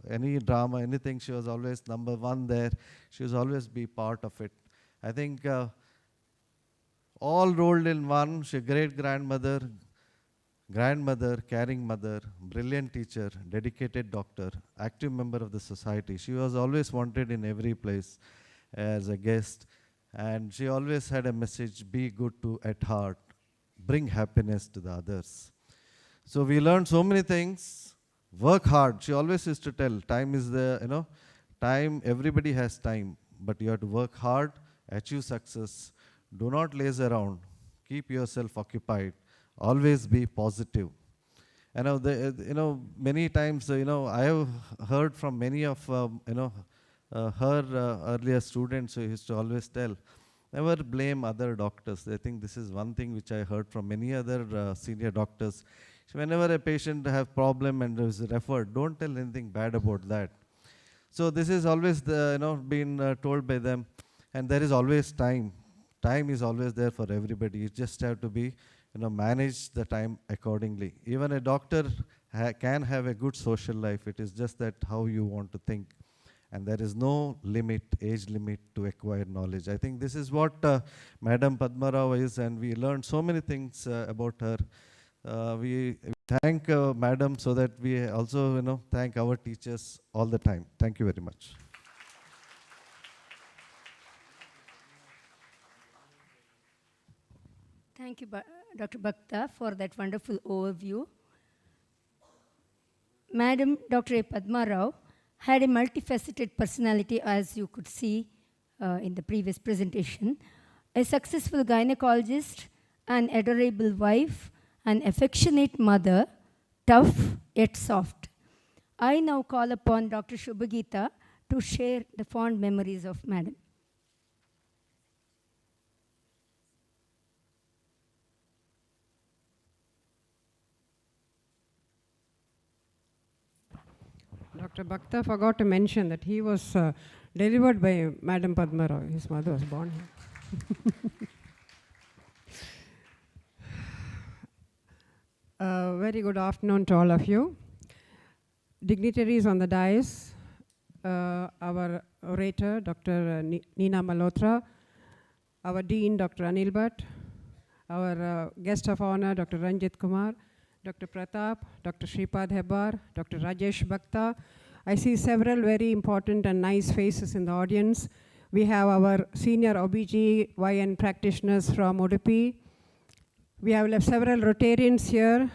any drama, anything, she was always number one there. She was always be part of it. I think all rolled in one, she great-grandmother, grandmother, caring mother, brilliant teacher, dedicated doctor, active member of the society. She was always wanted in every place as a guest, and she always had a message, be good to at heart, bring happiness to the others. So we learned so many things, work hard. She always used to tell, time is the, time, everybody has time, but you have to work hard, achieve success, do not laze around, keep yourself occupied, always be positive. Many times, I have heard from many of, her earlier students who used to always tell, never blame other doctors. I think this is one thing which I heard from many other senior doctors. So whenever a patient have problem and is referred, don't tell anything bad about that. So this is always been told by them, and there is always time. Time is always there for everybody. You just have to be, manage the time accordingly. Even a doctor can have a good social life. It is just that how you want to think. And there is no limit, age limit to acquire knowledge. I think this is what Madam Padma Rao is, and we learned so many things about her. We thank Madam so that we also, thank our teachers all the time. Thank you very much. Thank you, Dr. Bhakta, for that wonderful overview. Madam Dr. A. Padma Rao had a multifaceted personality, as you could see in the previous presentation. A successful gynecologist, an adorable wife, an affectionate mother, tough yet soft. I now call upon Dr. Shubhagita to share the fond memories of Madam. Dr. Bhakta forgot to mention that he was delivered by Madam Padma Rao. His mother was born here. Very good afternoon to all of you. Dignitaries on the dais, our orator, Dr. Neena Malhotra, our Dean, Dr. Anil Bhatt, our guest of honor, Dr. Ranjit Kumar, Dr. Pratap, Dr. Shripad Hebbar, Dr. Rajesh Bhakta. I see several very important and nice faces in the audience. We have our senior OBGYN practitioners from Udupi. We have left several Rotarians here,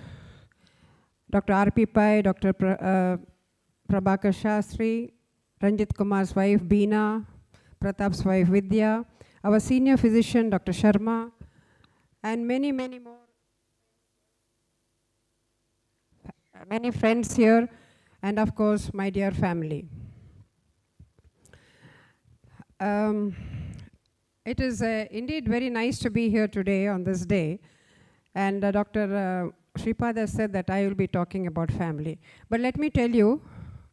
Dr. R.P. Pai, Dr. Prabhakar Shastri, Ranjit Kumar's wife, Beena, Pratap's wife, Vidya, our senior physician, Dr. Sharma, and many, many more. Many friends here, and of course, my dear family. It is indeed very nice to be here today on this day. And Dr. Shripad has said that I will be talking about family. But let me tell you,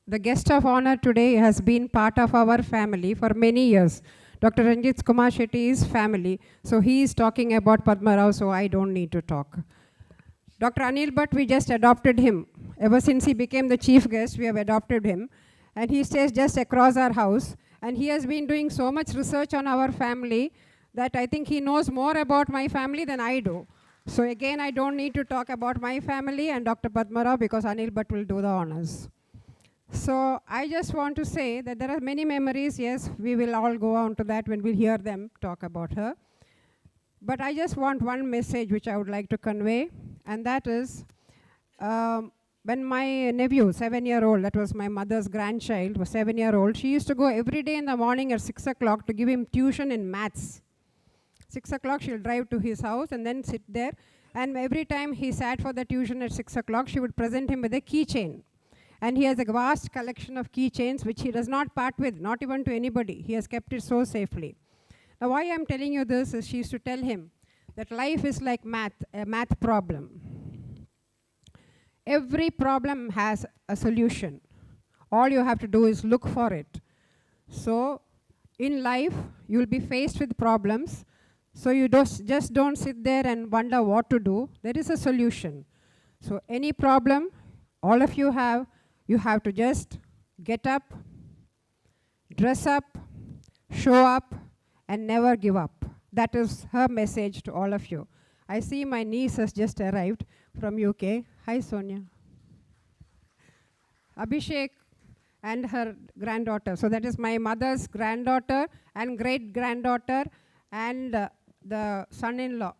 the guest of honor today has been part of our family for many years. Dr. Ranjit Kumar Shetty is family, so he is talking about Padma Rao, so I don't need to talk. Dr. Anil Bhatt, we just adopted him. Ever since he became the chief guest, we have adopted him. And he stays just across our house. And he has been doing so much research on our family that I think he knows more about my family than I do. So again, I don't need to talk about my family and Dr. Padma Rao because Anil Bhatt will do the honors. So I just want to say that there are many memories. Yes, we will all go on to that when we hear them talk about her. But I just want one message which I would like to convey, and that is when my nephew, 7-year-old, that was my mother's grandchild, was 7-year-old, she used to go every day in the morning at 6 o'clock to give him tuition in maths. 6 o'clock, she'll drive to his house and then sit there. And every time he sat for the tuition at 6 o'clock, she would present him with a keychain. And he has a vast collection of keychains which he does not part with, not even to anybody. He has kept it so safely. Now, why I'm telling you this is she used to tell him that life is like math, a math problem. Every problem has a solution. All you have to do is look for it. So, in life, you'll be faced with problems. So you just don't sit there and wonder what to do. There is a solution. So any problem all of you have to just get up, dress up, show up, and never give up. That is her message to all of you. I see my niece has just arrived from UK. Hi, Sonia. Abhishek and her granddaughter. So that is my mother's granddaughter and great-granddaughter and the son-in-law.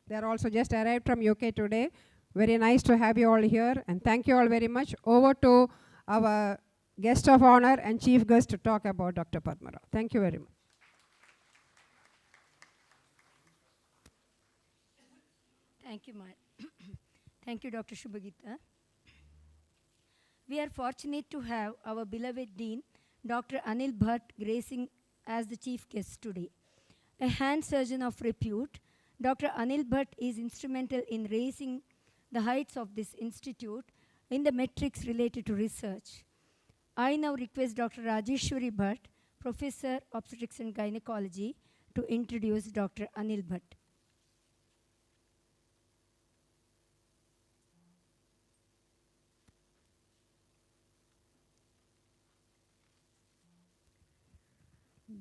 They are also just arrived from UK today. Very nice to have you all here, and thank you all very much. Over to our guest of honor and chief guest to talk about Dr. Padma Rao. Thank you very much. Thank you, Thank you, Dr. Shubhagita. We are fortunate to have our beloved Dean, Dr. Anil Bhatt, gracing as the chief guest today. A hand surgeon of repute, Dr. Anil Bhatt is instrumental in raising the heights of this institute in the metrics related to research. I now request Dr. Rajeshwari Bhatt, Professor Obstetrics and Gynecology, to introduce Dr. Anil Bhatt.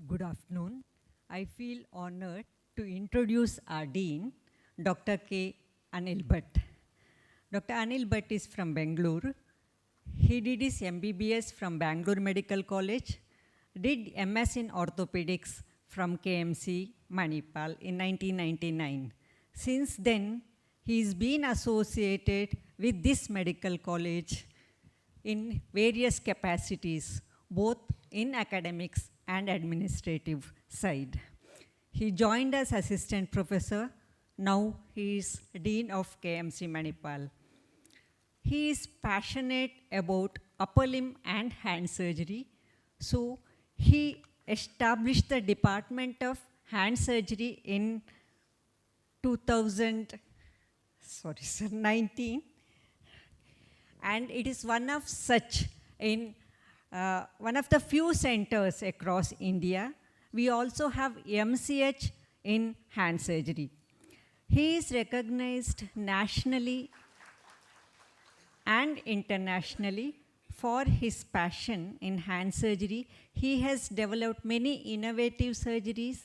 Good afternoon. I feel honored to introduce our Dean, Dr. K. Anil Bhatt. Dr. Anil Bhatt is from Bangalore. He did his MBBS from Bangalore Medical College, did MS in Orthopedics from KMC, Manipal in 1999. Since then, he's been associated with this medical college in various capacities, both in academics and administrative side. He joined as assistant professor. Now he is Dean of KMC Manipal. He is passionate about upper limb and hand surgery. So he established the Department of Hand Surgery in 2019. And it is one of such in one of the few centers across India. We also have MCH in hand surgery. He is recognized nationally and internationally for his passion in hand surgery. He has developed many innovative surgeries.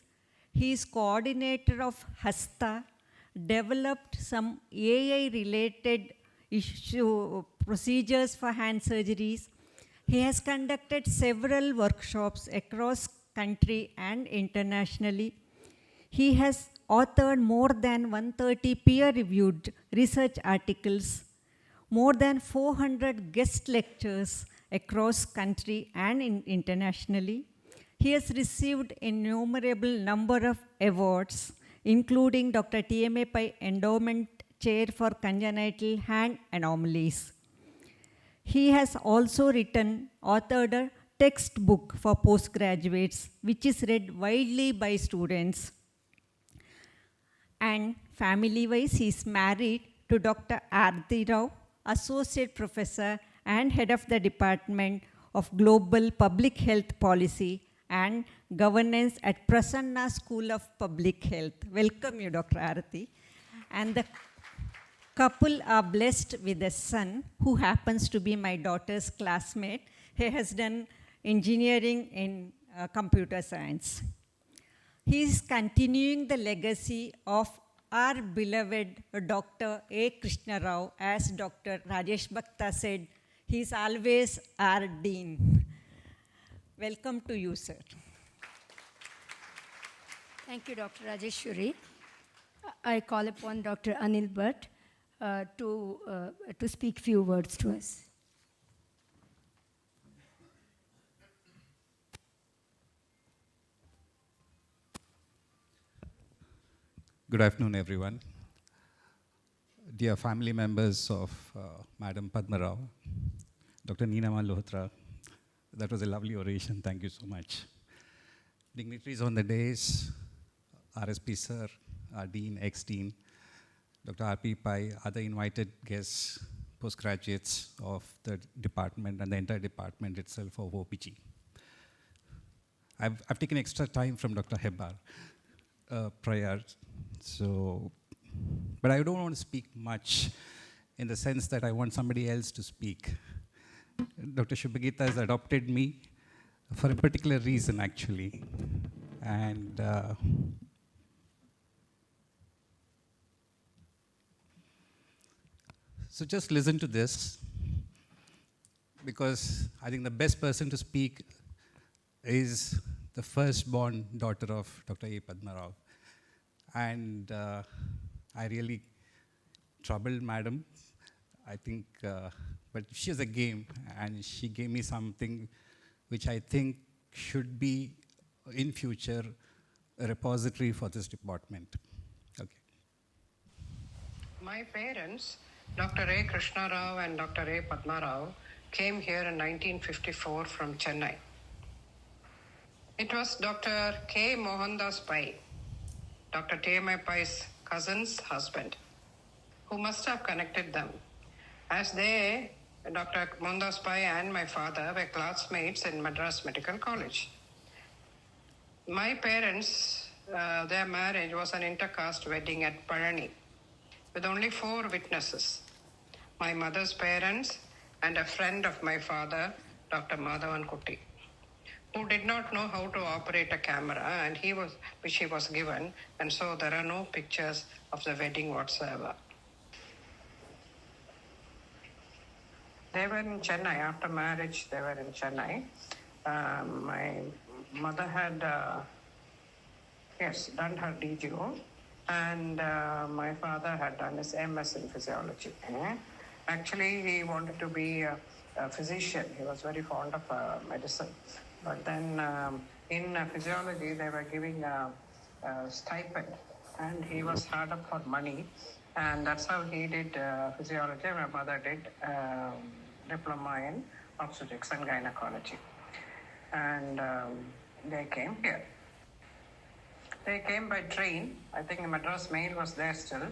He is coordinator of Hasta, developed some AI-related procedures for hand surgeries. He has conducted several workshops across country and internationally. He has authored more than 130 peer-reviewed research articles, more than 400 guest lectures across country and internationally. He has received innumerable number of awards, including Dr. T.M.A. Pai Endowment Chair for Congenital Hand Anomalies. He has also authored a textbook for postgraduates, which is read widely by students. And family-wise, he is married to Dr. Arti Rao, Associate Professor and Head of the Department of Global Public Health Policy and Governance at Prasanna School of Public Health. Welcome you, Dr. Arati. And the couple are blessed with a son who happens to be my daughter's classmate. He has done engineering in computer science. He is continuing the legacy of our beloved Dr. A. Krishna Rao. As Dr. Rajesh Bhakta said, he is always our dean. Welcome to you, sir. Thank you, Dr. Rajeshwari. I call upon Dr. Anil Bhatt to speak few words to us. Good afternoon, everyone. Dear family members of Madam Padma Rao, Dr. Neena Malhotra, that was a lovely oration. Thank you so much. Dignitaries on the days, RSP sir, our dean, ex-dean, Dr. R.P. Pai, other invited guests, postgraduates of the department and the entire department itself of OPG. I've taken extra time from Dr. Hebbar prior, but I don't want to speak much in the sense that I want somebody else to speak. Dr. Shubhagita has adopted me for a particular reason, actually. And so just listen to this, because I think the best person to speak is the firstborn daughter of Dr. A. Padma Rao. And I really troubled Madam, I think, but she has a game, and she gave me something which I think should be, in future, a repository for this department. Okay. My parents, Dr. A. Krishna Rao and Dr. A. Padma Rao, came here in 1954 from Chennai. It was Dr. K. Mohandas Pai, Dr. T.M.A. Pai's cousin's husband, who must have connected them, as they, Dr. Mohandas Pai and my father, were classmates in Madras Medical College. My parents, their marriage was an intercaste wedding at Palani, with only 4 witnesses: my mother's parents and a friend of my father, Dr. Madhavan Kutty, who did not know how to operate a camera, and which he was given, and so there are no pictures of the wedding whatsoever. They were in Chennai. After marriage, they were in Chennai. My mother had, done her DGO, and my father had done his MS in physiology. Actually, he wanted to be a physician. He was very fond of medicine. But then in physiology, they were giving a stipend, and he was hard up for money, and that's how he did physiology. My mother did diploma in obstetrics and gynecology. And they came here. They came by train. I think Madras Mail was there still.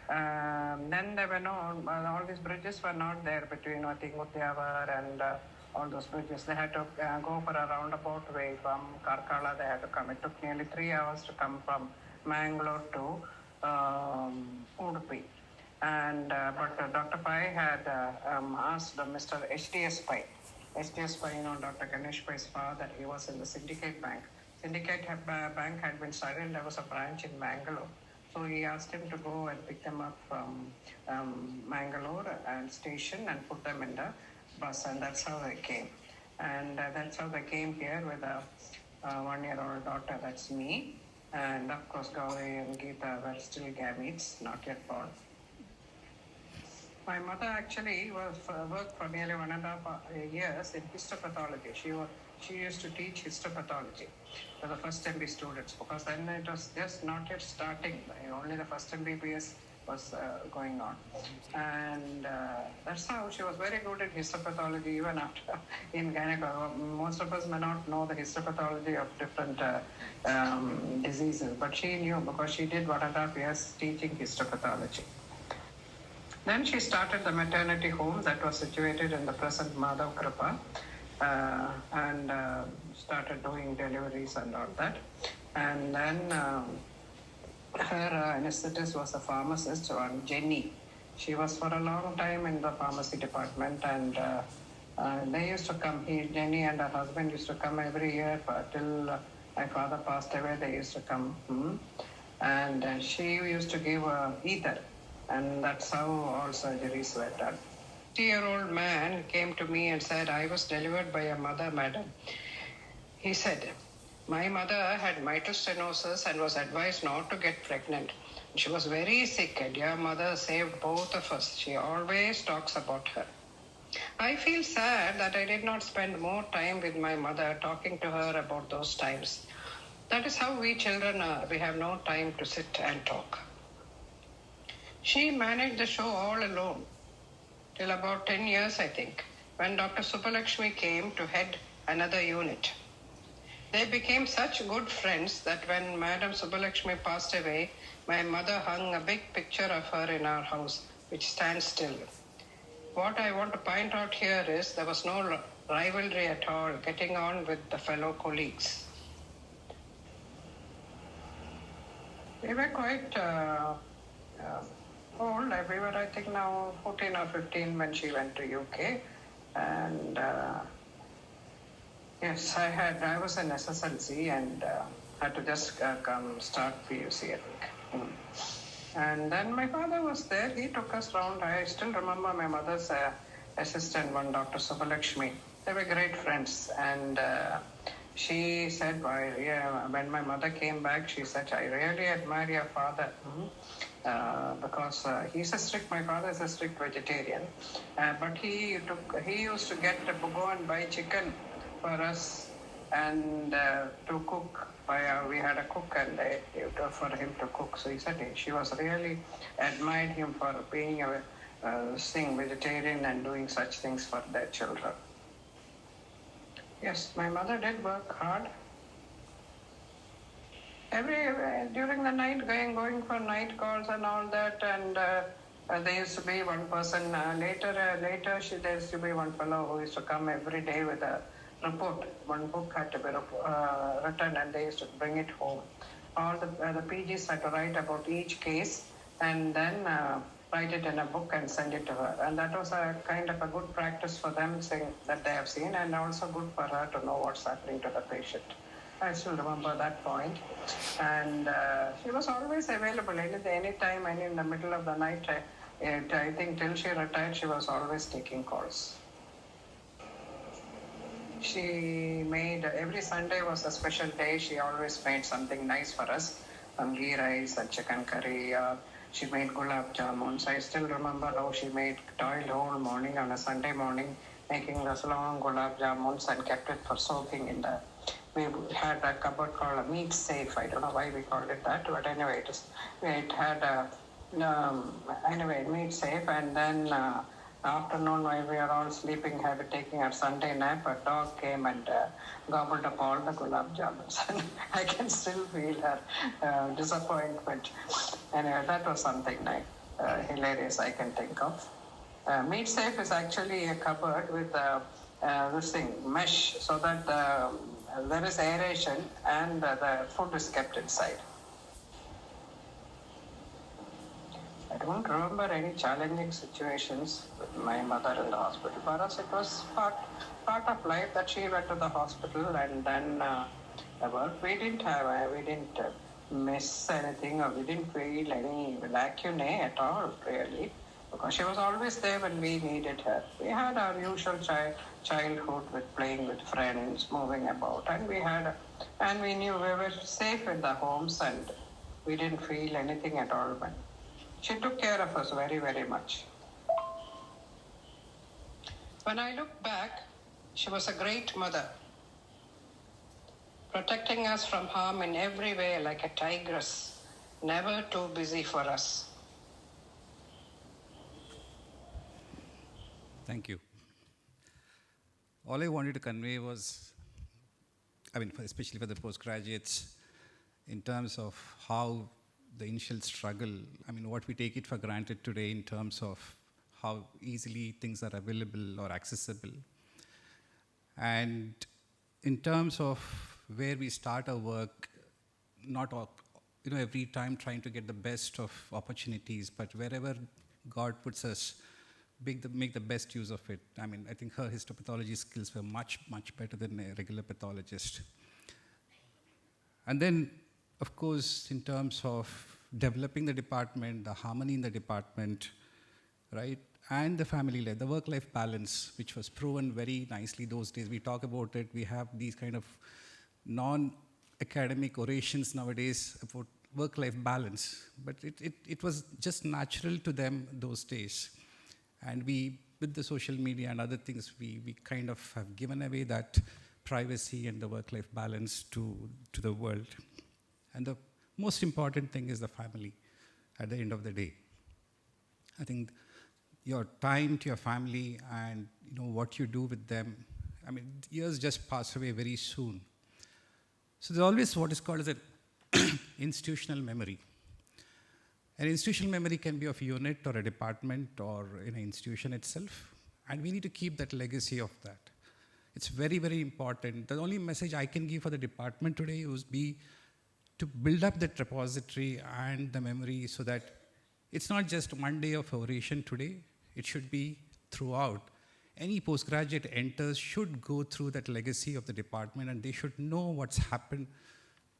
Then there were all these bridges were not there between, I think, Muttiavar and all those bridges. They had to go for a roundabout way from Karkala. They had to come. It took nearly 3 hours to come from Mangalore to Udupi. And but Dr. Pai had asked Mr. HDS Pai. HDS Pai, Dr. Ganesh Pai's father, he was in the Syndicate Bank. Syndicate Bank had been started, and there was a branch in Mangalore. So he asked him to go and pick them up from Mangalore and station and put them in the bus, and that's how they came. And that's how they came here with a 1-year-old daughter, that's me. And of course, Gauri and Geeta were still gametes, not yet born. My mother actually worked for nearly 1.5 years in histopathology. She used to teach histopathology to the first MB students, because then it was just not yet starting. Only the first MBBS was going on. And that's how she was very good at histopathology even after in gynecology. Most of us may not know the histopathology of different diseases, but she knew because she did 1.5 years teaching histopathology. Then she started the maternity home that was situated in the present Madhav Kripa, and started doing deliveries and all that. And then her anesthetist was a pharmacist, Jenny. She was for a long time in the pharmacy department, and they used to come. Jenny and her husband used to come every year till my father passed away. They used to come, and she used to give ether. And that's how all surgeries were done. 50-year-old man came to me and said, I was delivered by a mother, madam. He said, my mother had mitral stenosis and was advised not to get pregnant. She was very sick, and your mother saved both of us. She always talks about her. I feel sad that I did not spend more time with my mother talking to her about those times. That is how we children are. We have no time to sit and talk. She managed the show all alone till about 10 years, I think, when Dr. Subbulakshmi came to head another unit. They became such good friends that when Madam Subbulakshmi passed away, my mother hung a big picture of her in our house, which stands still. What I want to point out here is there was no rivalry at all, getting on with the fellow colleagues. We were quite old. We were, I think, now 14 or 15 when she went to UK. And yes, I was in SSLC and had to just come start PUC, I think. And then my father was there. He took us round. I still remember my mother's assistant, one Dr. Subbulakshmi. They were great friends. And she said, when my mother came back, she said, I really admire your father. Because my father is a strict vegetarian, but he used to go and buy chicken for us and to cook. We had a cook and for him to cook. So he said she was really admired him for being a vegetarian and doing such things for their children. Yes, my mother did work hard. During the night, going for night calls and all that, and there used to be one person. Later, there used to be one fellow who used to come every day with a report. One book had to be written, and they used to bring it home. All the PGs had to write about each case, and then write it in a book and send it to her. And that was a kind of a good practice for them, saying that they have seen, and also good for her to know what's happening to the patient. I still remember that point. And she was always available anytime, and in the middle of the night. I think till she retired, she was always taking calls. She made, every Sunday was a special day. She always made something nice for us, ghee rice and chicken curry. She made gulab jamuns. I still remember how she toiled whole morning on a Sunday morning, making those long gulab jamuns and kept it for soaking in the. We had a cupboard called a meat safe. I don't know why we called it that, but anyway, it had a meat safe. And then afternoon, while we were all sleeping, taking our Sunday nap, a dog came and gobbled up all the gulab jamuns. I can still feel her disappointment. Anyway, that was something hilarious I can think of. Meat safe is actually a cupboard with this thing, mesh, so that there is aeration and the food is kept inside. I don't remember any challenging situations with my mother in the hospital. For us, it was part of life that she went to the hospital and then we didn't miss anything, or we didn't feel any lacunae at all, really, because she was always there when we needed her. We had our usual childhood with playing with friends, moving about, and we knew we were safe in the homes, and we didn't feel anything at all. But she took care of us very, very much. When I look back, she was a great mother, protecting us from harm in every way like a tigress, never too busy for us. Thank you. All I wanted to convey was, especially for the postgraduates, in terms of how the initial struggle, what we take it for granted today in terms of how easily things are available or accessible. And in terms of where we start our work, not every time trying to get the best of opportunities, but wherever God puts us, make the best use of it. I think her histopathology skills were much, much better than a regular pathologist. And then, of course, in terms of developing the department, the harmony in the department, right, and the family life, the work-life balance, which was proven very nicely those days. We talk about it. We have these kind of non-academic orations nowadays about work-life balance, but it was just natural to them those days. And we, with the social media and other things, we kind of have given away that privacy and the work-life balance to the world. And the most important thing is the family at the end of the day. I think your time to your family and what you do with them, years just pass away very soon. So there's always what is called as an institutional memory. An institutional memory can be of a unit or a department or in an institution itself, and we need to keep that legacy of that. It's very, very important. The only message I can give for the department today would be to build up that repository and the memory so that it's not just one day of oration today, it should be throughout. Any postgraduate enters should go through that legacy of the department, and they should know what's happened,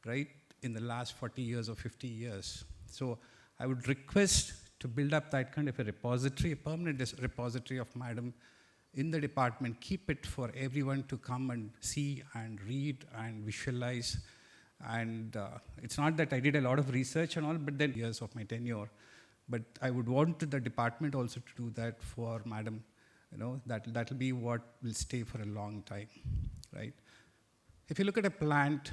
right, in the last 40 years or 50 years. So I would request to build up that kind of a repository, a permanent repository of Madam in the department. Keep it for everyone to come and see and read and visualize. And it's not that I did a lot of research and all, but then years of my tenure. But I would want the department also to do that for Madam. That'll be what will stay for a long time, right? If you look at a plant,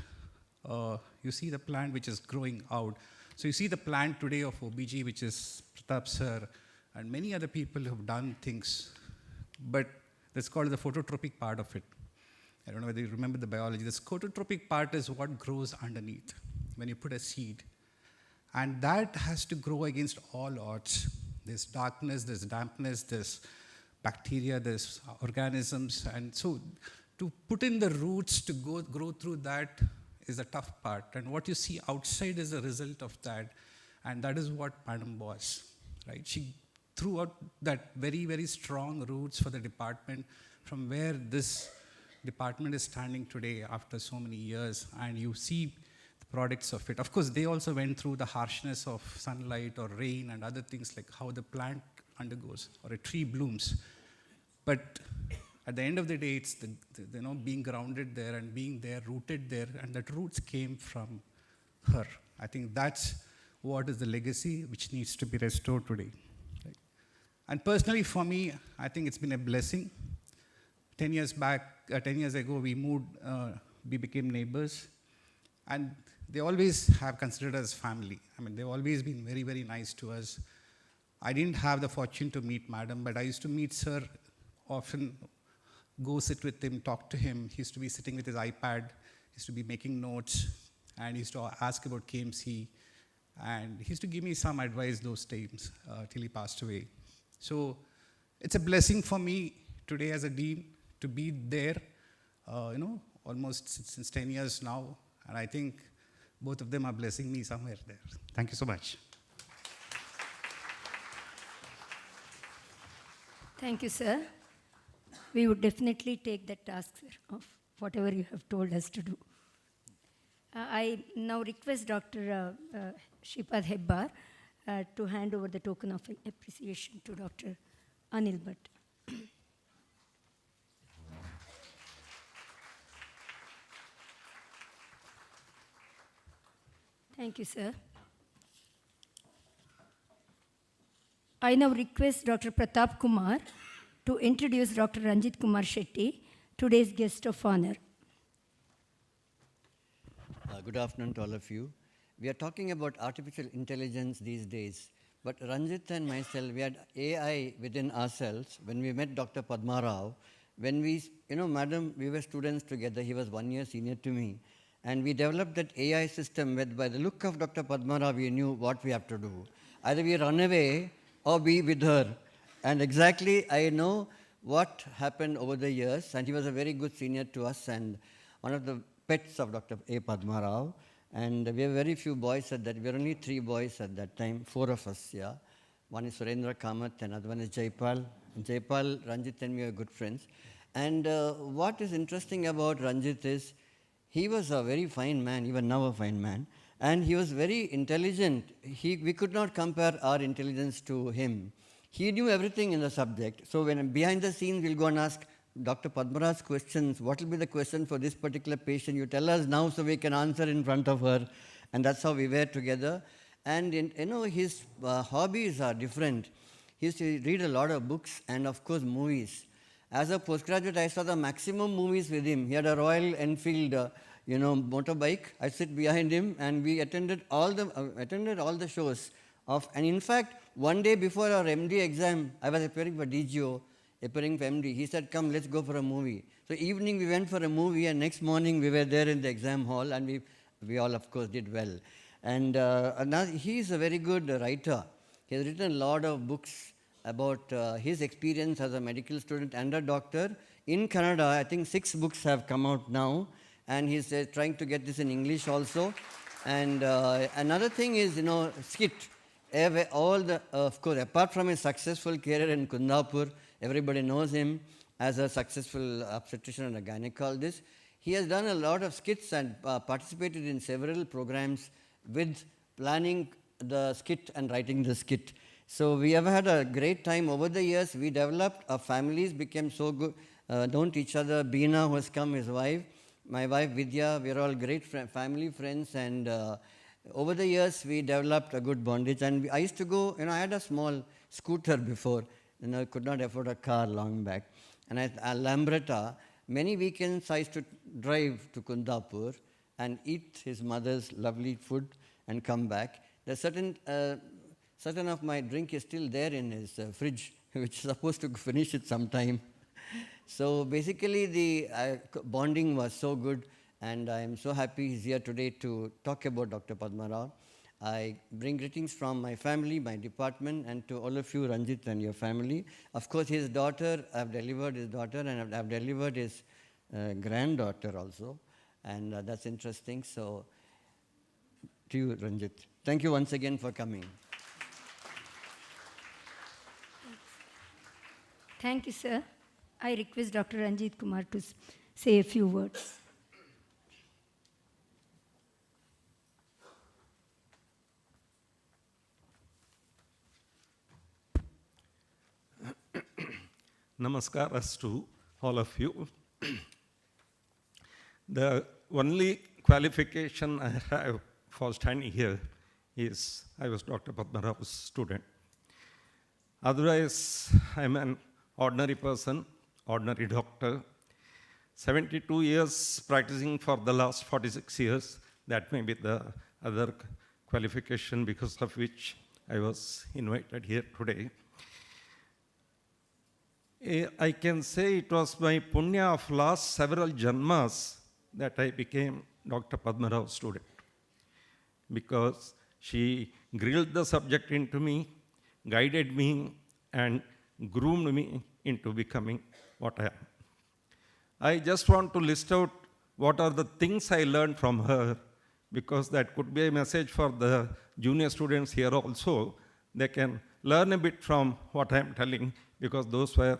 you see the plant which is growing out. So you see the plant today of OBG, which is Pratap sir, and many other people have done things, but that's called the phototropic part of it. I don't know whether you remember the biology. This phototropic part is what grows underneath when you put a seed. And that has to grow against all odds. There's darkness, there's dampness, there's bacteria, there's organisms. And so to put in the roots to grow through that is the tough part. And what you see outside is the result of that. And that is what Madam was, right? She threw out that very, very strong roots for the department from where this department is standing today after so many years. And you see the products of it. Of course, they also went through the harshness of sunlight or rain and other things, like how the plant undergoes or a tree blooms. But at the end of the day, it's being grounded there and being there, rooted there, and that roots came from her. I think that's what is the legacy which needs to be restored today. Right? And personally, for me, I think it's been a blessing. 10 years ago, we moved, we became neighbors, and they always have considered us family. They've always been very, very nice to us. I didn't have the fortune to meet Madam, but I used to meet Sir often, go sit with him, talk to him. He used to be sitting with his iPad, he used to be making notes, and he used to ask about KMC, and he used to give me some advice those times till he passed away. So it's a blessing for me today as a dean to be there, almost since 10 years now. And I think both of them are blessing me somewhere there. Thank you so much. Thank you, sir. We would definitely take that task, sir, of whatever you have told us to do. I now request Dr. Shripad Hebbar to hand over the token of appreciation to Dr. Anil Bhatt. Thank you, sir. I now request Dr. Pratap Kumar to introduce Dr. Ranjit Kumar Shetty, today's guest of honor. Good afternoon to all of you. We are talking about artificial intelligence these days, but Ranjit and myself, we had AI within ourselves when we met Dr. Padma Rao. When we, madam, we were students together. He was 1 year senior to me. And we developed that AI system where by the look of Dr. Padma Rao, we knew what we have to do. Either we run away or be with her. And exactly, I know what happened over the years. And he was a very good senior to us and one of the pets of Dr. A. Padma Rao. And we have very few boys at that. We were only 3 boys at that time, 4 of us, yeah. One is Surendra Kamath, another one is Jaipal. Jaipal, Ranjit and me are good friends. And what is interesting about Ranjit is he was a very fine man, even now a fine man. And he was very intelligent. We could not compare our intelligence to him. He knew everything in the subject. So when behind the scenes, we'll go and ask Dr. Padma Rao's questions. What will be the question for this particular patient? You tell us now so we can answer in front of her. And that's how we were together. And his hobbies are different. He used to read a lot of books and, of course, movies. As a postgraduate, I saw the maximum movies with him. He had a Royal Enfield motorbike. I sit behind him, and we attended all the shows. And in fact, one day before our MD exam, I was appearing for DGO, appearing for MD. He said, come, let's go for a movie. So evening we went for a movie, and next morning we were there in the exam hall, and we all, of course, did well. And now he is a very good writer. He has written a lot of books about his experience as a medical student and a doctor. In Canada, I think 6 books have come out now, and he's trying to get this in English also. And another thing is, skit. Of course, apart from his successful career in Kundapur, everybody knows him as a successful obstetrician and a gynecologist. He has done a lot of skits and participated in several programs with planning the skit and writing the skit. So we have had a great time over the years. We developed, our families became so good, known to each other. Beena, who has come, his wife, my wife Vidya, we are all great family friends, and over the years we developed a good bondage. And I used to go, I had a small scooter before, I could not afford a car long back. And at Lambretta, many weekends I used to drive to Kundapur and eat his mother's lovely food and come back. There's certain of my drink is still there in his fridge, which is supposed to finish it sometime. So basically the bonding was so good, and I am so happy he's here today to talk about Dr. Padma Rao. I bring greetings from my family, my department, and to all of you, Ranjit and your family. Of course, his daughter, I've delivered his daughter, and I've delivered his granddaughter also, and that's interesting. So to you, Ranjit. Thank you once again for coming. Thank you, sir. I request Dr. Ranjit Kumar to say a few words. Namaskaras to all of you. The only qualification I have for standing here is I was Dr. Padma Rao's student. Otherwise, I'm an ordinary person, ordinary doctor. 72 years practicing for the last 46 years. That may be the other qualification because of which I was invited here today. I can say it was my punya of last several janmas that I became Dr. Padma Rao's student, because she grilled the subject into me, guided me, and groomed me into becoming what I am. I just want to list out what are the things I learned from her, because that could be a message for the junior students here also. They can learn a bit from what I'm telling, because those were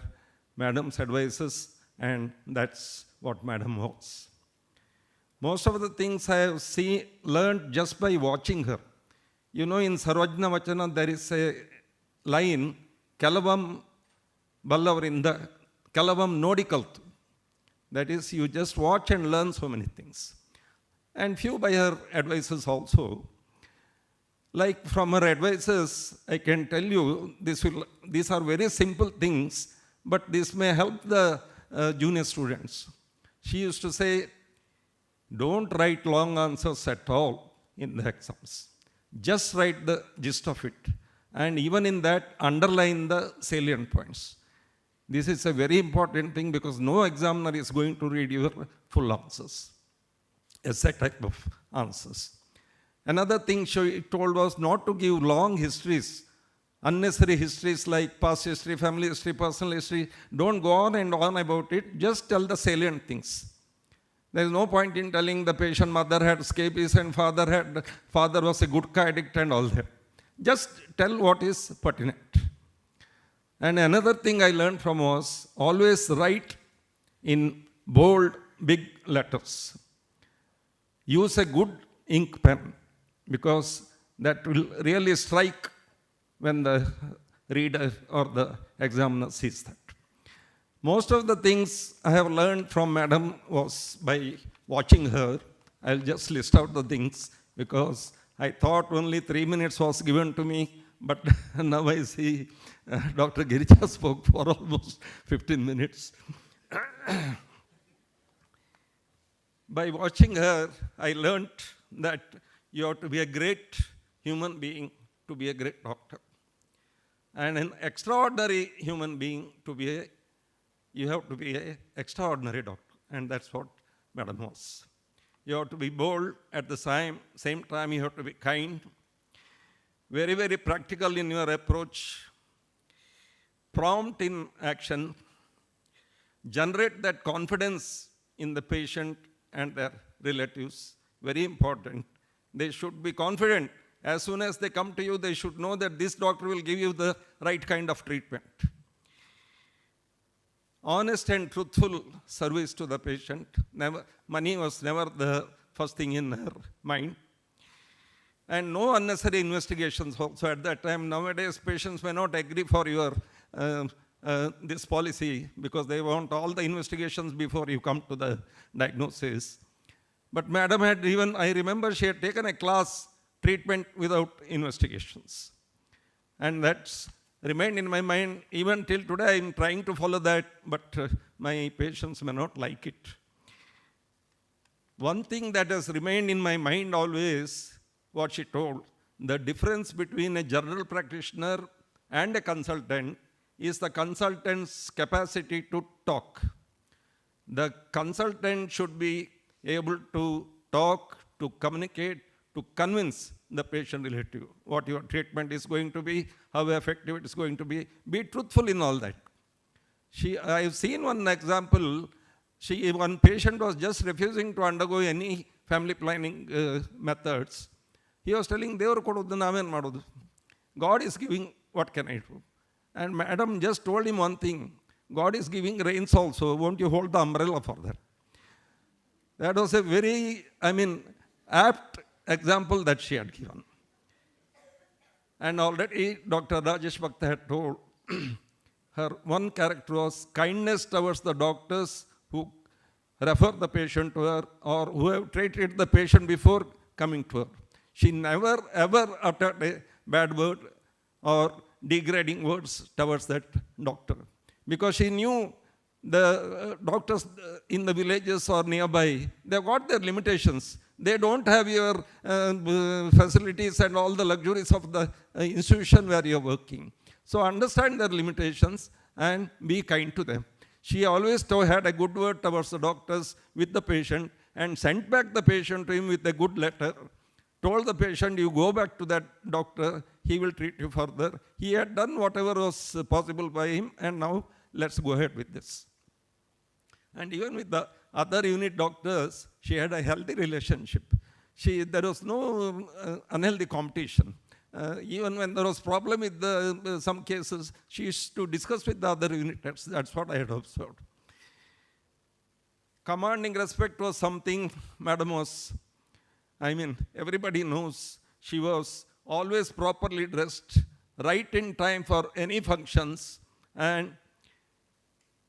Madam's advices, and that's what Madam was. Most of the things I have learned just by watching her. You know, in Sarvajna Vachana, there is a line, Kalavam Ballavarinda, Kalavam Nodikaltu. That is, you just watch and learn so many things. And few by her advices also. Like from her advices, I can tell you, these are very simple things, but this may help the junior students. She used to say, don't write long answers at all in the exams. Just write the gist of it. And even in that, underline the salient points. This is a very important thing, because no examiner is going to read your full answers, essay type of answers. Another thing she told was not to give long histories, unnecessary histories like past history, family history, personal history. Don't go on and on about it. Just tell the salient things. There is no point in telling the patient mother had scabies and father was a gutka addict and all that. Just tell what is pertinent. And another thing I learned from was always write in bold, big letters. Use a good ink pen, because that will really strike when the reader or the examiner sees that. Most of the things I have learned from Madam was by watching her. I'll just list out the things, because I thought only 3 minutes was given to me, but now I see Dr. Girija spoke for almost 15 minutes. By watching her, I learned that you have to be a great human being to be a great doctor. And an extraordinary human being you have to be an extraordinary doctor. And that's what Madam was. You have to be bold at the same time, you have to be kind, very, very practical in your approach, prompt in action, generate that confidence in the patient and their relatives, very important. They should be confident. As soon as they come to you, they should know that this doctor will give you the right kind of treatment. Honest and truthful service to the patient. Money was never the first thing in her mind. And no unnecessary investigations also at that time. Nowadays, patients may not agree for your this policy, because they want all the investigations before you come to the diagnosis. But Madam had even, I remember she had taken a class, treatment without investigations. And that's remained in my mind. Even till today, I'm trying to follow that, but my patients may not like it. One thing that has remained in my mind always, what she told, the difference between a general practitioner and a consultant is the consultant's capacity to talk. The consultant should be able to talk, to communicate, to convince the patient relative what your treatment is going to be, how effective it is going to be truthful in all that. I have seen one example, one patient was just refusing to undergo any family planning methods. He was telling, God is giving, what can I do? And Madam just told him one thing, God is giving rains also, won't you hold the umbrella for that? That was a very, apt example that she had given. And already Dr. Rajesh Bhakta had told, her one character was kindness towards the doctors who refer the patient to her or who have treated the patient before coming to her. She never ever uttered a bad word or degrading words towards that doctor, because she knew the doctors in the villages or nearby, they've got their limitations. They don't have your facilities and all the luxuries of the institution where you're working. So understand their limitations and be kind to them. She always had a good word towards the doctors with the patient and sent back the patient to him with a good letter. Told the patient, you go back to that doctor, he will treat you further. He had done whatever was possible by him, and now let's go ahead with this. And even with the other unit doctors, she had a healthy relationship. There was no unhealthy competition. Even when there was problem with some cases, she used to discuss with the other units. That's what I had observed. Commanding respect was something Madam was, everybody knows she was always properly dressed, right in time for any functions, and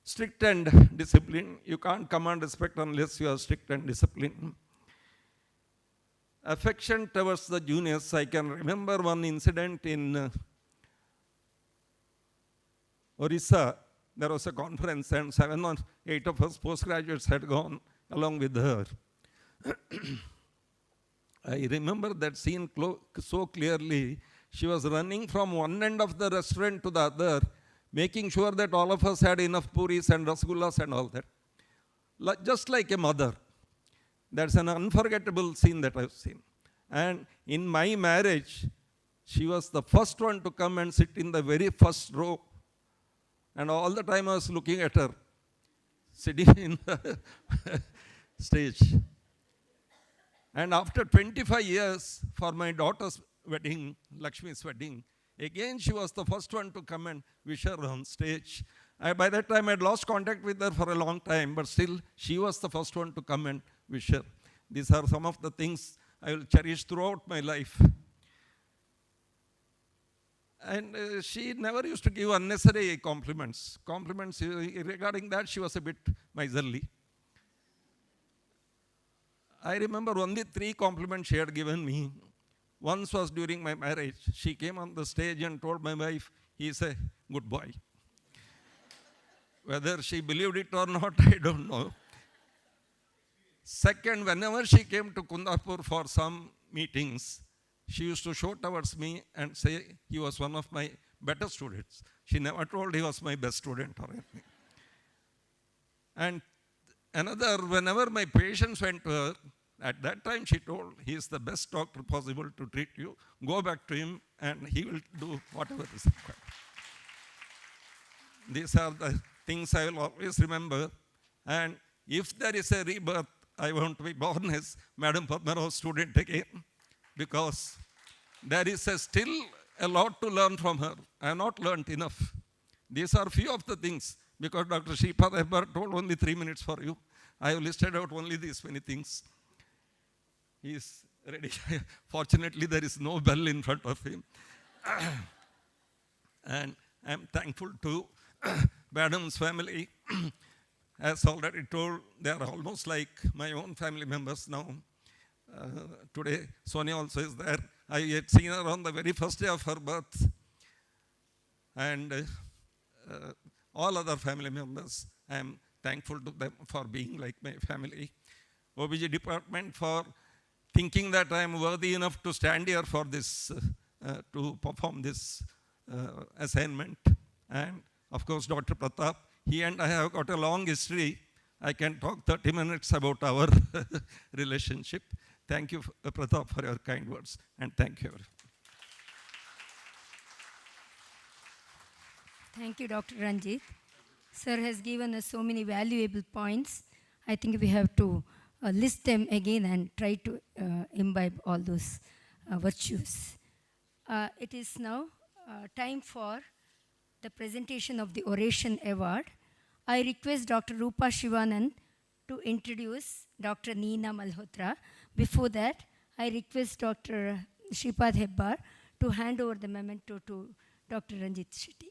strict and disciplined. You can't command respect unless you are strict and disciplined. Affection towards the juniors. I can remember one incident in Orissa. There was a conference and 7 or 8 of us postgraduates had gone along with her. I remember that scene so clearly. She was running from one end of the restaurant to the other, making sure that all of us had enough puris and rasgullas and all that. Just like a mother. That's an unforgettable scene that I've seen. And in my marriage, she was the first one to come and sit in the very first row. And all the time I was looking at her, sitting in the stage. And after 25 years, for my daughter's wedding, Lakshmi's wedding, again she was the first one to come and wish her on stage. By that time I had lost contact with her for a long time, but still she was the first one to come and wish her. These are some of the things I will cherish throughout my life. And she never used to give unnecessary compliments. Regarding that, she was a bit miserly. I remember only 3 compliments she had given me. Once was during my marriage. She came on the stage and told my wife, "He's a good boy." Whether she believed it or not, I don't know. Second, whenever she came to Kundapur for some meetings, she used to show towards me and say he was one of my better students. She never told he was my best student or anything. And another, whenever my patients went to her, at that time she told, he is the best doctor possible to treat you. Go back to him and he will do whatever is required. These are the things I will always remember. And if there is a rebirth, I want to be born as Madam Padma Rao student again, because there is still a lot to learn from her. I have not learned enough. These are few of the things, because Dr. Sripada told only 3 minutes for you. I have listed out only these many things. He is ready. Fortunately, there is no bell in front of him. And I am thankful to Madam's family. As already told, they are almost like my own family members now. Today, Sonia also is there. I had seen her on the very first day of her birth. And all other family members, I am thankful to them for being like my family. OBG department for thinking that I am worthy enough to stand here for this, to perform this assignment. And of course, Dr. Pratap, he and I have got a long history. I can talk 30 minutes about our relationship. Thank you, Pratap, for your kind words, and thank you. Thank you, Dr. Ranjit. Sir has given us so many valuable points. I think we have to list them again and try to imbibe all those virtues. It is now time for the presentation of the Oration Award. I request Dr. Rupa Shivanand to introduce Dr. Neena Malhotra. Before that, I request Dr. Shripad Hebbar to hand over the memento to Dr. Ranjit Shetty.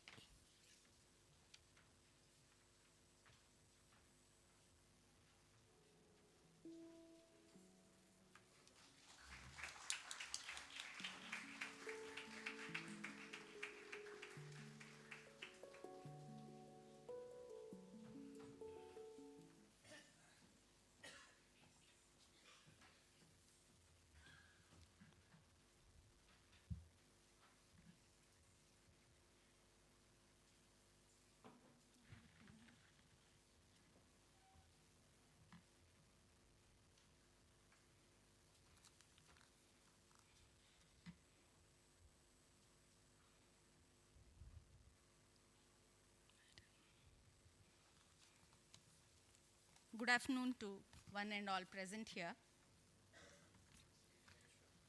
Good afternoon to one and all present here.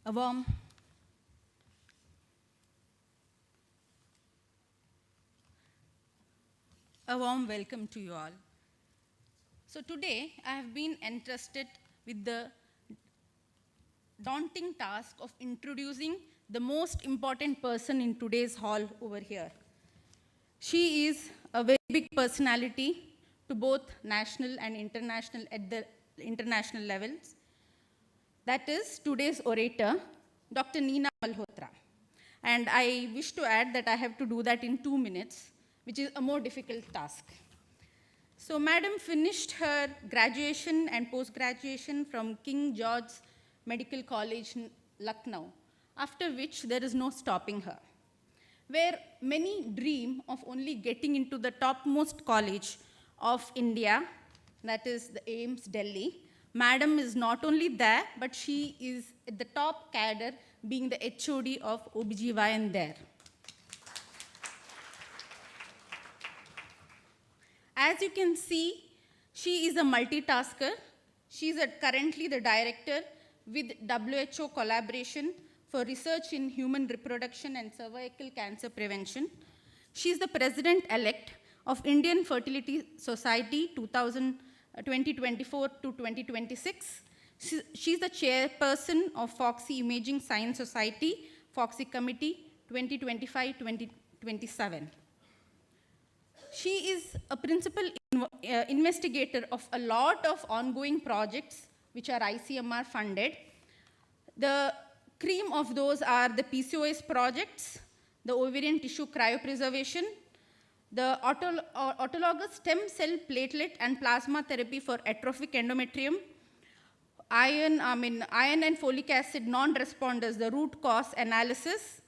A warm welcome to you all. So today I have been entrusted with the daunting task of introducing the most important person in today's hall over here. She is a very big personality to both national and international at the international levels. That is today's orator, Dr. Neena Malhotra. And I wish to add that I have to do that in 2 minutes, which is a more difficult task. So Madam finished her graduation and post-graduation from King George's Medical College, Lucknow, after which there is no stopping her. Where many dream of only getting into the topmost college of India, that is the AIIMS, Delhi. Madam is not only there, but she is at the top cadre, being the HOD of OBGYN there. As you can see, she is a multitasker. She is currently the director with WHO collaboration for research in human reproduction and cervical cancer prevention. She is the president-elect of Indian Fertility Society 2024 to 2026. She is the chairperson of Foxy Imaging Science Society, Foxy Committee 2025-2027. She is a principal investigator of a lot of ongoing projects which are ICMR funded. The cream of those are the PCOS projects, the ovarian tissue cryopreservation, the autologous stem cell platelet and plasma therapy for atrophic endometrium, iron and folic acid non-responders, the root cause analysis,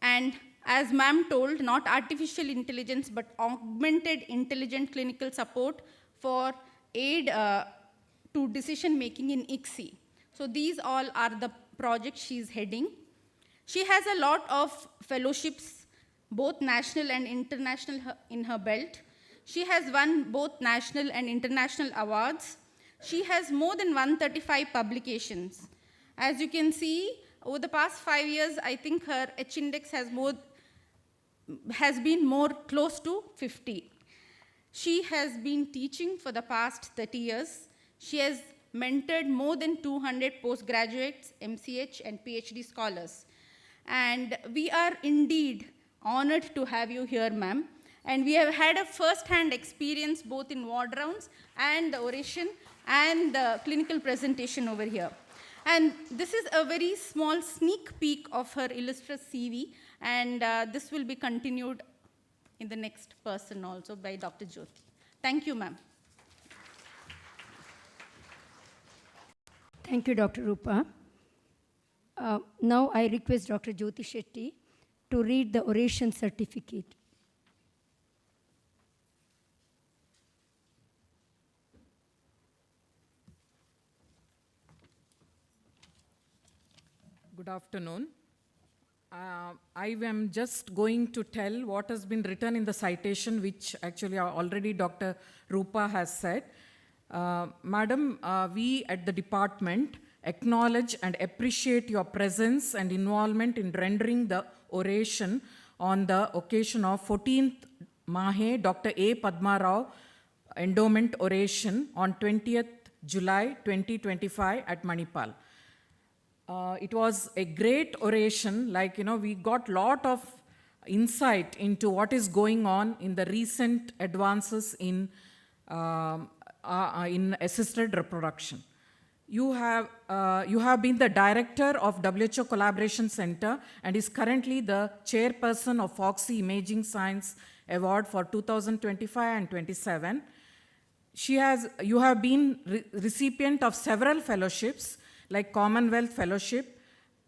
and as ma'am told, not artificial intelligence, but augmented intelligent clinical support for aid to decision making in ICSI. So these all are the projects she's heading. She has a lot of fellowships, both national and international in her belt. She has won both national and international awards. She has more than 135 publications. As you can see, over the past 5 years, I think her H-index has been more close to 50. She has been teaching for the past 30 years. She has mentored more than 200 postgraduates, MCH, and PhD scholars. And we are indeed honored to have you here, ma'am. And we have had a first-hand experience both in ward rounds and the oration and the clinical presentation over here. And this is a very small sneak peek of her illustrious CV, and this will be continued in the next person also by Dr. Jyoti. Thank you, ma'am. Thank you, Dr. Rupa. Now I request Dr. Jyoti Shetty to read the oration certificate. Good afternoon. I am just going to tell what has been written in the citation, which actually already Dr. Rupa has said. Madam, we at the department acknowledge and appreciate your presence and involvement in rendering the oration on the occasion of 14th MAHE Dr. A. Padma Rao Endowment Oration on 20th July 2025 at Manipal. It was a great oration, we got a lot of insight into what is going on in the recent advances in assisted reproduction. You have been the director of WHO Collaboration Center and is currently the chairperson of Foxy Imaging Science Award for 2025 and 27. You have been recipient of several fellowships like Commonwealth Fellowship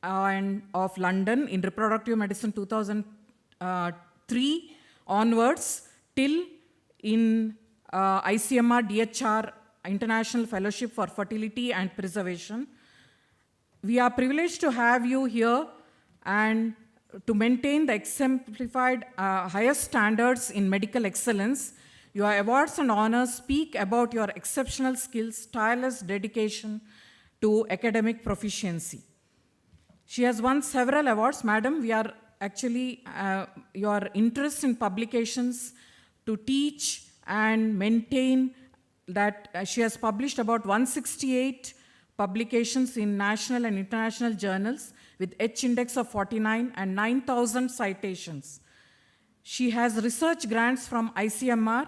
and of London in Reproductive Medicine 2003 onwards till in ICMR DHR International Fellowship for Fertility and Preservation. We are privileged to have you here and to maintain the exemplified highest standards in medical excellence. Your awards and honors speak about your exceptional skills, tireless dedication to academic proficiency. She has won several awards. Madam, we are actually, your interest in publications to teach and maintain that she has published about 168 publications in national and international journals with H index of 49 and 9,000 citations. She has research grants from ICMR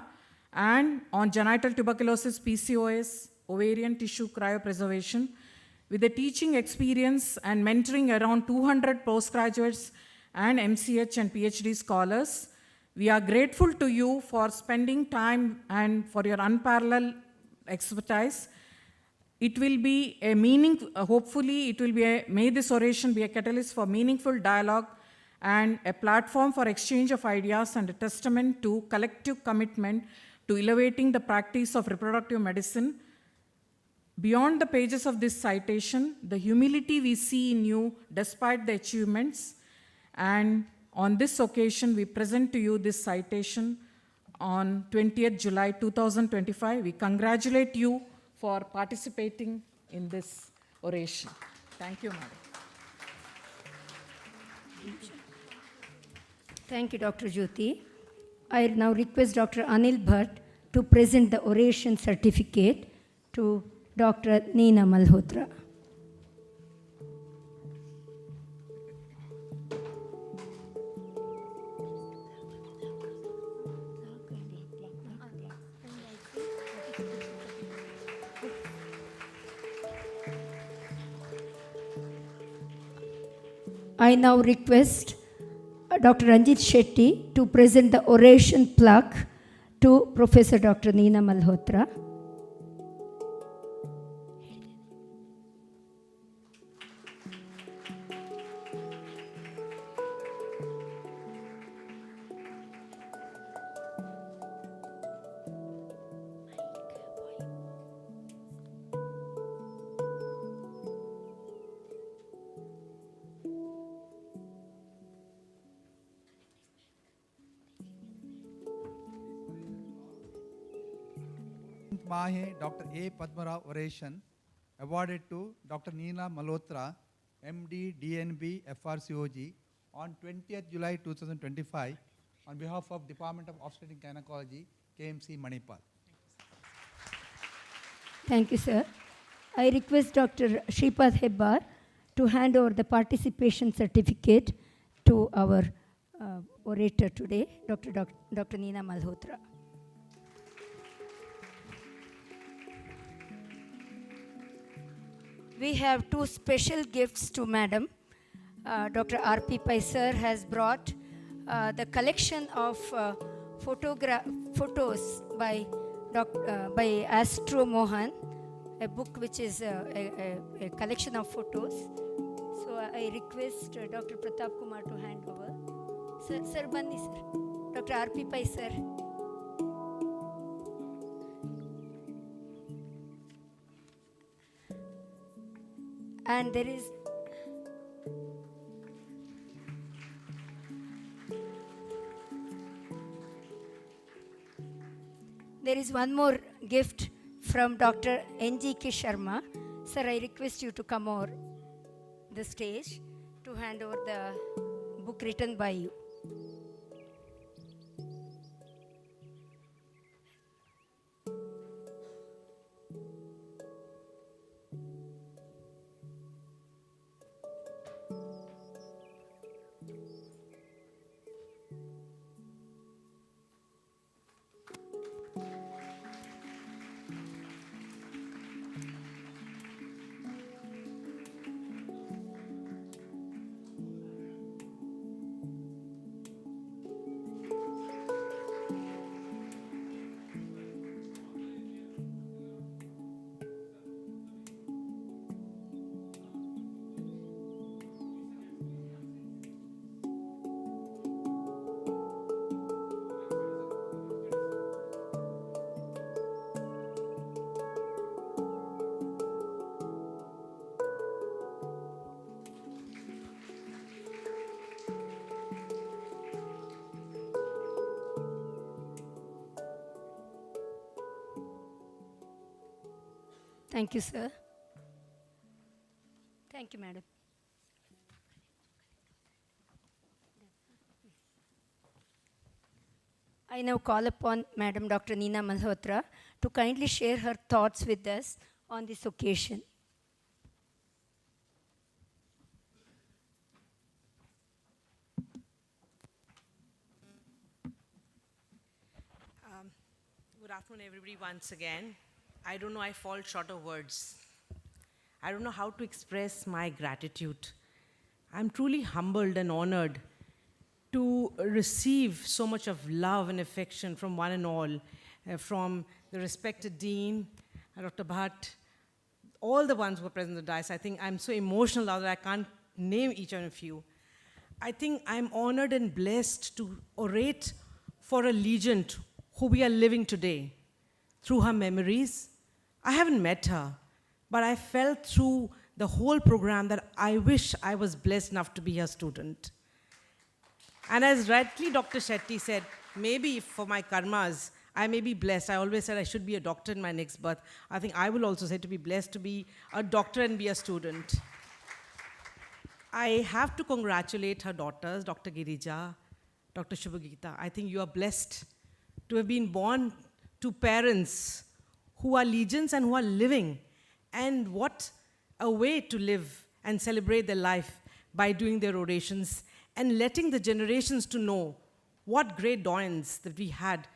and on genital tuberculosis, PCOS, ovarian tissue cryopreservation, with a teaching experience and mentoring around 200 postgraduates and MCH and PhD scholars. We are grateful to you for spending time and for your unparalleled expertise. It will be a hopefully it will be may this oration be a catalyst for meaningful dialogue and a platform for exchange of ideas and a testament to collective commitment to elevating the practice of reproductive medicine. Beyond the pages of this citation, the humility we see in you despite the achievements, and on this occasion we present to you this citation on 20th July 2025. We congratulate you for participating in this oration. Thank you, Madam. Thank you, Dr. Jyoti. I now request Dr. Anil Bhatt to present the oration certificate to Dr. Neena Malhotra. I now request Dr. Ranjit Shetty to present the oration plaque to Professor Dr. Neena Malhotra. MAHE Dr. A. Padma Rao Oration, awarded to Dr. Neena Malhotra, MD, DNB, FRCOG, on 20th July 2025, on behalf of Department of Obstetric and Gynecology, KMC, Manipal. Thank you, sir. I request Dr. Shripad Hebbar to hand over the participation certificate to our orator today, Dr. Neena Malhotra. We have two special gifts to Madam. Dr. R.P. Pai sir has brought the collection of photos by Astro Mohan, a book which is a collection of photos. So I request Dr. Pratap Kumar to hand over. Sir Bandi sir, Dr. R.P. Pai sir. And there is one more gift from Dr. N.G.K. Sharma. Sir, I request you to come over the stage to hand over the book written by you. Thank you, sir. Thank you, madam. I now call upon Madam Dr. Neena Malhotra to kindly share her thoughts with us on this occasion. Good afternoon, everybody, once again. I don't know, I fall short of words. I don't know how to express my gratitude. I'm truly humbled and honored to receive so much of love and affection from one and all, from the respected Dean, Dr. Bhatt, all the ones who are present at the dais. I think I'm so emotional now that I can't name each one of you. I think I'm honored and blessed to orate for a legend who we are living today through her memories. I haven't met her, but I felt through the whole program that I wish I was blessed enough to be her student. And as rightly Dr. Shetty said, maybe for my karmas, I may be blessed. I always said I should be a doctor in my next birth. I think I will also say to be blessed to be a doctor and be a student. I have to congratulate her daughters, Dr. Girija, Dr. Shubhagita. I think you are blessed to have been born to parents who are legends and who are living. And what a way to live and celebrate their life by doing their orations and letting the generations to know what great dawns that we had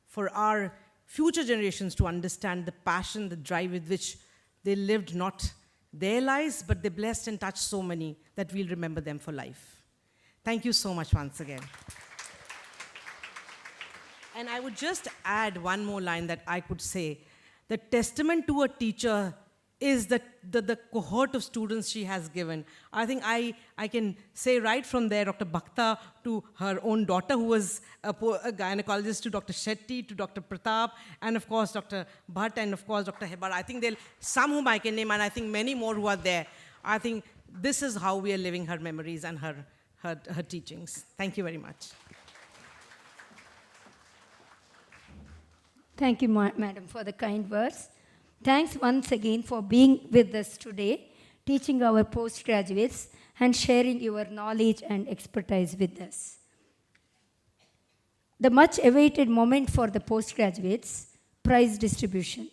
for our future generations to understand the passion, the drive with which they lived not their lives, but they blessed and touched so many that we'll remember them for life. Thank you so much once again. And I would just add one more line that I could say. The testament to a teacher is the cohort of students she has given. I think I can say right from there, Dr. Bhakta to her own daughter, who was a gynecologist, to Dr. Shetty, to Dr. Pratap, and of course Dr. Bhatt, and of course Dr. Hebar. I think some whom I can name, and I think many more who are there. I think this is how we are living her memories and her teachings. Thank you very much. Thank you, madam, for the kind words. Thanks once again for being with us today, teaching our postgraduates and sharing your knowledge and expertise with us. The much awaited moment for the postgraduates, prize distribution.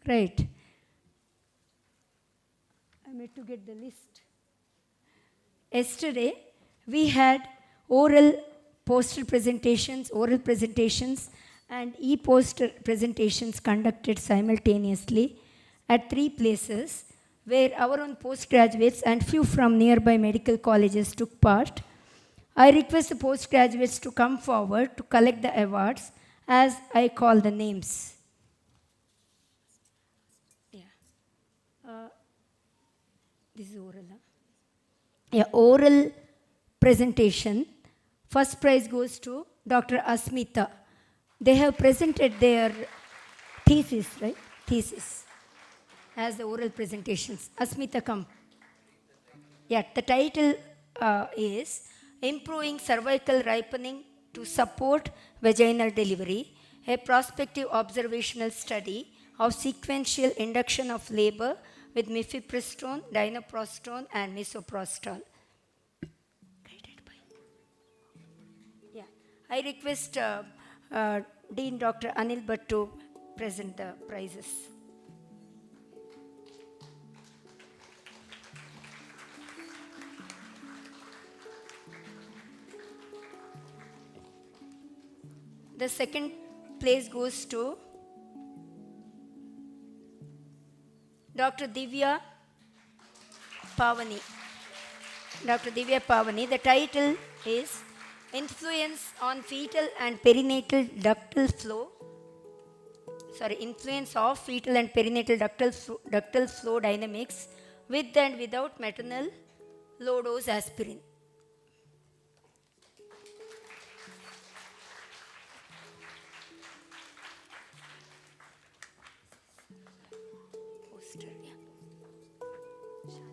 Right. I'm yet to get the list. Yesterday, we had oral presentations, and e-poster presentations conducted simultaneously at 3 places where our own postgraduates and few from nearby medical colleges took part. I request the postgraduates to come forward to collect the awards as I call the names. Yeah. This is oral. Huh? Yeah, oral presentation. First prize goes to Dr. Asmita. They have presented their thesis, right? Thesis as the oral presentations. Asmita, come. Yeah, the title is Improving Cervical Ripening to Support Vaginal Delivery, a prospective observational study of sequential induction of labor with mifepristone, dinoprostone, and misoprostol. I request Dean Dr. Anil Bhatt to present the prizes. The second place goes to Dr. Divya Pavani. Dr. Divya Pavani, the title is Influence on Fetal and Perinatal Ductal Flow. Influence of fetal and perinatal ductal flow dynamics with and without maternal low-dose aspirin.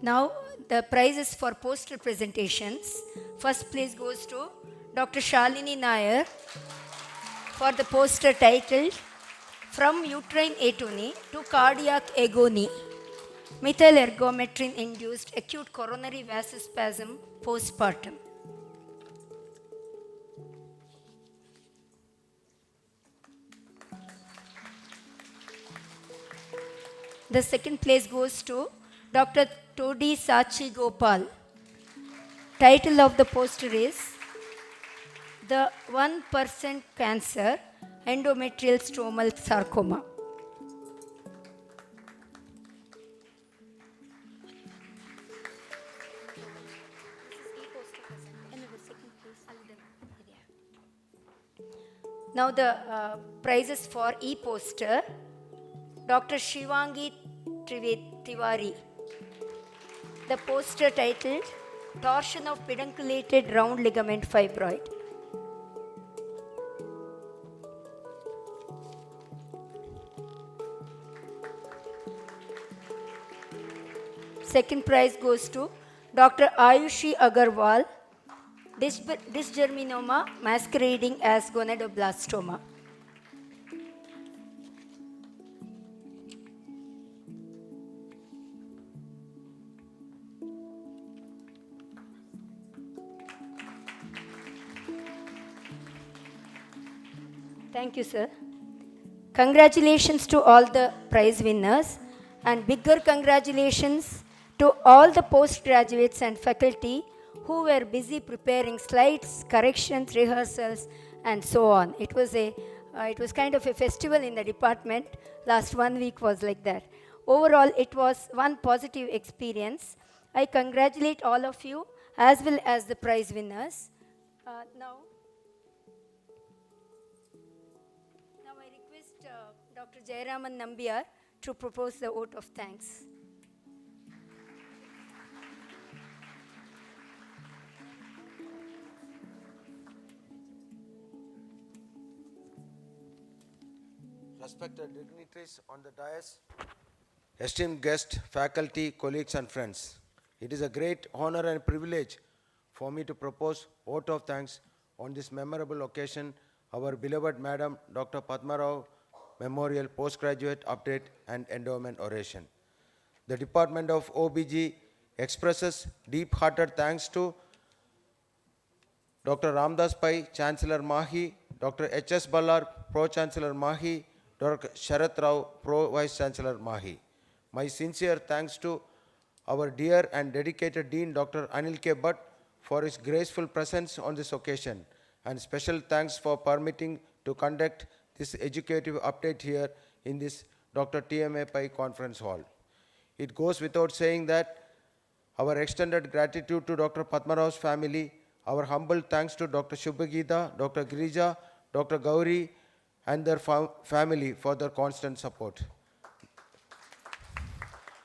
Now, the prizes for poster presentations. First place goes to Dr. Shalini Nair for the poster titled from uterine atony to cardiac agony. Methyl ergometrin induced acute coronary vasospasm postpartum. The second place goes to Dr. Todi Sachi Gopal. Title of the poster is The 1% Cancer, Endometrial Stromal Sarcoma. Now the prizes for e-poster. Dr. Shivangi Tiwari. The poster titled Torsion of Pedunculated Round Ligament Fibroid. Second prize goes to Dr. Ayushi Agarwal, dysgerminoma masquerading as gonadoblastoma. Thank you, sir. Congratulations to all the prize winners, and bigger congratulations to all the postgraduates and faculty who were busy preparing slides, corrections, rehearsals, and so on. It was kind of a festival in the department. Last 1 week was like that. Overall, it was one positive experience. I congratulate all of you as well as the prize winners. Now I request Dr. Jayaraman Nambiar to propose the vote of thanks. Respected dignitaries on the dais, esteemed guests, faculty, colleagues and friends. It is a great honor and privilege for me to propose vote of thanks on this memorable occasion, our beloved Madam Dr. Padma Rao Memorial Postgraduate Update and Endowment Oration. The Department of OBG expresses deep-hearted thanks to Dr. Ramdas Pai, Chancellor MAHE, Dr. H.S. Ballar, Pro-Chancellor MAHE, Dr. Sharath Rao, Pro-Vice Chancellor MAHE. My sincere thanks to our dear and dedicated Dean, Dr. Anil K. Bhatt, for his graceful presence on this occasion, and special thanks for permitting to conduct this educative update here in this Dr. T.M.A. Pai Conference Hall. It goes without saying that our extended gratitude to Dr. Padma Rao's family, our humble thanks to Dr. Shubhagita, Dr. Girija, Dr. Gauri, and their family for their constant support.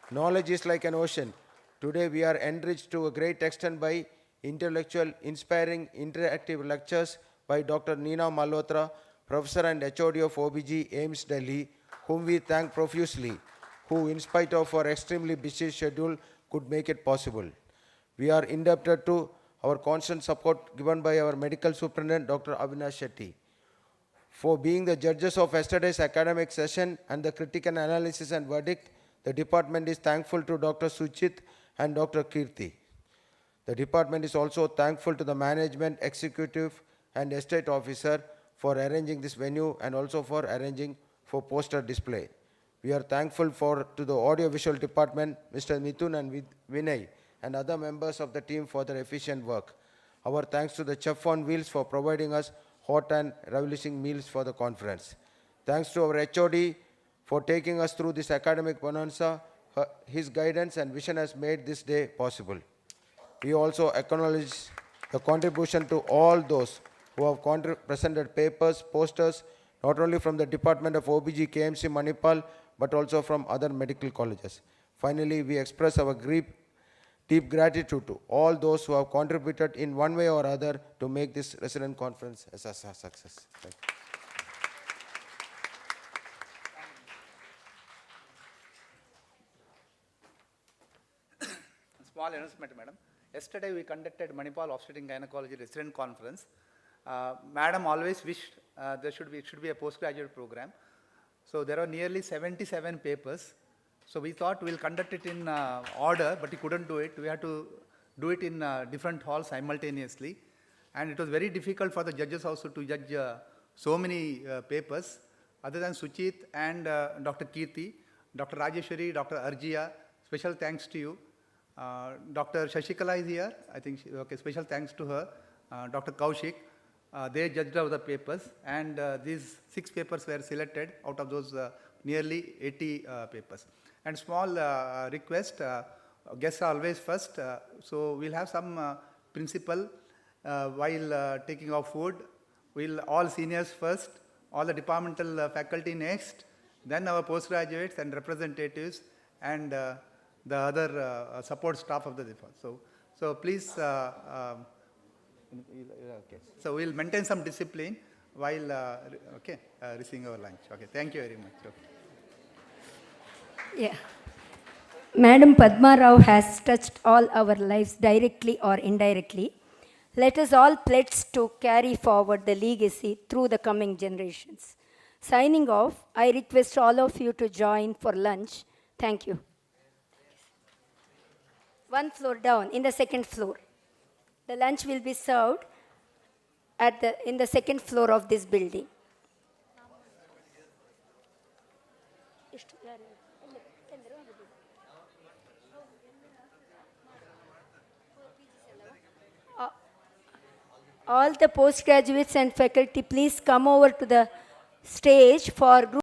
Knowledge is like an ocean. Today we are enriched to a great extent by intellectual, inspiring, interactive lectures by Dr. Neena Malhotra, Professor and HOD of OBG, AIMS Delhi, whom we thank profusely, who in spite of our extremely busy schedule could make it possible. We are indebted to our constant support given by our medical superintendent, Dr. Avinash Shetty. For being the judges of yesterday's academic session and the critical analysis and verdict, the department is thankful to Dr. Suchit and Dr. Kirti. The department is also thankful to the management, executive and estate officer for arranging this venue and also for arranging for poster display. We are thankful to the audiovisual department, Mr. Mithun and Vinay, and other members of the team for their efficient work. Our thanks to the chef on wheels for providing us hot and relishing meals for the conference. Thanks to our HOD for taking us through this academic bonanza. His guidance and vision has made this day possible. We also acknowledge the contribution to all those who have presented papers, posters, not only from the Department of OBG, KMC, Manipal, but also from other medical colleges. Finally, we express our deep gratitude to all those who have contributed in one way or other to make this resident conference a success. Thank you. Small announcement, madam. Yesterday we conducted Manipal Obstetric Gynecology Resident Conference. Madam always wished it should be a postgraduate program. So there are nearly 77 papers. So we thought we'll conduct it in order, but we couldn't do it. We had to do it in different halls simultaneously. And it was very difficult for the judges also to judge so many papers. Other than Suchit and Dr. Kirti, Dr. Rajeshwari, Dr. Arjia, special thanks to you. Dr. Shashikala is here. I think, okay, special thanks to her. Dr. Kaushik. They judged out the papers, and these 6 papers were selected out of those nearly 80 papers. And small request, guests are always first, so we'll have some principal while taking our food. We'll all seniors first, all the departmental faculty next, then our postgraduates and representatives, and the other support staff of the department. So please, okay. So we'll maintain some discipline while receiving our lunch. Okay, thank you very much. Okay. Yeah. Madam Padma Rao has touched all our lives directly or indirectly. Let us all pledge to carry forward the legacy through the coming generations. Signing off, I request all of you to join for lunch. Thank you. 1 floor down, in the 2nd floor. The lunch will be served in the 2nd floor of this building. All the postgraduates and faculty, please come over to the stage for group